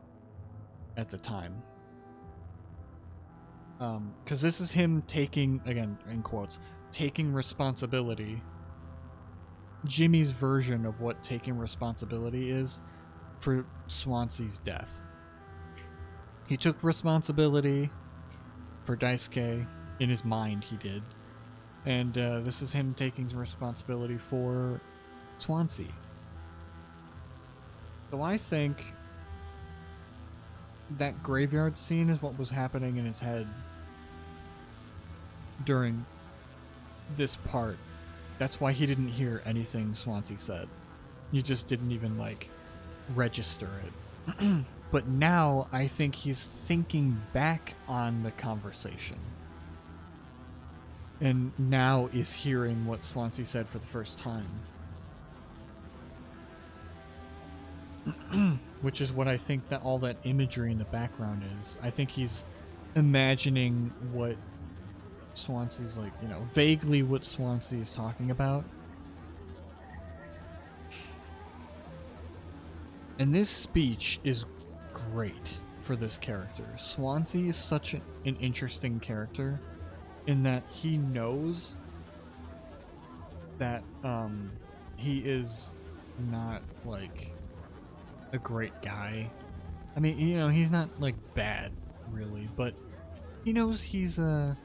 at the time. Because this is him taking, again, in quotes, taking responsibility. Jimmy's version of what taking responsibility is for Swansea's death. He took responsibility for Daisuke. In his mind, he did. And this is him taking responsibility for Swansea. So I think that graveyard scene is what was happening in his head during this part. That's why he didn't hear anything Swansea said. He just didn't even, like, register it. But now I think he's thinking back on the conversation. And now is hearing what Swansea said for the first time. Which is what I think that all that imagery in the background is. I think he's imagining what Swansea's like, you know, vaguely what Swansea is talking about. And this speech is great for this character. Swansea is such an interesting character in that he knows that he is not like a great guy. I mean, you know, he's not like bad really, but he knows he's a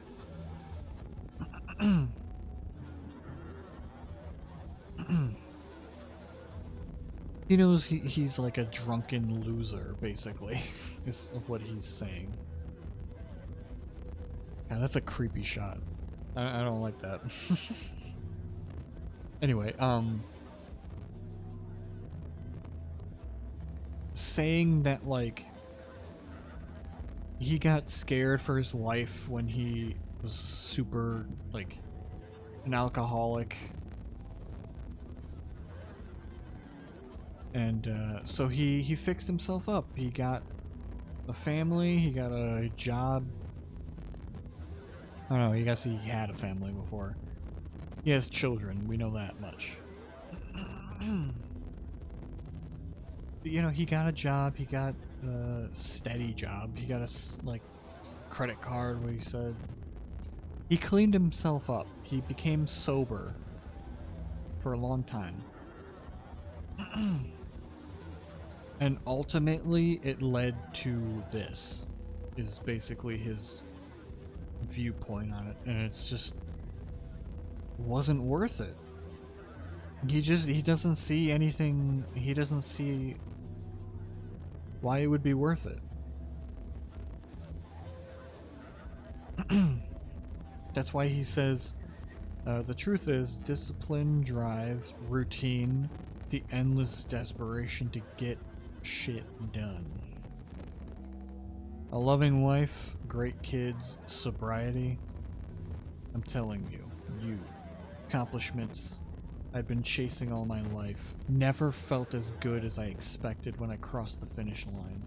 he knows he's like a drunken loser, basically, is of what he's saying. Yeah, that's a creepy shot. I don't like that. Anyway, saying that, like, he got scared for his life when he was super, like, an alcoholic. And so he fixed himself up. He got a family, he got a job. I don't know, I guess he had a family before. He has children, we know that much. But, you know, he got a job, he got a steady job, he got a, like, credit card, what he said. He cleaned himself up. He became sober for a long time. And ultimately, it led to this, is basically his viewpoint on it. And it's just wasn't worth it. He doesn't see anything, he doesn't see why it would be worth it. That's why he says, the truth is, discipline, drive, routine, the endless desperation to get shit done. A loving wife, great kids, sobriety. I'm telling you, accomplishments I've been chasing all my life, never felt as good as I expected when I crossed the finish line.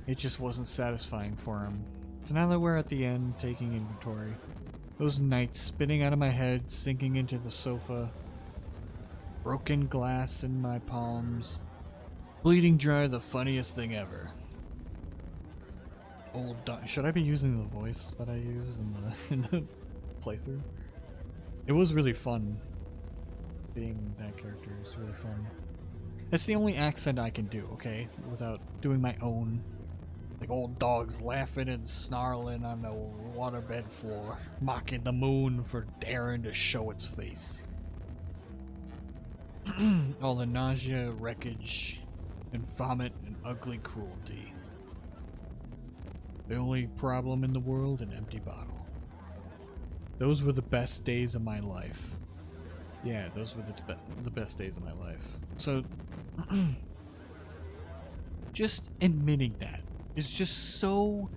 It just wasn't satisfying for him. So now that we're at the end, taking inventory, those nights spinning out of my head, sinking into the sofa, broken glass in my palms, bleeding dry, the funniest thing ever. Should I be using the voice that I use in the playthrough? It was really fun. Being that character is really fun. That's the only accent I can do, okay? Without doing my own. Like old dogs laughing and snarling on the waterbed floor, mocking the moon for daring to show its face. All the nausea, wreckage, and vomit and ugly cruelty. The only problem in the world, an empty bottle. Those were the best days of my life. Yeah, those were the best days of my life. So, just admitting that is just so...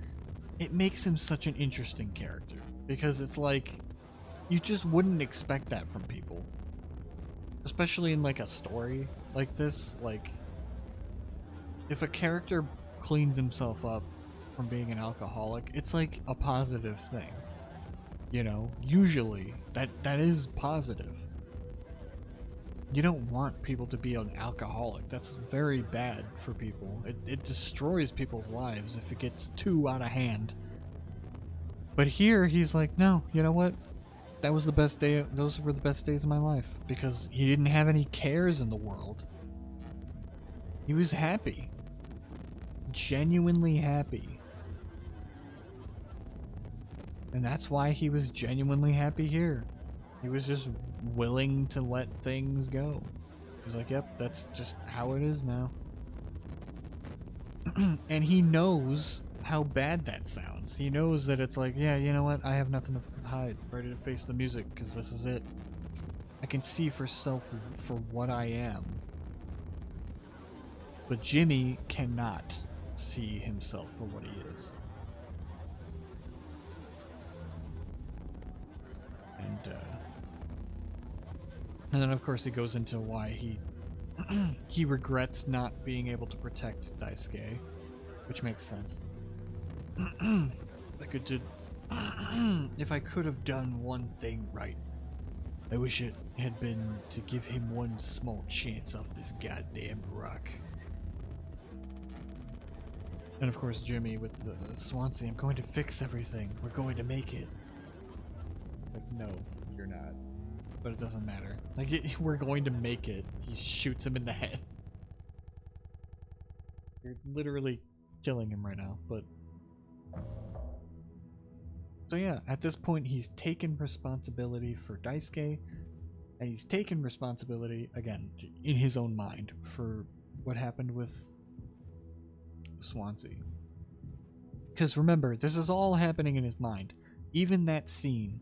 It makes him such an interesting character. Because it's like, you just wouldn't expect that from people. Especially in like a story like this. Like, if a character cleans himself up from being an alcoholic, it's like a positive thing. You know, usually that is positive. You don't want people to be an alcoholic. That's very bad for people. It destroys people's lives if it gets too out of hand. But here he's like, no, you know what? That was the best day. Those were the best days of my life because he didn't have any cares in the world. He was happy. Genuinely happy. And that's why he was genuinely happy here. He was just willing to let things go. He was like, yep, that's just how it is now. And he knows how bad that sounds. He knows that it's like, yeah, you know what? I have nothing to hide. Ready to face the music because this is it. I can see for self for what I am. But Jimmy cannot see himself for what he is. And then of course he goes into why he regrets not being able to protect Daisuke, which makes sense. If I could have done one thing right, I wish it had been to give him one small chance off this goddamn rock. And of course Jimmy with the Swansea, I'm going to fix everything. We're going to make it. Like, no, you're not. But it doesn't matter. Like, we're going to make it. He shoots him in the head. You're literally killing him right now, but... So yeah, at this point he's taken responsibility for Daisuke, and he's taken responsibility, again, in his own mind, for what happened with Swansea. Because remember, this is all happening in his mind. Even that scene.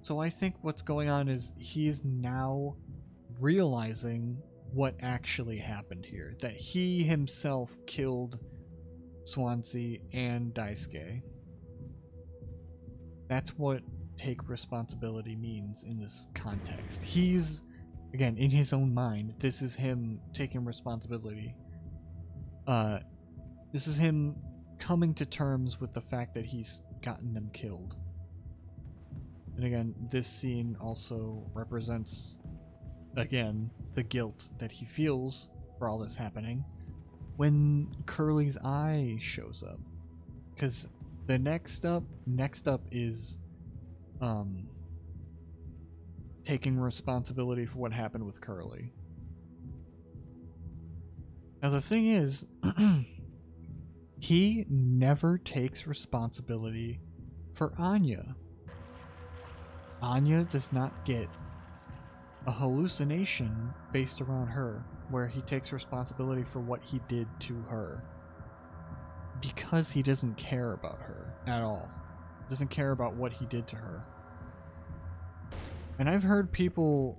So I think what's going on is he's now realizing what actually happened here. That he himself killed Swansea and Daisuke. That's what take responsibility means in this context. He's, again, in his own mind, this is him taking responsibility. This is him coming to terms with the fact that he's gotten them killed. And again, this scene also represents, again, the guilt that he feels for all this happening when Curly's eye shows up. Because the next up is taking responsibility for what happened with Curly. Now the thing is, he never takes responsibility for Anya. Anya does not get a hallucination based around her, where he takes responsibility for what he did to her. because he doesn't care about her at all. Doesn't care about what he did to her. And I've heard people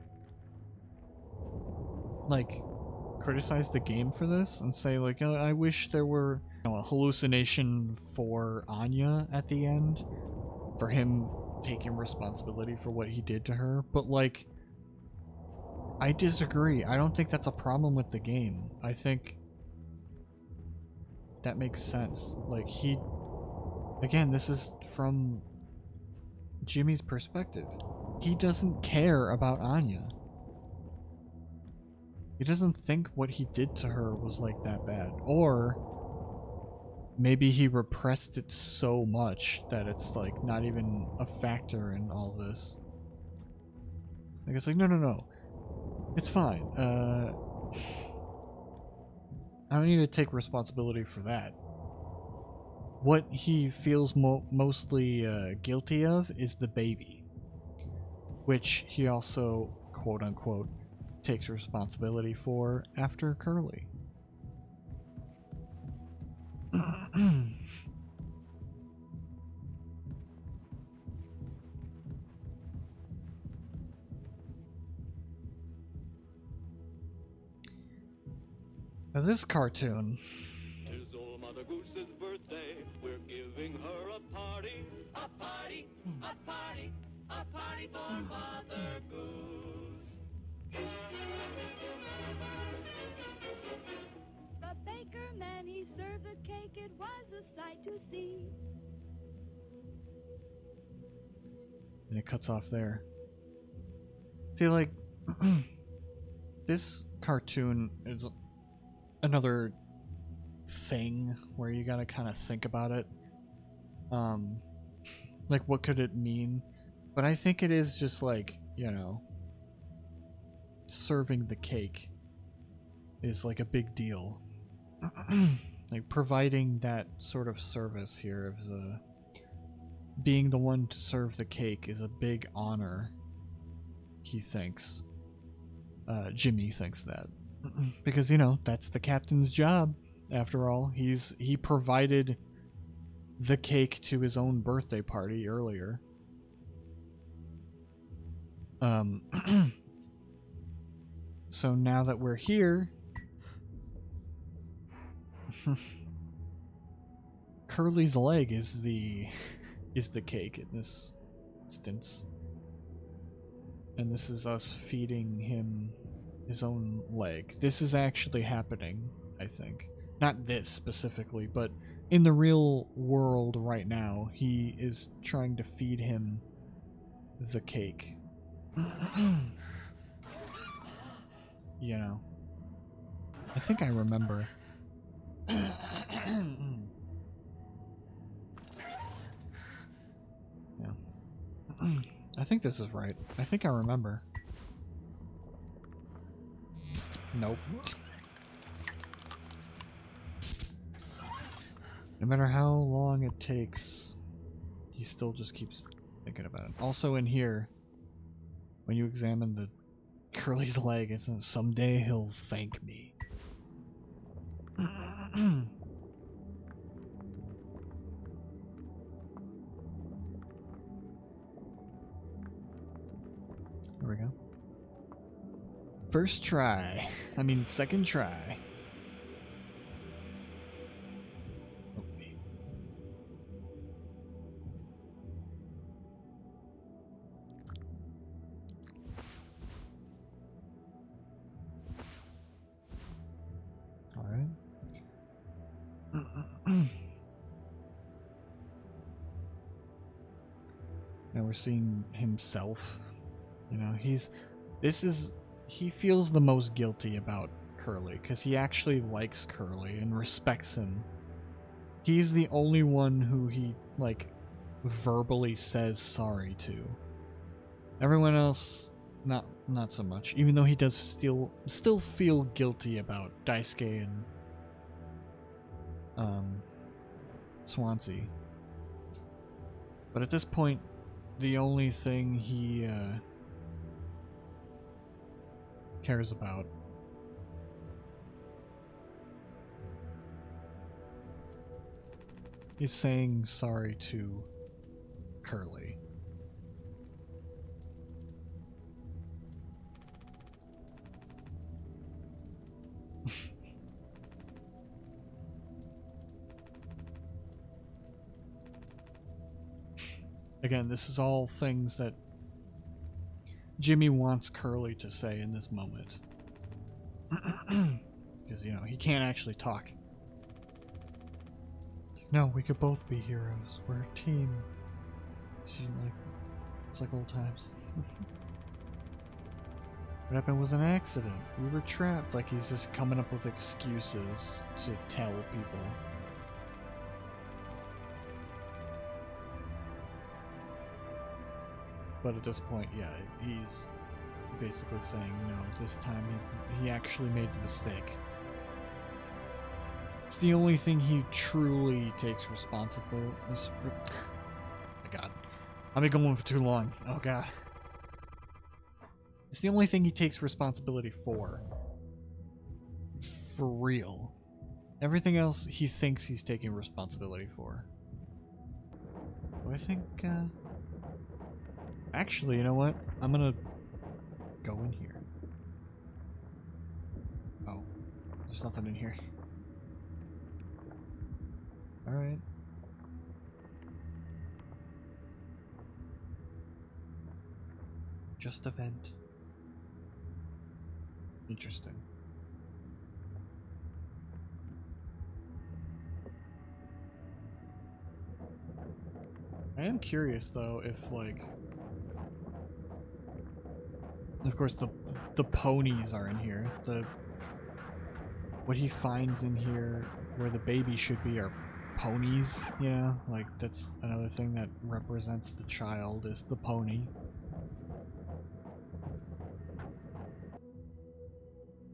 like criticize the game for this and say like, oh, I wish there were, you know, a hallucination for Anya at the end, for him taking responsibility for what he did to her. But like, I disagree. I don't think that's a problem with the game. I think that makes sense. Like, he, again, this is from Jimmy's perspective. He doesn't care about Anya. He doesn't think what he did to her was like that bad. Or maybe he repressed it so much that it's like not even a factor in all this. Like, it's like, no, no, no. It's fine. I don't need to take responsibility for that. What he feels mostly guilty of is the baby, which he also, quote unquote, takes responsibility for after Curly. Now this cartoon. Tis old Mother Goose's birthday. We're giving her a party. A party, a party, a party for Mother Goose. The baker man, he served the cake. It was a sight to see. And it cuts off there. See, like, this cartoon is another thing where you gotta kind of think about it. Like, what could it mean? But I think it is just like, you know, serving the cake is like a big deal. Like, providing that sort of service here of being the one to serve the cake is a big honor, he thinks. Jimmy thinks that. Because, you know, that's the captain's job, after all. He provided the cake to his own birthday party earlier. So now that we're here, Curly's leg is the cake in this instance. And this is us feeding him his own leg. This is actually happening, I think. Not this specifically, but in the real world right now, he is trying to feed him the cake. You know. I think I remember. Yeah. I think this is right. I think I remember. Nope. No matter how long it takes, he still just keeps thinking about it. Also in here, when you examine the Curly's leg, it's someday he'll thank me. There we go. First try. I mean, second try. Oh, me. All right. Now we're seeing himself. You know, he feels the most guilty about Curly because he actually likes Curly and respects him. He's the only one who he, like, verbally says sorry to. Everyone else, not so much. Even though he does still feel guilty about Daisuke and Swansea. But at this point, the only thing he cares about is saying sorry to Curly. Again, this is all things that Jimmy wants Curly to say in this moment. Because, you know, he can't actually talk. No, we could both be heroes. We're a team. It's like old times. What happened was an accident. We were trapped. Like he's just coming up with excuses to tell people. But at this point, yeah, he's basically saying, no, this time he actually made the mistake. It's the only thing he truly takes responsibility. Oh my god. I've been going for too long. Oh god. It's the only thing he takes responsibility for. For real. Everything else he thinks he's taking responsibility for. Do I think, actually, you know what? I'm gonna go in here. Oh. There's nothing in here. Alright. Just a vent. Interesting. I am curious though if like of course the ponies are in here. What he finds in here where the baby should be are ponies, you know? Like that's another thing that represents the child is the pony.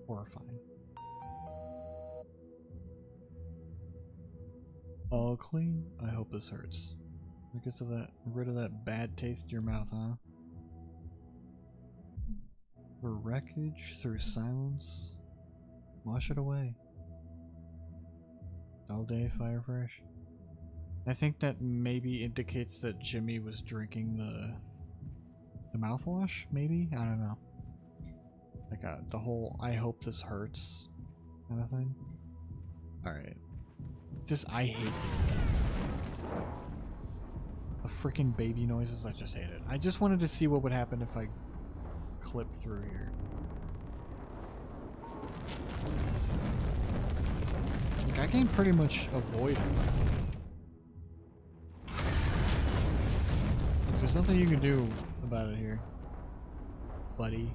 Horrifying. All clean? I hope this hurts. Rid of that bad taste in your mouth, huh? Through wreckage, through silence. Wash it away. All day, fire fresh. I think that maybe indicates that Jimmy was drinking the mouthwash, maybe? I don't know. Like the whole I hope this hurts kind of thing. Alright. I hate this thing. The freaking baby noises, I just hate it. I just wanted to see what would happen if I clip through here. Like, I can pretty much avoid it. There's nothing you can do about it here, buddy.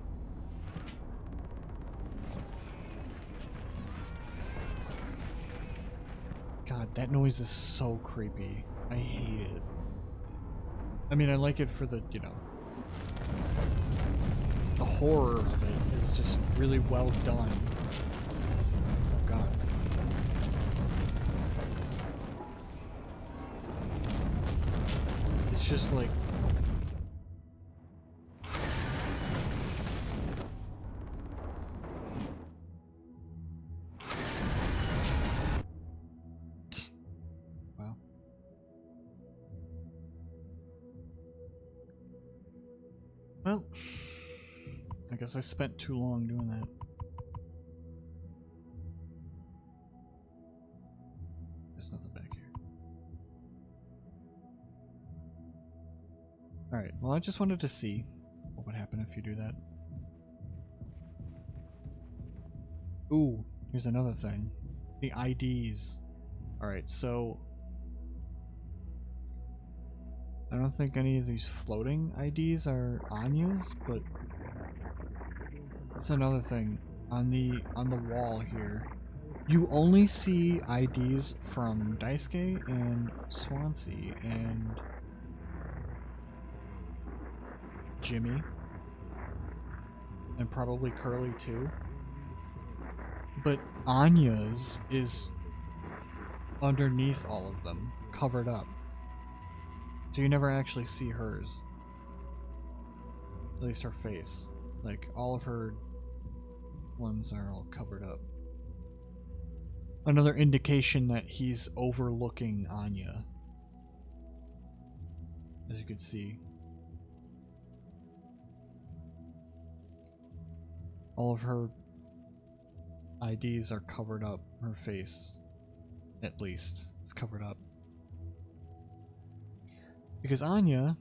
God, that noise is so creepy. I hate it. I mean, I like it for the, you know, the horror of it is just really well done. Oh god. It's just like... Wow. Well, I guess I spent too long doing that. There's nothing back here. Alright, well I just wanted to see what would happen if you do that. Ooh, here's another thing. The IDs. Alright, so... I don't think any of these floating IDs are Anya's, but... That's another thing. On the wall here, you only see IDs from Daisuke and Swansea and Jimmy, and probably Curly too. But Anya's is underneath all of them, covered up. So you never actually see hers. At least her face. Like, all of her ones are all covered up. another indication that he's overlooking Anya. As you can see. All of her IDs are covered up. Her face, at least, is covered up. Because Anya,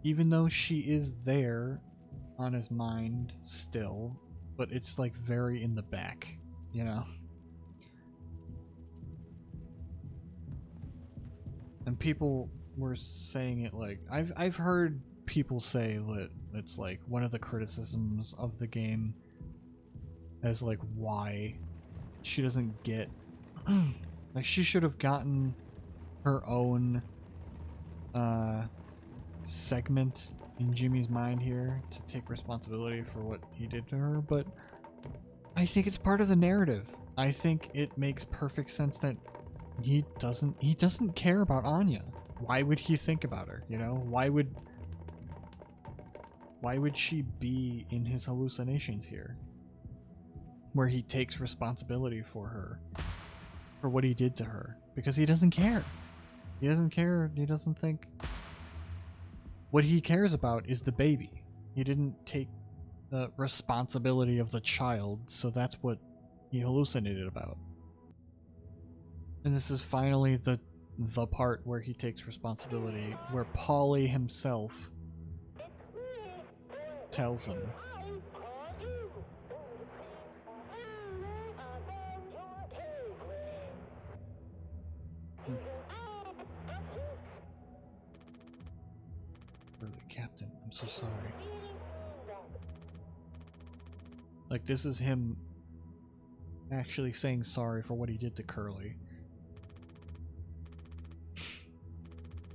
even though she is there on his mind still, but it's like very in the back, you know? And people were saying it like, I've heard people say that it's like one of the criticisms of the game as like why she doesn't get like she should have gotten her own segment in Jimmy's mind here to take responsibility for what he did to her, but I think it's part of the narrative. I think it makes perfect sense that he doesn't care about Anya. Why would he think about her, you know? Why would she be in his hallucinations here? Where he takes responsibility for her, for what he did to her, because he doesn't care. He doesn't care. He doesn't think. What he cares about is the baby. He didn't take the responsibility of the child, so that's what he hallucinated about. And this is finally the part where he takes responsibility, where Polly himself tells him. Really, Captain, I'm so sorry. Like, this is him actually saying sorry for what he did to Curly.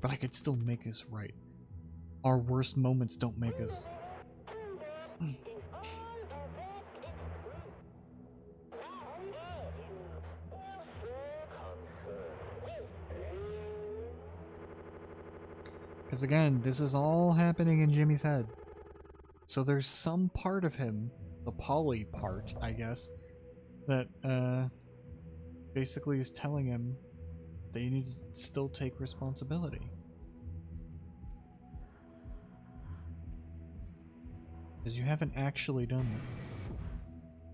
But I could still make us right. Our worst moments don't make us. Because again, this is all happening in Jimmy's head. So there's some part of him, the Polly part, I guess, that basically is telling him that you need to still take responsibility. Because you haven't actually done it.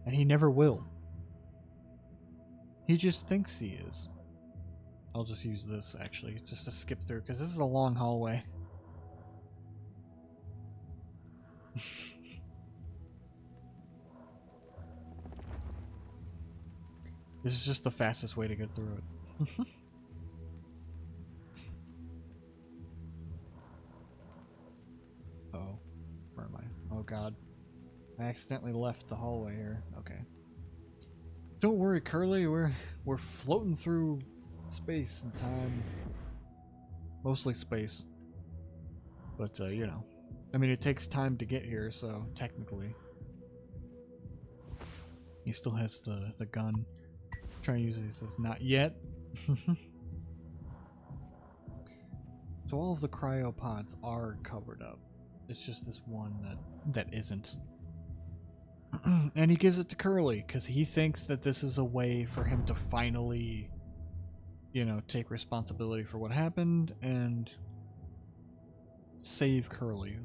And he never will. He just thinks he is. I'll just use this, actually, just to skip through, because this is a long hallway. This is just the fastest way to get through it. Uh-oh. Where am I? Oh god. I accidentally left the hallway here. Okay. Don't worry, Curly. We're floating through space and time. Mostly space. But, you know. I mean, it takes time to get here, so technically. He still has the gun. Trying to use this as not yet. So all of the cryopods are covered up. It's just this one that isn't. And he gives it to Curly because he thinks that this is a way for him to finally, you know, take responsibility for what happened and save Curly.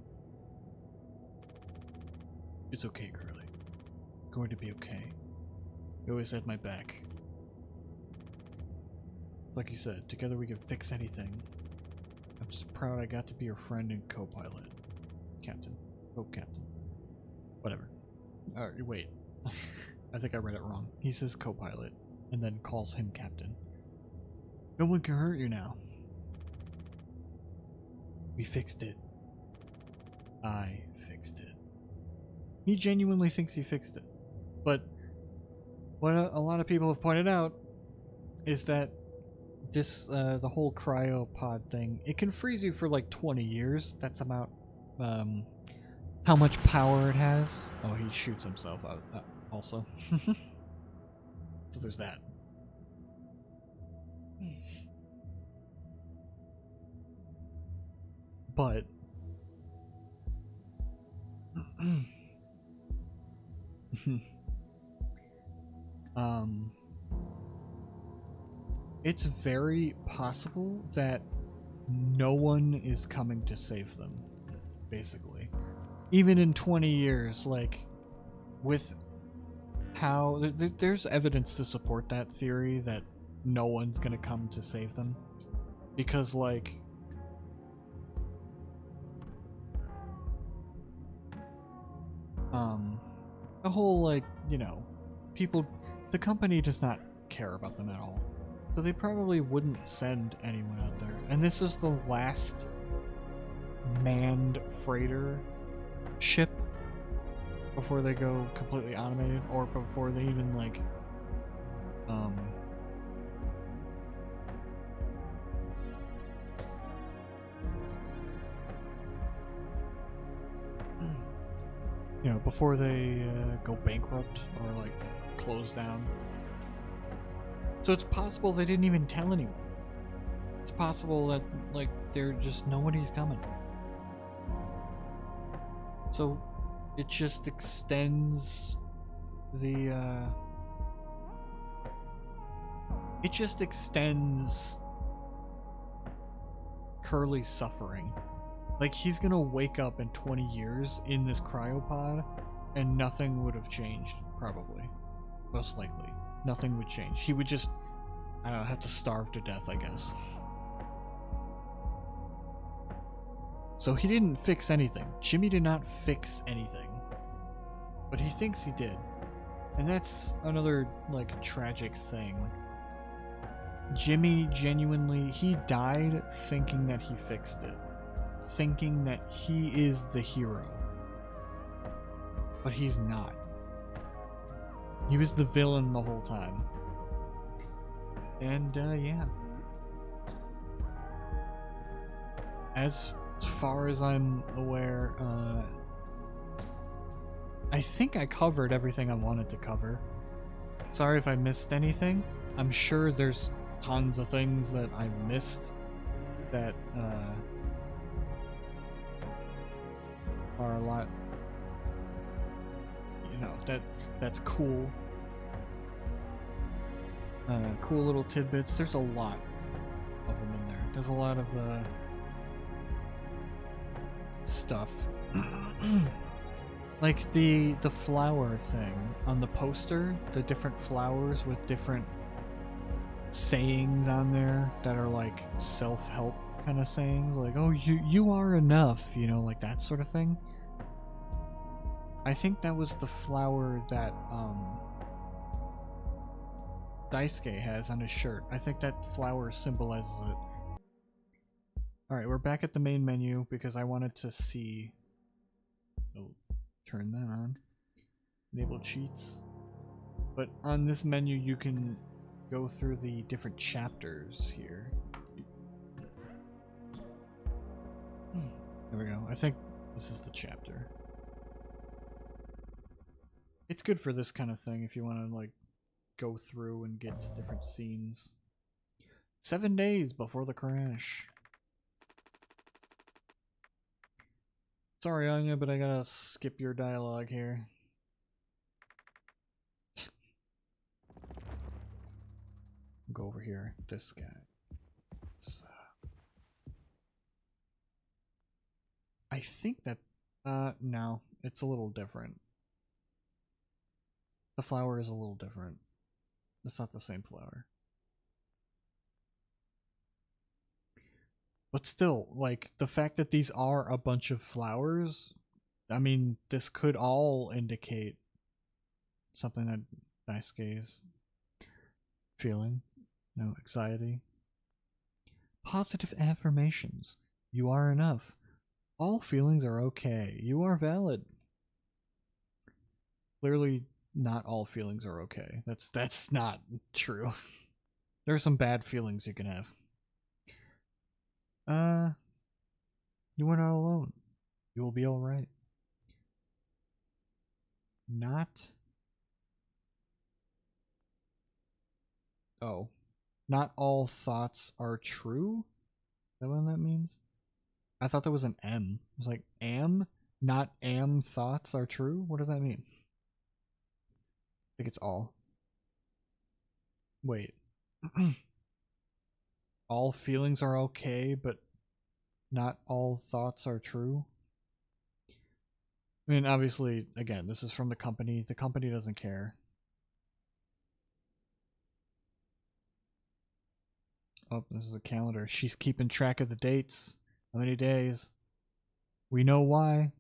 It's okay, Curly. Going to be okay. You always had my back. Like you said, together we can fix anything. I'm just proud I got to be your friend and co-pilot. Captain. Oh, Captain. Whatever. Wait. I think I read it wrong. He says co-pilot, and then calls him Captain. No one can hurt you now. We fixed it. I fixed it. He genuinely thinks he fixed it. But what a lot of people have pointed out is that this, the whole cryopod thing, it can freeze you for like 20 years. That's about, how much power it has. Oh, he shoots himself out, also. So there's that. But it's very possible that no one is coming to save them, basically. Even in 20 years, like, with how... there's evidence to support that theory that no one's gonna come to save them. Because, like... the whole, like, you know, people... the company does not care about them at all. So they probably wouldn't send anyone out there. And this is the last manned freighter ship before they go completely automated, or before they even, like, you know, before they go bankrupt or, like, close down. So it's possible they didn't even tell anyone. It's possible that, like, they're just... nobody's coming. So it just extends the, it just extends Curly's suffering. Like, he's gonna wake up in 20 years in this cryopod, and nothing would have changed, probably. Most likely. Nothing would change. He would just, I don't know, have to starve to death, I guess. So he didn't fix anything. Jimmy did not fix anything. But he thinks he did. And that's another, like, tragic thing. Jimmy genuinely, he died thinking that he fixed it. Thinking that he is the hero. But he's not. He was the villain the whole time. And, yeah. As far as I'm aware, I think I covered everything I wanted to cover. Sorry if I missed anything. I'm sure there's tons of things that I missed that, are a lot, you know, that's cool. Cool little tidbits. There's a lot of them in there. There's a lot of stuff. Like the flower thing on the poster, the different flowers with different sayings on there that are like self-help kind of sayings, like, oh, you are enough, you know, like that sort of thing. I think that was the flower that Daisuke has on his shirt. I think that flower symbolizes it. Alright, we're back at the main menu because I wanted to see... oh, turn that on. Enable cheats. But on this menu you can go through the different chapters here. There we go. I think this is the chapter. It's good for this kind of thing if you want to, like, go through and get to different scenes. 7 days before the crash. Sorry, Anya, but I gotta skip your dialogue here. Go over here. This guy. I think that... no. It's a little different. The flower is a little different. It's not the same flower. But still, like, the fact that these are a bunch of flowers, I mean, this could all indicate something that Daisuke is feeling. No anxiety. Positive affirmations. You are enough. All feelings are okay. You are valid. Clearly, not all feelings are okay. That's not true. There are some bad feelings you can have. You are not alone. You will be alright. Not... oh. Not all thoughts are true? Is that what that means? I thought that was an M. It was like, am? Not am thoughts are true? What does that mean? I think it's all. Wait. all feelings are okay, but not all thoughts are true. I mean, obviously, again, this is from the company. The company doesn't care. Oh, this is a calendar. She's keeping track of the dates. How many days? We know why.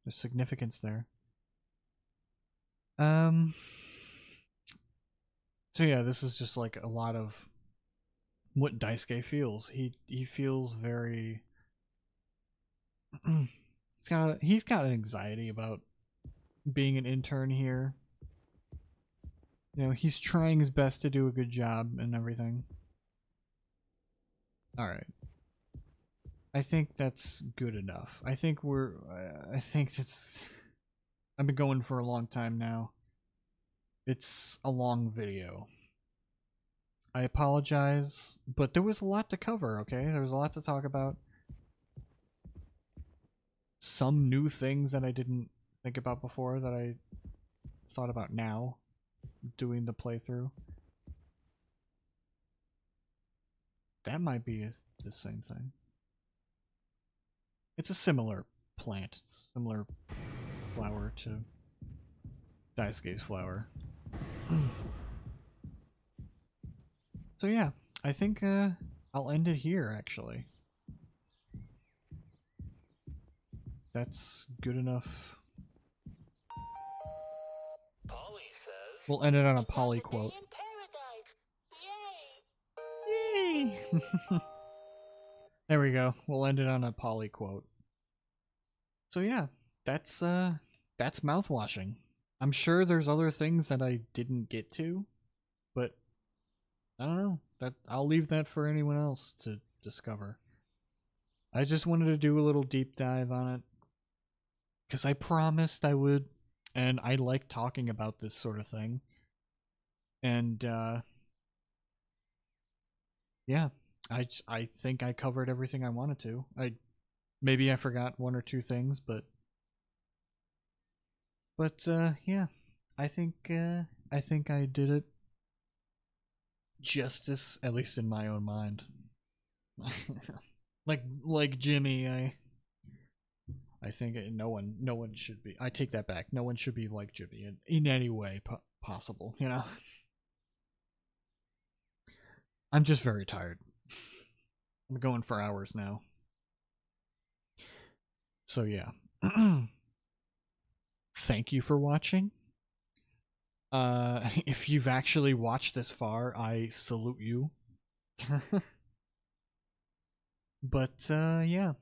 There's significance there. So yeah, this is just like a lot of what Daisuke feels. He feels very he's got an anxiety about being an intern here. You know, he's trying his best to do a good job and everything. All right. I think that's good enough. I think I think it's I've been going for a long time now. It's a long video. I apologize, but there was a lot to cover, okay? There was a lot to talk about. Some new things that I didn't think about before that I thought about now doing the playthrough. That might be the same thing. It's a similar plant, similar flower to Daisuke's flower. So yeah, I think I'll end it here, actually. That's good enough. Polly says. We'll end it on a "It's Polly another day quote. in paradise. Yay! Yay! There we go. We'll end it on a Polly quote. So yeah, that's mouthwashing. I'm sure there's other things that I didn't get to, but I don't know. That I'll leave that for anyone else to discover. I just wanted to do a little deep dive on it because I promised I would, and I like talking about this sort of thing. And yeah, I think I covered everything I wanted to. Maybe I forgot one or two things, but yeah, I think I did it justice, at least in my own mind. like Jimmy, I think no one should be. I take that back. No one should be like Jimmy in any way possible. You know, I'm just very tired. I'm going for hours now. So yeah. Thank you for watching. If you've actually watched this far, I salute you. But yeah.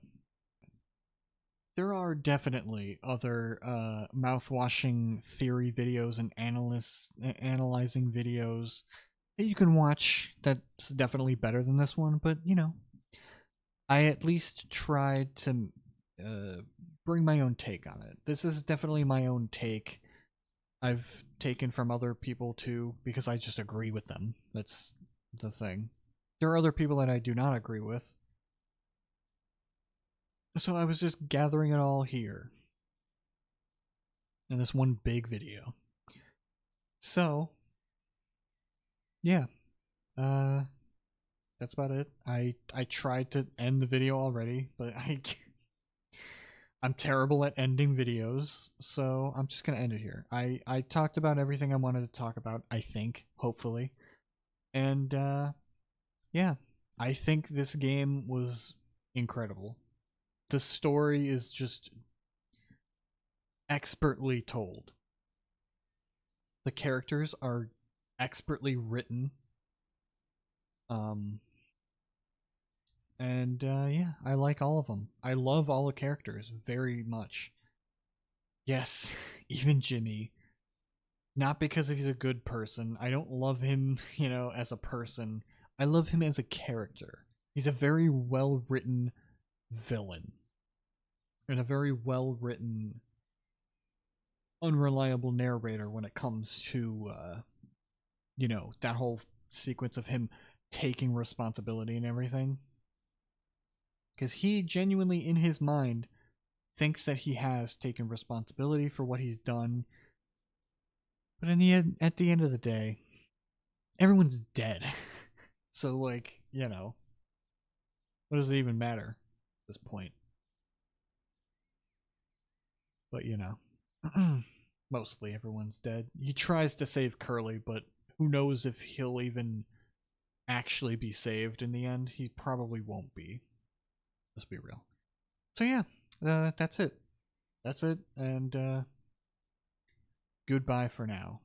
There are definitely other mouthwashing theory videos and analyzing videos that you can watch that's definitely better than this one, but you know, I at least tried to bring my own take on it. This is definitely my own take. I've taken from other people too because I just agree with them. That's the thing. There are other people that I do not agree with. So I was just gathering it all here in this one big video. So yeah, that's about it. I tried to end the video already, but I'm terrible at ending videos, so I'm just gonna end it here. I talked about everything I wanted to talk about, I think, hopefully. And yeah, I think this game was incredible. The story is just expertly told. The characters are expertly written. And yeah, I like all of them. I love all the characters very much. Yes, even Jimmy. Not because he's a good person. I don't love him, you know, as a person. I love him as a character. He's a very well written villain. And a very well written, unreliable narrator when it comes to, you know, that whole sequence of him taking responsibility and everything. Because he genuinely, in his mind, thinks that he has taken responsibility for what he's done. But in the end, at the end of the day, everyone's dead. So, like, you know, what does it even matter at this point? But, you know, mostly everyone's dead. He tries to save Curly, but who knows if he'll even actually be saved in the end. He probably won't be. Let's be real. So, yeah, that's it. That's it, and goodbye for now.